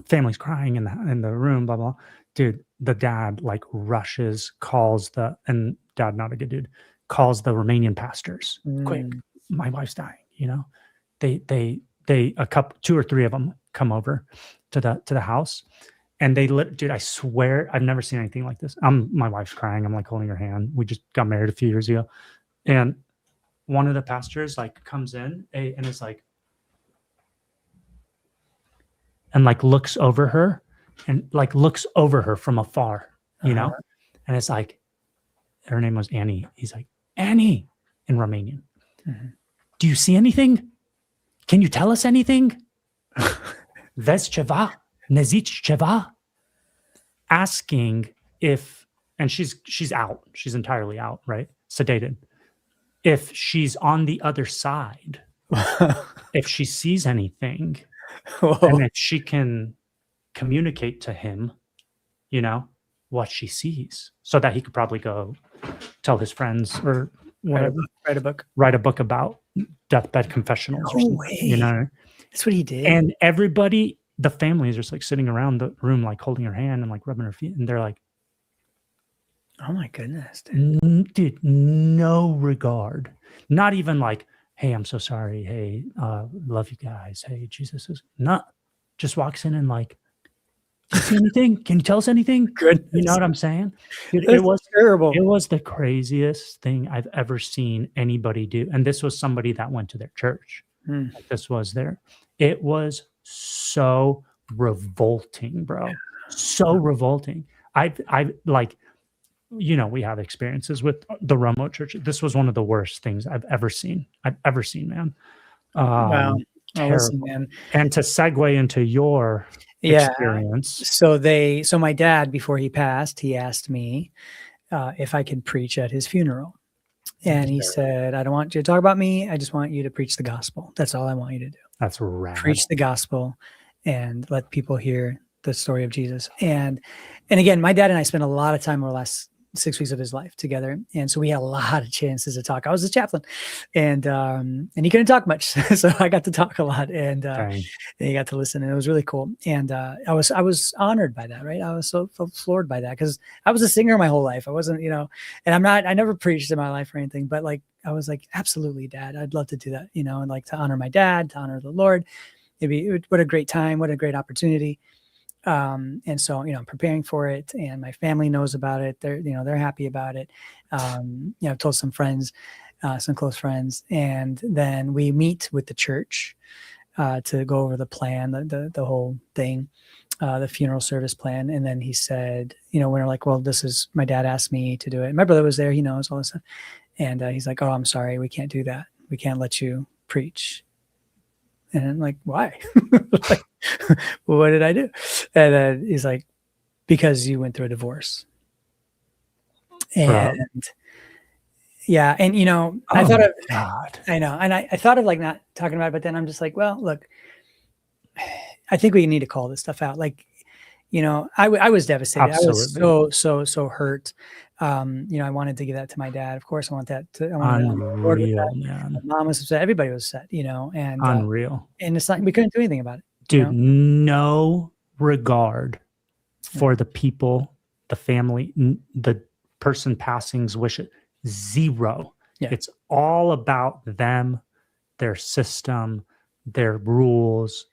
Family's crying in the room, blah, blah. Dude, the dad like rushes, and dad, not a good dude, calls the Romanian pastors. Quick, my wife's dying. They 2 or 3 of them come over to the house, And dude, I swear I've never seen anything like this. My wife's crying. I'm like holding her hand. We just got married a few years ago. And one of the pastors like comes in and is like, and like looks over her from afar, you know? And it's like, her name was Annie. He's like, Annie, in Romanian. Do you see anything? Can you tell us anything? Vezi ceva? Ne zici ceva? Asking if, and she's out. She's entirely out, right? Sedated. If she's on the other side, if she sees anything, and if she can communicate to him, you know, what she sees, so that he could probably go tell his friends or whatever, write a book about deathbed confessionals. No way. You know, that's what he did. And everybody, the family is just like sitting around the room, like holding her hand and like rubbing her feet, and they're like, "Oh my goodness, dude! Dude, no regard, not even like, hey, I'm so sorry. Hey, love you guys. Hey, Jesus is not." Just walks in and like, do you see anything? Can you tell us anything? Goodness. You know what I'm saying? Dude, it was terrible. It was the craziest thing I've ever seen anybody do. And this was somebody that went to their church. Like, this was there. It was so revolting, bro. So revolting. I like, you know, we have experiences with the Romo church. This was one of the worst things I've ever seen, man. Wow. Listen, man. And to segue into your experience. So my dad, before he passed, he asked me if I could preach at his funeral. And he said, I don't want you to talk about me. I just want you to preach the gospel. That's all I want you to do. That's rad. Preach the gospel and let people hear the story of Jesus. And again, my dad and I spent a lot of time over the last 6 weeks of his life together. And so we had a lot of chances to talk. I was a chaplain and he couldn't talk much. So I got to talk a lot and he got to listen, and it was really cool. And I was honored by that, right? I was so floored by that because I was a singer my whole life. I wasn't, you know, and I never preached in my life or anything, but like, I was like, absolutely, Dad, I'd love to do that, you know, and like to honor my dad, to honor the Lord. What a great time. What a great opportunity. And so, you know, I'm preparing for it, and my family knows about it. They're happy about it. You know, I've told some friends, some close friends, and then we meet with the church, to go over the plan, the whole thing, the funeral service plan. And then he said, you know, we're like, well, this is, my dad asked me to do it. My brother was there. He knows all this stuff. And, he's like, oh, I'm sorry. We can't do that. We can't let you preach. And I'm like, why? Like, well, what did I do? And then he's like, because you went through a divorce. And yeah. And, you know, I thought of, God. I know. And I thought of like not talking about it, but then I'm just like, well, look, I think we need to call this stuff out. Like, you know, I was devastated. Absolutely. I was so hurt. You know, I wanted to give that to my dad. Of course, I want that to, unreal, man. My mom was upset. Everybody was upset, you know, and unreal. And it's like, we couldn't do anything about it. Dude, no regard for the people, the family, the person passing's wishes. Zero. Yeah. It's all about them, their system, their rules,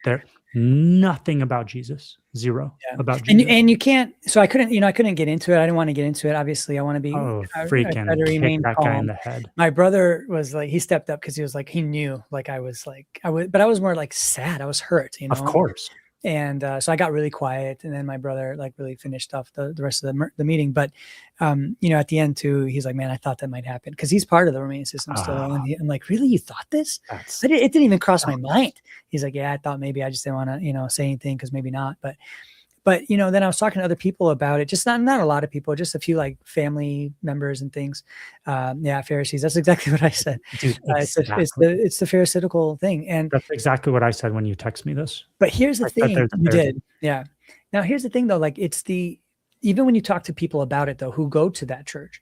nothing about Jesus. Zero about Jesus. And you can't, so I couldn't get into it. I didn't want to get into it. Obviously, I want to be freaking kick that guy in the head. My brother was like, he stepped up because he was like, he knew, like I was like, but I was more like sad. I was hurt, you know. Of course. And so I got really quiet, and then my brother like really finished off the rest of the meeting. But you know, at the end too, he's like, "Man, I thought that might happen," because he's part of the Romanian system still. And I'm like, "Really? You thought this?" It didn't even cross my mind. He's like, "Yeah, I thought maybe I just didn't want to, you know, say anything because maybe not." But you know, then I was talking to other people about it. Just not a lot of people, just a few like family members and things. Yeah, Pharisees. That's exactly what I said. Dude, exactly. It's the Pharisaical thing, and that's exactly what I said when you text me this. But here's the thing, you did, yeah. Now here's the thing, though. Like even when you talk to people about it, though, who go to that church,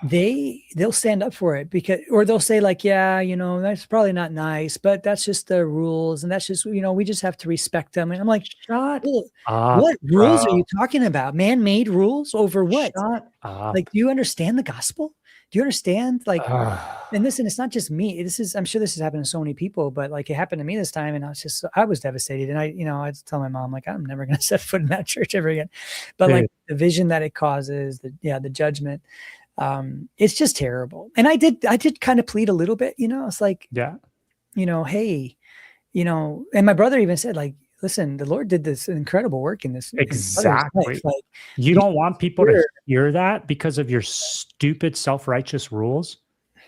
they'll stand up for it or they'll say like, yeah, you know, that's probably not nice, but that's just the rules, and that's just, you know, we just have to respect them. And I'm like, shut up. What rules are you talking about? Man-made rules over what? Shut up. Like, do you understand the gospel? Do you understand? Like, Ugh. and listen, it's not just me. I'm sure this has happened to so many people, but like it happened to me this time, and I was devastated. And I tell my mom, like, I'm never going to set foot in that church ever again. But like the vision that it causes, the judgment, it's just terrible. And I did kind of plead a little bit, it's like, hey, and my brother even said, like, listen, the Lord did this incredible work in this. Exactly. Like, you don't want people to hear that because of your stupid self-righteous rules.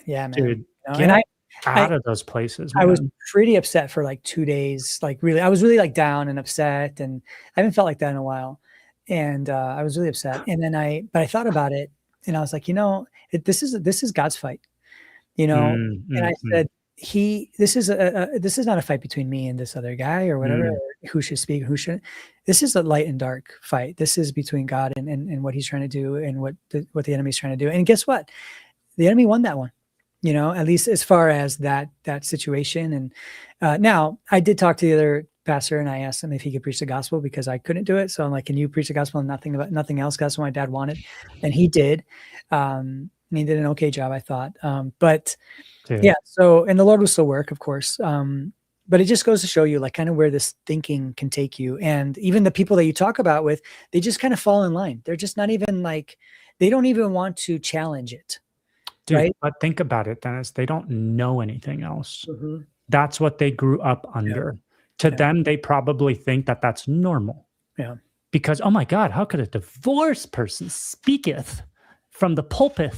Yeah, man. Dude, get out of those places, man. I was pretty upset for like 2 days. Like really, I was really like down and upset, and I haven't felt like that in a while. And I was really upset. And then I thought about it, and I was like, this is God's fight, And I said, this is not a fight between me and this other guy or whatever, or who should speak, who shouldn't. This is a light and dark fight. This is between God and what he's trying to do and what the enemy's trying to do. And guess what? The enemy won that one, at least as far as that situation. And now I did talk to the other pastor, and I asked him if he could preach the gospel because I couldn't do it. So I'm like, can you preach the gospel and nothing else? That's what my dad wanted. And he did. And he did an okay job, I thought. But yeah, so, and the Lord will still work, of course. But it just goes to show you like kind of where this thinking can take you. And even the people that you talk about with, they just kind of fall in line. They're just not even like, they don't even want to challenge it. Dude, right? But think about it, Dennis. They don't know anything else. That's what they grew up under. To them, they probably think that that's normal. Yeah. Because, oh my God, how could a divorced person speaketh from the pulpit?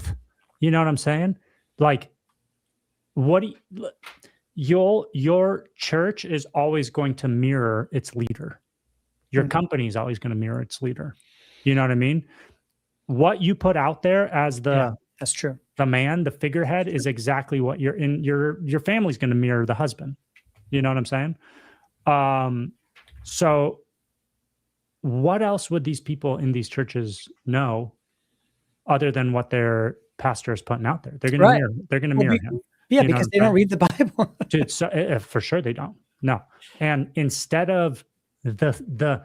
You know what I'm saying? Like, your church is always going to mirror its leader. Your company is always going to mirror its leader. You know what I mean? What you put out there as that's true. The man, the figurehead, is exactly what your family's going to mirror the husband. You know what I'm saying? So what else would these people in these churches know other than what their pastor is putting out there? They're going to mirror him. Yeah, because they don't read the Bible. Dude, so, for sure they don't. No. And instead of the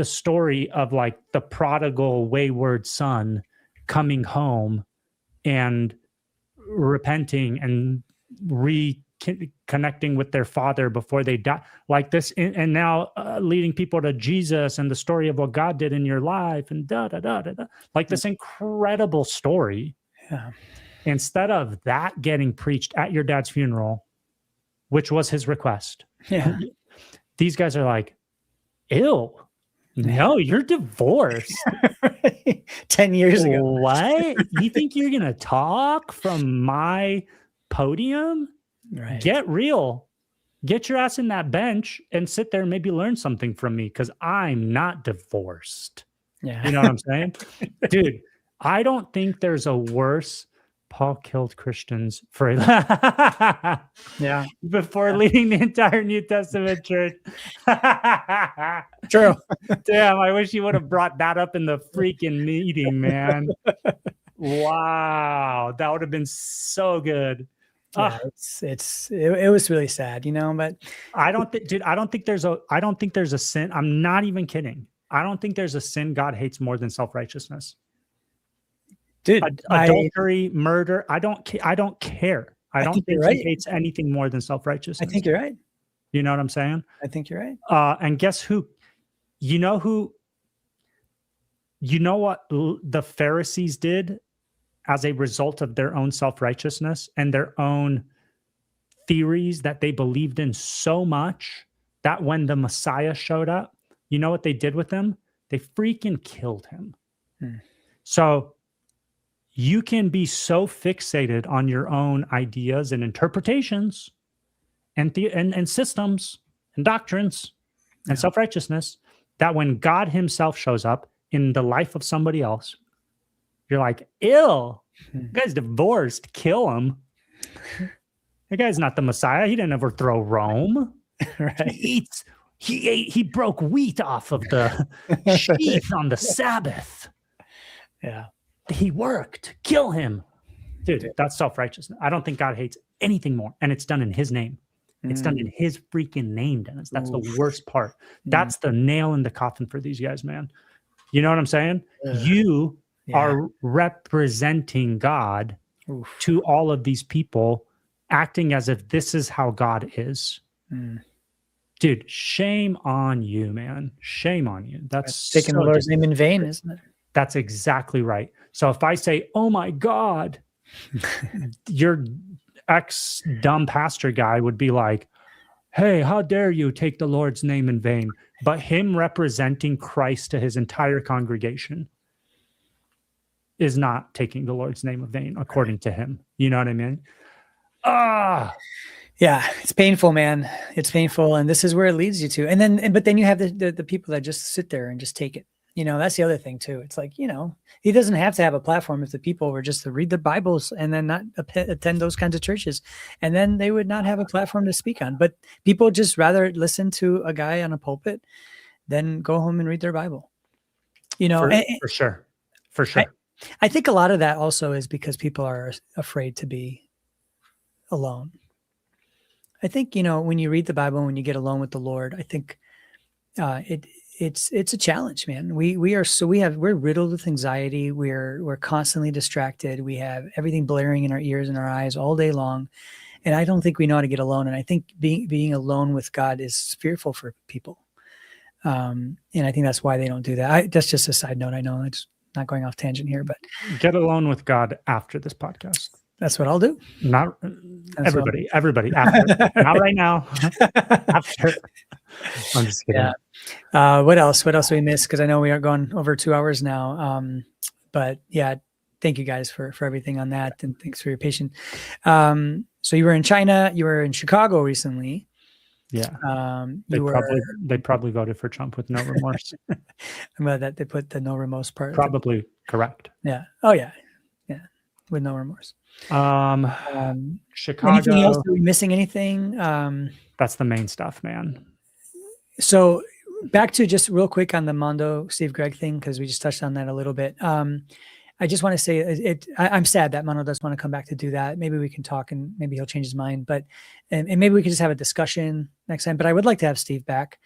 story of like the prodigal wayward son coming home and repenting and reconnecting with their father before they die, like this, and now leading people to Jesus and the story of what God did in your life and like this incredible story. Yeah. Instead of that getting preached at your dad's funeral, which was his request, these guys are like, ew, no, you're divorced. 10 years ago. What? You think you're going to talk from my podium? Right. Get real. Get your ass in that bench and sit there and maybe learn something from me because I'm not divorced. Yeah. You know what I'm saying? Dude, I don't think there's a worse... Paul killed Christians for before leading the entire New Testament church. True. Damn, I wish you would have brought that up in the freaking meeting, man. Wow, that would have been so good. Yeah, it was really sad, but I don't think there's a sin. I'm not even kidding. I don't think there's a sin God hates more than self-righteousness. Dude, adultery, murder. I don't care. I don't think he hates anything more than self-righteousness. I think you're right. You know what I'm saying? I think you're right. And guess who? You know what the Pharisees did as a result of their own self-righteousness and their own theories that they believed in so much that when the Messiah showed up, you know what they did with him? They freaking killed him. So you can be so fixated on your own ideas and interpretations and systems and doctrines and self-righteousness that when God himself shows up in the life of somebody else, you're like, ew, that guy's divorced, kill him. That guy's not the Messiah. He didn't overthrow Rome. Right. He broke wheat off of the sheath on the Sabbath. Yeah. He worked. Kill him. Dude, that's self-righteousness. I don't think God hates anything more. And it's done in his name. It's done in his freaking name, Dennis. That's the worst part. That's the nail in the coffin for these guys, man. You know what I'm saying? You are representing God to all of these people, acting as if this is how God is. Dude, shame on you, man. Shame on you. That's taking the Lord's name in vain, isn't it? That's exactly right. So if I say, oh my God, your ex-dumb pastor guy would be like, hey, how dare you take the Lord's name in vain? But him representing Christ to his entire congregation is not taking the Lord's name in vain, according to him. You know what I mean? Yeah, it's painful, man. It's painful. And this is where it leads you to. And then, but then you have the people that just sit there and just take it. You know, that's the other thing too. It's like, you know, he doesn't have to have a platform if the people were just to read the Bibles and then not attend those kinds of churches. And then they would not have a platform to speak on. But people just rather listen to a guy on a pulpit than go home and read their Bible. You know, for sure. For sure. I think a lot of that also is because people are afraid to be alone. I think, you know, when you read the Bible, when you get alone with the Lord, I think it's a challenge, man. We're riddled with anxiety. We're constantly distracted. We have everything blaring in our ears and our eyes all day long. And I don't think we know how to get alone. And I think being alone with God is fearful for people. And I think that's why they don't do that. That's just a side note. I know it's not going off tangent here, but get alone with God after this podcast. That's what I'll do. Not everybody after. Not right now. After. I'm just kidding. Yeah. What else do we miss? Because I know we are going over 2 hours now. But yeah, thank you guys for everything on that. And thanks for your patience. So you were in China, you were in Chicago recently. Yeah. They probably voted for Trump with no remorse. I'm glad that they put the no remorse part. Probably correct. Yeah. Oh yeah. Yeah. With no remorse. Chicago. Anything else? Are we missing anything? That's the main stuff, man. So back to just real quick on the Mondo Steve Gregg thing, because we just touched on that a little bit. I just want to say I'm sad that Mondo doesn't want to come back to do that. Maybe we can talk and maybe he'll change his mind, but and maybe we can just have a discussion next time. But I would like to have Steve back.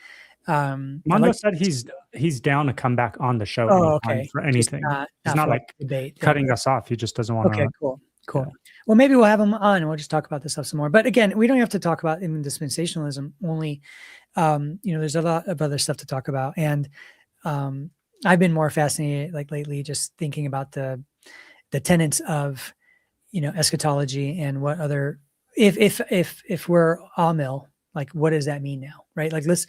Mondo said he's down to come back on the show for anything. He's not like debate, cutting us off. He just doesn't want to. Okay, cool. Yeah. Well, maybe we'll have him on and we'll just talk about this stuff some more. But again, we don't have to talk about in dispensationalism only. You know, there's a lot of other stuff to talk about. And I've been more fascinated like lately, just thinking about the tenets of, you know, eschatology and what other, if we're Amil, like, what does that mean now? Right. Like, let's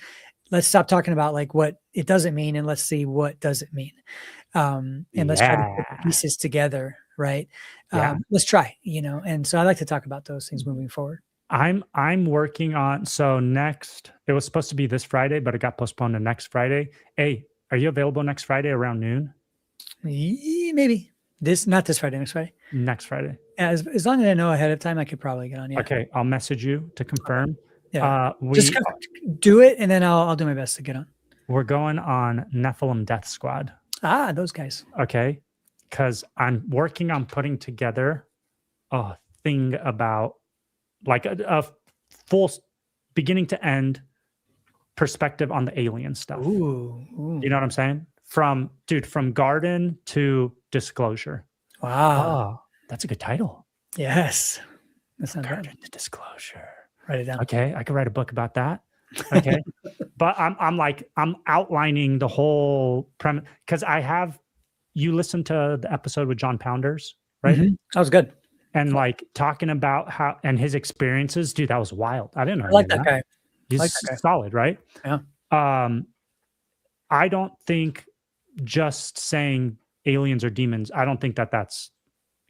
stop talking about like what it doesn't mean and let's see what does it mean. And let's try to put the pieces together. Right. Let's try, you know, and so I like to talk about those things moving forward. I'm working on, so next, it was supposed to be this Friday, but it got postponed to next Friday. Hey, are you available next Friday around noon? Maybe not this Friday, next Friday. Next Friday. Yeah, as long as I know ahead of time, I could probably get on. Yeah. Okay. I'll message you to confirm. Yeah. Just do it. And then I'll do my best to get on. We're going on Nephilim Death Squad. Those guys. Okay. Because I'm working on putting together a thing about like a full beginning to end perspective on the alien stuff. Ooh. You know what I'm saying? From garden to disclosure. Wow. Oh, that's a good title. Yes. That's not Garden to disclosure. Write it down. Okay. I could write a book about that. Okay. But I'm outlining the whole premise because you listened to the episode with John Pounders, right? Mm-hmm. That was good. And like talking about how and his experiences, dude, that was wild. I didn't know. I like that guy. He's solid, right? Yeah. I don't think just saying aliens or demons, I don't think that's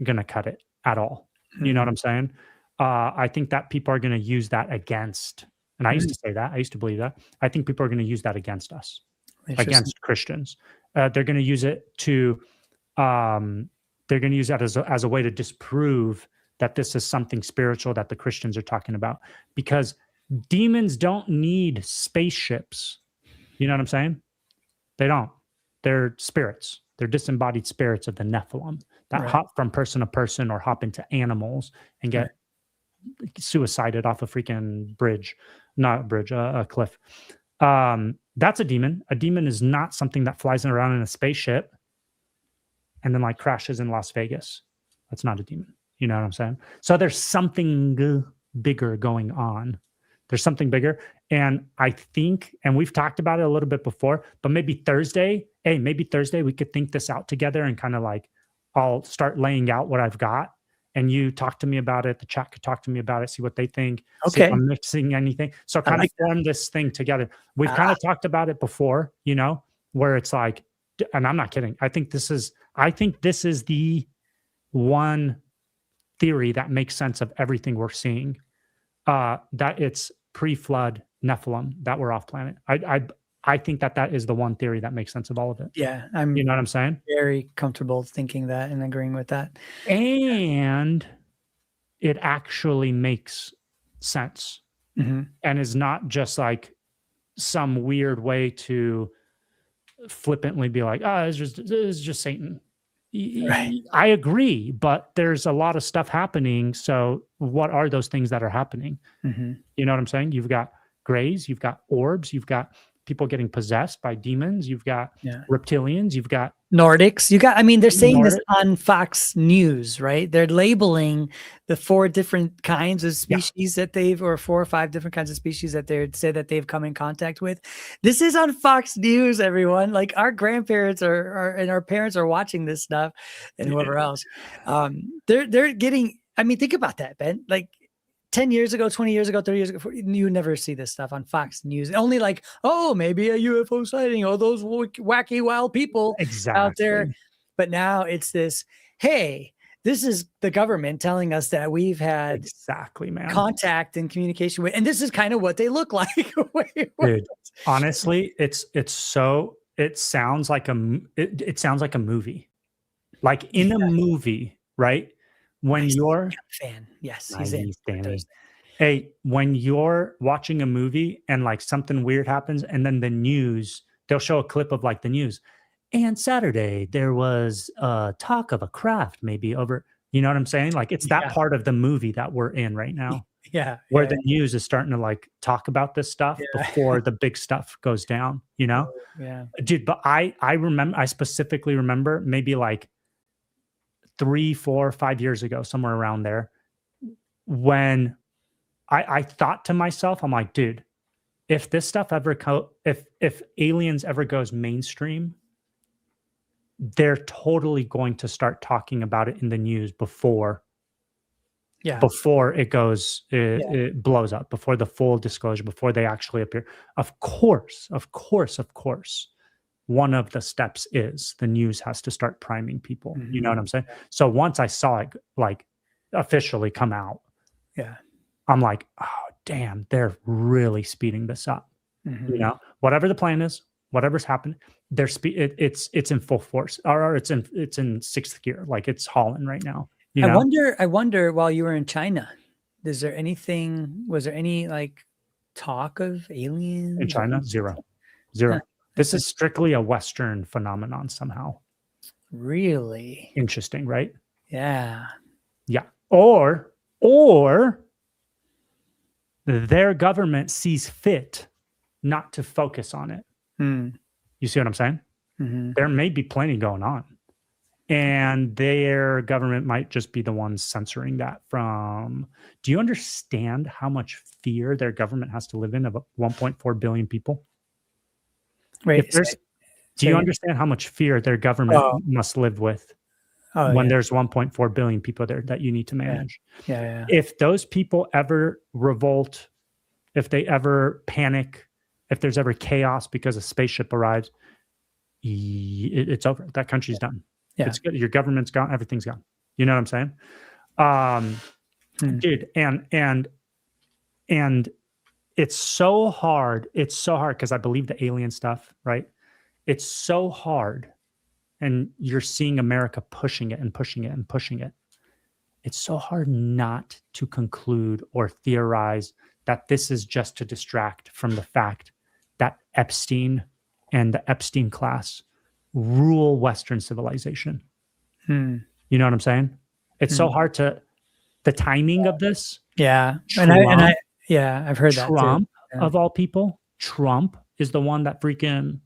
gonna cut it at all. Mm-hmm. You know what I'm saying? I think that people are gonna use that against, and I used to say that, I used to believe that. I think people are gonna use that against us, against Christians. They're gonna use it to they're going to use that as a way to disprove that this is something spiritual that the Christians are talking about, because demons don't need spaceships. You know what I'm saying? They don't. They're spirits. They're disembodied spirits of the Nephilim that hop from person to person or hop into animals and get suicided off a freaking bridge, not a bridge, a cliff. That's a demon. A demon is not something that flies around in a spaceship. and then like crashes in Las Vegas. That's not a demon. You know what I'm saying? So there's something bigger going on. There's something bigger. And I think, and we've talked about it a little bit before, but maybe Thursday we could think this out together and kind of like, I'll start laying out what I've got and you talk to me about it. The chat could talk to me about it, see what they think. See if I'm mixing anything. So kind of form this thing together. We've kind of talked about it before, you know, where it's like, and I'm not kidding. I think this is the one theory that makes sense of everything we're seeing. That it's pre-flood Nephilim, that we're off planet. I think that is the one theory that makes sense of all of it. Yeah, you know what I'm saying? Very comfortable thinking that and agreeing with that. And it actually makes sense, and is not just like some weird way to flippantly be like, oh, it's just Satan. Right. I agree, but there's a lot of stuff happening. So what are those things that are happening? You know what I'm saying? You've got grays, you've got orbs, you've got people getting possessed by demons, you've got reptilians, you've got Nordics. They're saying this on Fox News, right? They're labeling the 4 different kinds of species that or 4 or 5 different kinds of species that they say that they've come in contact with. This is on Fox News, everyone. Like our grandparents and our parents are watching this stuff, and whoever else. They're getting. Think about that, Ben. Like 10 years ago, 20 years ago, 30 years ago, you would never see this stuff on Fox News. Only like, oh, maybe a UFO sighting, or those wacky, wild people out there. But now it's this, hey, this is the government telling us that we've had contact and communication with, and this is kind of what they look like. Dude, honestly, it sounds like a movie. Like in a movie, right? When you're fan, yes, he's in. Danny. Hey, when you're watching a movie and like something weird happens, and then the news, they'll show a clip of like the news. And Saturday there was talk of a craft maybe over. You know what I'm saying? Like it's that part of the movie that we're in right now. Where the news is starting to like talk about this stuff before the big stuff goes down. You know? Dude. But I specifically remember maybe like 3, 4, 5 years ago, somewhere around there, when I thought to myself, I'm like, dude, if this stuff ever if aliens ever goes mainstream, they're totally going to start talking about it in the news before it goes, it blows up, before the full disclosure, before they actually appear. Of course. One of the steps is the news has to start priming people. You know what I'm saying? So once I saw it like officially come out, I'm like, oh damn, they're really speeding this up. You know, whatever the plan is, whatever's happened, it's in full force, or it's in 6th gear, like it's hauling right now. You know? I wonder while you were in China, was there any like talk of aliens in China? Zero. This is strictly a Western phenomenon somehow. Really? Interesting, right? Yeah. Or their government sees fit not to focus on it. You see what I'm saying? There may be plenty going on. And their government might just be the ones censoring that from. Do you understand how much fear their government has to live in of 1.4 billion people? Wait, do you understand how much fear their government must live with when there's 1.4 billion people there that you need to manage? If those people ever revolt, if they ever panic, if there's ever chaos because a spaceship arrives, it's over. That country's done. It's good. Your government's gone. Everything's gone. You know what I'm saying? Dude, and it's so hard. It's so hard because I believe the alien stuff, right? It's so hard. And you're seeing America pushing it and pushing it and pushing it. It's so hard not to conclude or theorize that this is just to distract from the fact that Epstein and the Epstein class rule Western civilization. You know what I'm saying? It's so hard to, the timing of this. I've heard that too. Trump, of all people, Trump is the one that freaking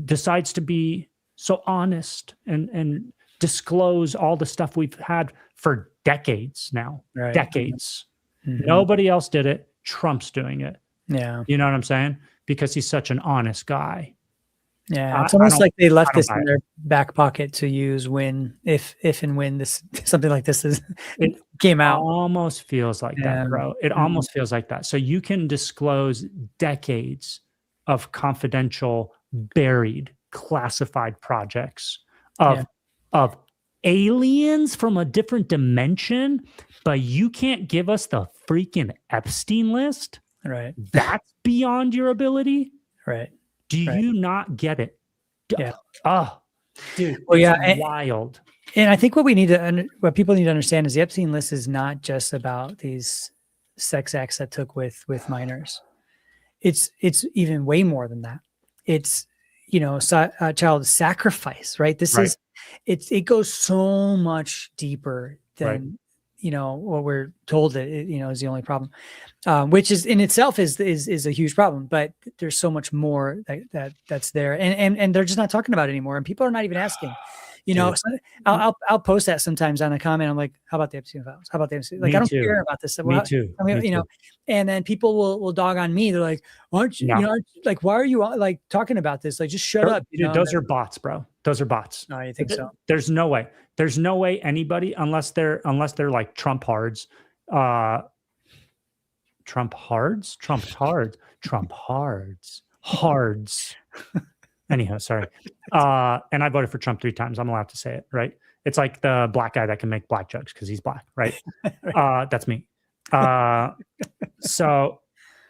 decides to be so honest and disclose all the stuff we've had for decades now. Right. Decades. Mm-hmm. Nobody else did it. Trump's doing it. Yeah. You know what I'm saying? Because he's such an honest guy. Yeah. It's almost like they left this in their it. back pocket to use if and when this something like this came out. Almost feels like that, bro. It almost feels like that. So you can disclose decades of confidential, buried, classified projects of aliens from a different dimension, but you can't give us the freaking Epstein list. Right. That's beyond your ability. Right. Do you not get it? Yeah. Oh, dude. Well, it's wild. And I think what people need to understand is the Epstein list is not just about these sex acts that took with minors. It's even way more than that. It's, child sacrifice, right? It goes so much deeper than, what we're told that, is the only problem, which is in itself is a huge problem, but there's so much more that's there. And they're just not talking about it anymore. And people are not even asking, so I'll post that sometimes on a comment. I'm like, how about the Epstein files? How about the Epstein? Like, I don't care about this stuff. Me too. And then people will dog on me. They're like, aren't you, like, why are you like talking about this? Like, just shut up. Dude, those are bots, bro. Those are bots. No, you think so? There's no way. There's no way anybody, unless they're like Trump hards, Anyhow, sorry. And I voted for Trump 3 times. I'm allowed to say it, right? It's like the black guy that can make black jokes because he's black, right? That's me. So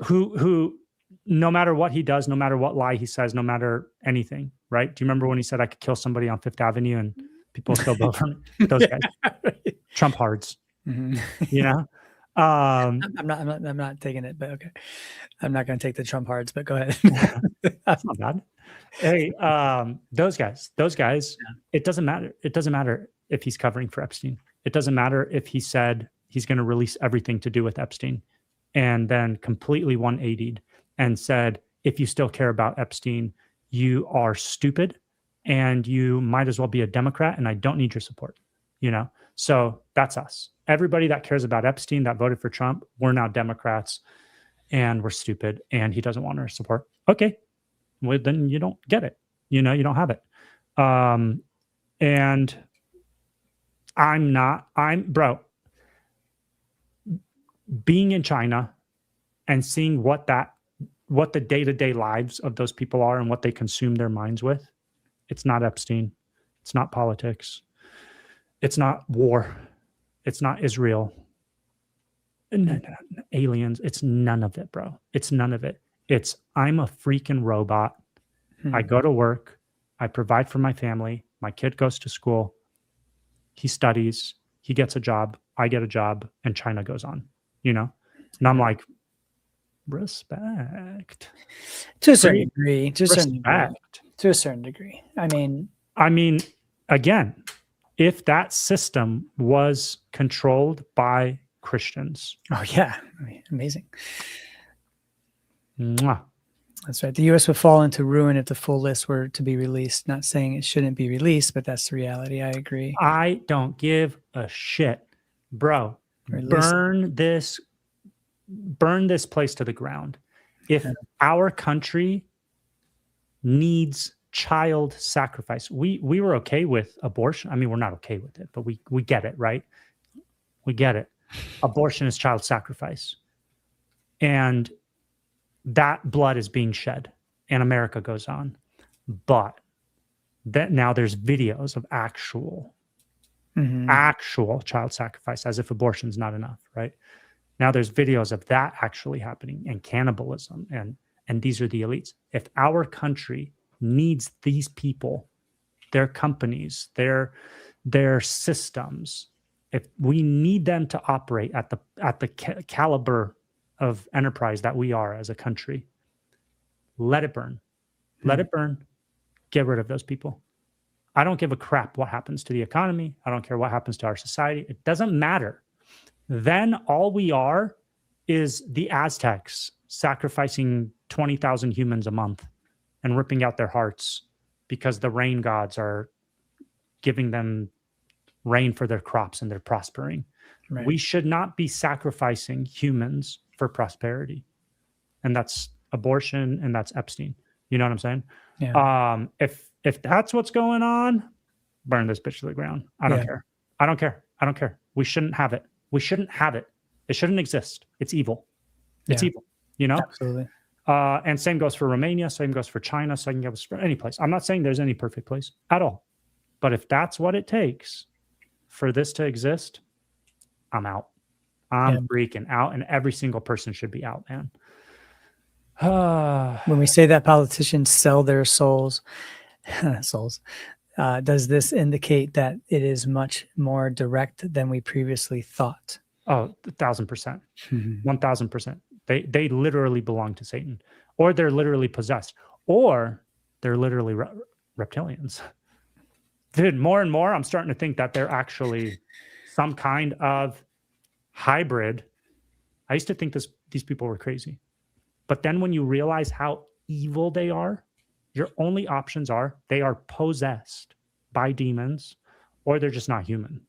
who, no matter what he does, no matter what lie he says, no matter anything, right? Do you remember when he said I could kill somebody on Fifth Avenue and people still vote for me? Those guys, Trump hards, I'm not taking it, but okay. I'm not going to take the Trump hards, but go ahead. That's not bad. Hey, those guys, it doesn't matter. It doesn't matter if he's covering for Epstein. It doesn't matter if he said he's going to release everything to do with Epstein and then completely 180'd and said, if you still care about Epstein, you are stupid and you might as well be a Democrat and I don't need your support, So that's us. Everybody that cares about Epstein that voted for Trump, we're now Democrats and we're stupid and he doesn't want our support. Okay. Well, then you don't get it. You don't have it. And bro, being in China and seeing what the day-to-day lives of those people are and what they consume their minds with, it's not Epstein. It's not politics. It's not war. It's not Israel. Aliens. It's none of it, bro. It's none of it. It's I'm a freaking robot. I go to work. I provide for my family. My kid goes to school. He studies. He gets a job. I get a job. And China goes on, And I'm like, respect. To a certain degree. To a certain degree. I mean, again, if that system was controlled by Christians. Oh, yeah. Amazing. Mwah. That's right. The U.S. would fall into ruin if the full list were to be released. Not saying it shouldn't be released, but that's the reality. I agree. I don't give a shit. Bro, burn this place to the ground. If our country needs child sacrifice, we were okay with abortion. I mean, we're not okay with it, but we get it, right? We get it. Abortion is child sacrifice. And that blood is being shed and America goes on. But that now there's videos of actual child sacrifice, as if abortion's not enough, right? Now there's videos of that actually happening and cannibalism and these are the elites. If our country needs these people, their companies, their systems, if we need them to operate at the caliber of enterprise that we are as a country, let it burn. Let it burn. Get rid of those people. I don't give a crap what happens to the economy. I don't care what happens to our society. It doesn't matter. Then all we are is the Aztecs sacrificing 20,000 humans a month and ripping out their hearts because the rain gods are giving them rain for their crops and they're prospering. Right. We should not be sacrificing humans for prosperity. And that's abortion and that's Epstein. You know what I'm saying? Yeah. If that's what's going on, burn this bitch to the ground. I don't care. I don't care. I don't care. We shouldn't have it. We shouldn't have it. It shouldn't exist. It's evil. It's evil, you know? Absolutely. And same goes for Romania. Same goes for China. Same goes for any place. I'm not saying there's any perfect place at all. But if that's what it takes for this to exist, I'm out. I'm freaking out. And every single person should be out, man. When we say that politicians sell their souls, does this indicate that it is much more direct than we previously thought? Oh, 1,000%. 1,000%. They literally belong to Satan, or they're literally possessed, or they're literally reptilians. Dude, more and more, I'm starting to think that they're actually some kind of hybrid. I used to think these people were crazy. But then when you realize how evil they are, your only options are they are possessed by demons, or they're just not human.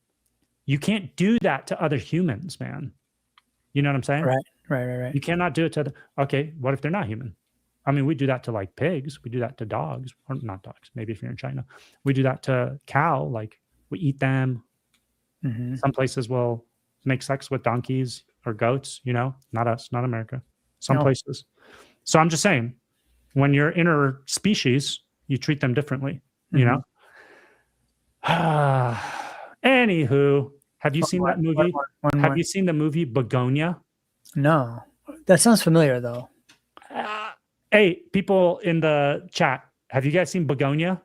You can't do that to other humans, man. You know what I'm saying? Right. You cannot do it to okay, what if they're not human? I mean, we do that to like pigs. We do that to dogs, or not dogs. Maybe if you're in China, we do that to cow. Like we eat them. Some places will make sex with donkeys or goats, you know, not us, not America. Some places. So I'm just saying, when you're interspecies, you treat them differently, you know? Anywho, have you seen that movie? Have you seen the movie Begonia? No. That sounds familiar, though. Hey, people in the chat, have you guys seen Begonia?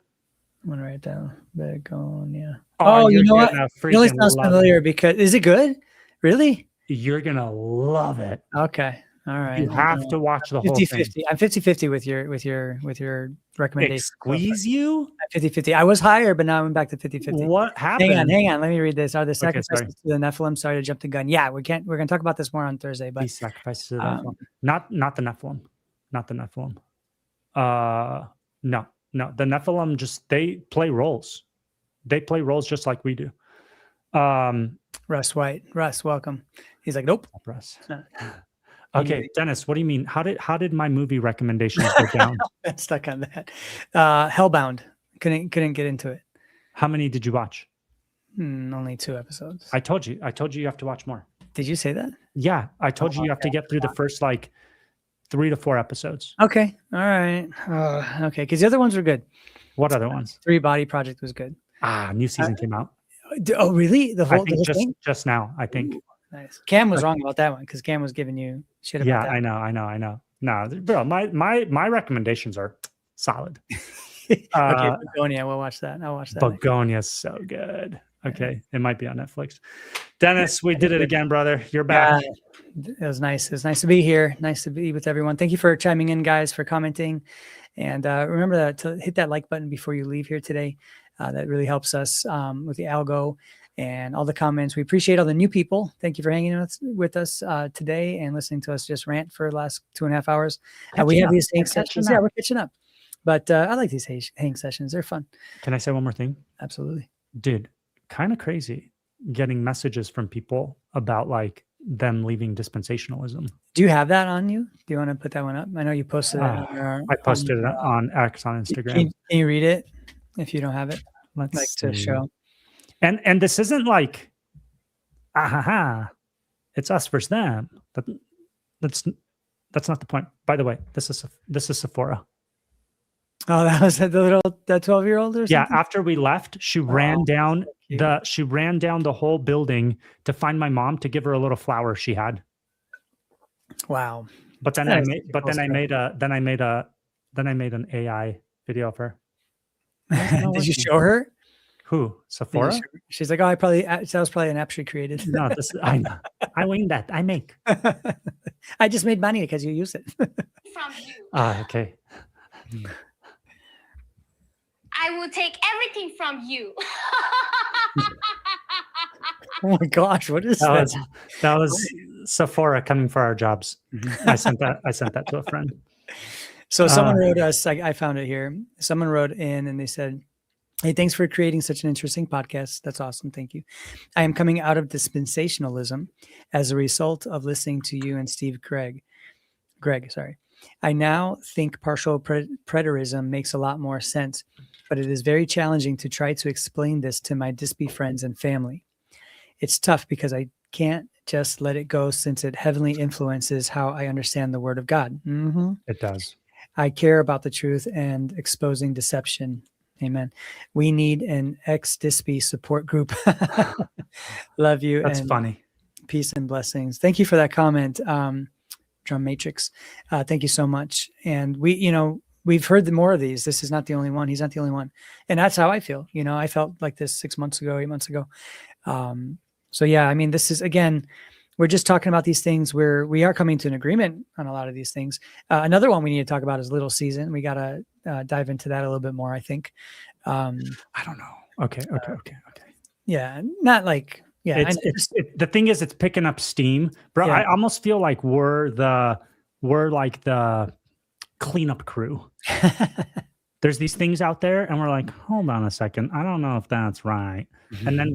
I'm going to write down Begonia. Oh, you know what? It really sounds familiar because, is it good? Really? You're going to love it. Okay. All right. You have to watch the whole thing. 50-50. I'm 50-50 with your recommendation. Squeeze you? I'm 50-50. I was higher, but now I'm back to 50-50. What happened? Hang on. Let me read this. Are the sacrifices to the Nephilim? Sorry to jump the gun. Yeah, we're going to talk about this more on Thursday. But these sacrifices to the Nephilim. Not the Nephilim. Not the Nephilim. No. The Nephilim they play roles. They play roles just like we do. Russ White. Russ, welcome. He's like, nope. Russ. Okay, Dennis, what do you mean? How did my movie recommendations go down? I'm stuck on that. Hellbound. Couldn't get into it. How many did you watch? Only 2 episodes. I told you you have to watch more. Did you say that? Yeah, I told you have to get through the first 3 to 4 episodes. Okay. All right. Okay, because the other ones were good. What other ones? 3 Body Project was good. New season came out. Oh, really? The whole thing? Just now, I think. Ooh, nice. Cam was wrong about that one because Cam was giving you shit about that. Yeah, I know. No, bro, my recommendations are solid. Okay, Begonia. We'll watch that. I'll watch that. Begonia's so good. Okay, it might be on Netflix. Dennis, we did it again, brother. You're back. It was nice. It was nice to be here. Nice to be with everyone. Thank you for chiming in, guys, for commenting. And remember to hit that like button before you leave here today. That really helps us with the algo and all the comments. We appreciate all the new people. Thank you for hanging with us today and listening to us just rant for the last 2.5 hours. We have these hang sessions. Yeah, we're catching up. But I like these hang sessions. They're fun. Can I say one more thing? Absolutely. Dude, kind of crazy getting messages from people about them leaving dispensationalism. Do you have that on you? Do you want to put that one up? I know you posted it. I posted it on X on Instagram. Can you read it if you don't have it? Let's to show. And this isn't it's us versus them. That's not the point. By the way, this is Sephora. Oh, that was the 12-year-old or something? Yeah, after we left, she ran down the whole building to find my mom to give her a little flower she had. Wow. But then I made an AI video of her. Did you show her? Who? Sephora? She's like, oh, that was probably an app she created. No, I know. I winged that. I make. I just made money because you use it. From you. Okay. I will take everything from you. Oh my gosh, what is that? That was Sephora coming for our jobs. I sent that to a friend. So someone wrote us, I found it here. Someone wrote in and they said, hey, thanks for creating such an interesting podcast. That's awesome. Thank you. I am coming out of dispensationalism as a result of listening to you and Gregg, sorry. I now think partial preterism makes a lot more sense, but it is very challenging to try to explain this to my dispy friends and family. It's tough because I can't just let it go since it heavily influences how I understand the word of God. Mm-hmm. It does. I care about the truth and exposing deception. Amen. We need an ex-dispy support group. Love you. That's and funny. Peace and blessings. Thank you for that comment, Drum Matrix. Thank you so much. And we've heard more of these. This is not the only one. He's not the only one. And that's how I feel. I felt like this 6 months ago, 8 months ago. So yeah, I mean, this is, again, we're just talking about these things where we are coming to an agreement on a lot of these things. Another one we need to talk about is Little Season. We got to dive into that a little bit more, I think. I don't know. Okay. Yeah, not like, yeah. The thing is, it's picking up steam, bro. Yeah. I almost feel like we're like the cleanup crew. There's these things out there and we're like, hold on a second. I don't know if that's right. Mm-hmm. And then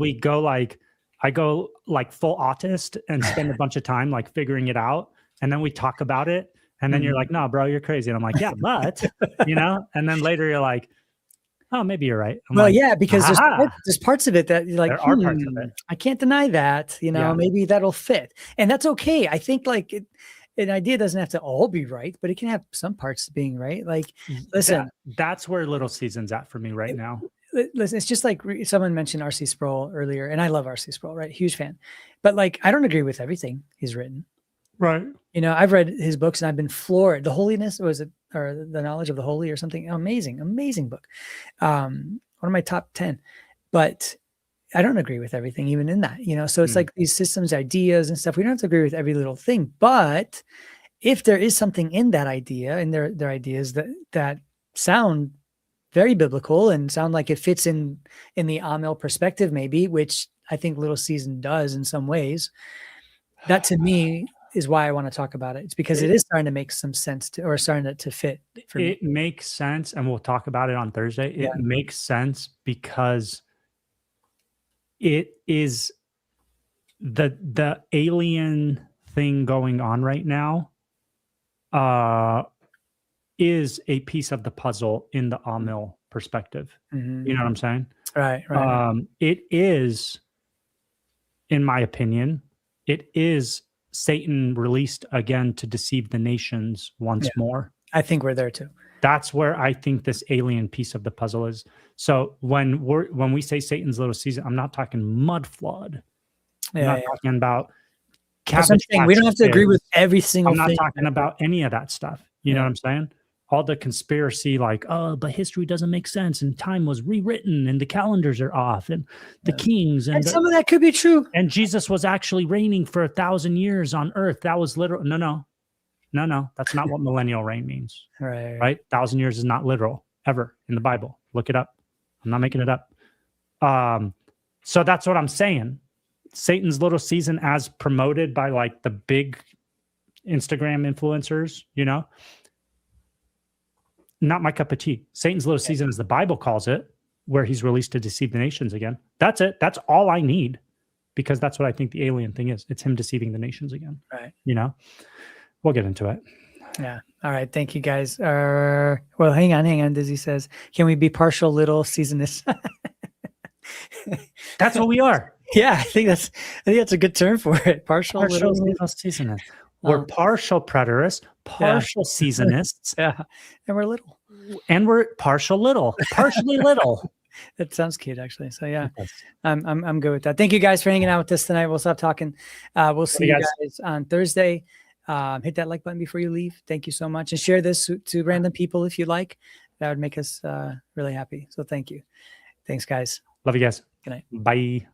I go like full autist and spend a bunch of time like figuring it out. And then we talk about it. And then you're like, no, bro, you're crazy. And I'm like, yeah, but, and then later you're like, oh, maybe you're right. I'm like, yeah, because there's parts of it that you're like, there are parts of it. I can't deny that, maybe that'll fit. And that's okay. I think like an idea doesn't have to all be right, but it can have some parts being right. Like, listen. That's where Little Season's at for me right now. Listen, it's just like someone mentioned R.C. Sproul earlier, and I love R.C. Sproul, right? Huge fan. But like, I don't agree with everything he's written. Right. I've read his books and I've been floored. The Holiness, or The Knowledge of the Holy or something? Amazing, amazing book. One of my top 10. But I don't agree with everything, even in that, So it's like these systems, ideas and stuff. We don't have to agree with every little thing. But if there is something in that idea and their ideas that sound very biblical and sound like it fits in the Amel perspective, maybe, which I think Little Season does in some ways, that to me is why I want to talk about it. It's because it is starting to make some sense starting to fit for me. It makes sense. And we'll talk about it on Thursday. It makes sense because it is the alien thing going on right now is a piece of the puzzle in the Amil perspective. Mm-hmm. You know what I'm saying? Right. It is, in my opinion, it is Satan released again to deceive the nations once more. I think we're there too. That's where I think this alien piece of the puzzle is. So when we say Satan's Little Season, I'm not talking mud flood. I'm not talking about cabbage. We don't have to agree with every single thing. I'm not talking about any of that stuff. You know what I'm saying? All the conspiracy, like, oh, but history doesn't make sense, and time was rewritten, and the calendars are off, and the kings, and some of that could be true. And Jesus was actually reigning for 1,000 years on earth. That was literal. No. That's not what millennial reign means. Right. 1,000 years is not literal ever in the Bible. Look it up. I'm not making it up. So that's what I'm saying. Satan's Little Season, as promoted by like the big Instagram influencers, not my cup of tea. Satan's Little Season, as the Bible calls it, where he's released to deceive the nations again. That's it. That's all I need, because that's what I think the alien thing is. It's him deceiving the nations again. Right. We'll get into it. Yeah. All right. Thank you, guys. Well, hang on. Dizzy says, can we be partial Little Seasonists? That's what we are. Yeah, I think that's a good term for it. Partial Little Seasonists. We're partial preterists, partial seasonists. Yeah. And we're little. And we're partially little. That sounds cute, actually. So yeah, I'm good with that. Thank you guys for hanging out with us tonight. We'll stop talking. We'll see you guys on Thursday. Hit that like button before you leave. Thank you so much. And share this to random people if you like. That would make us really happy. So thank you. Thanks, guys. Love you guys. Good night. Bye.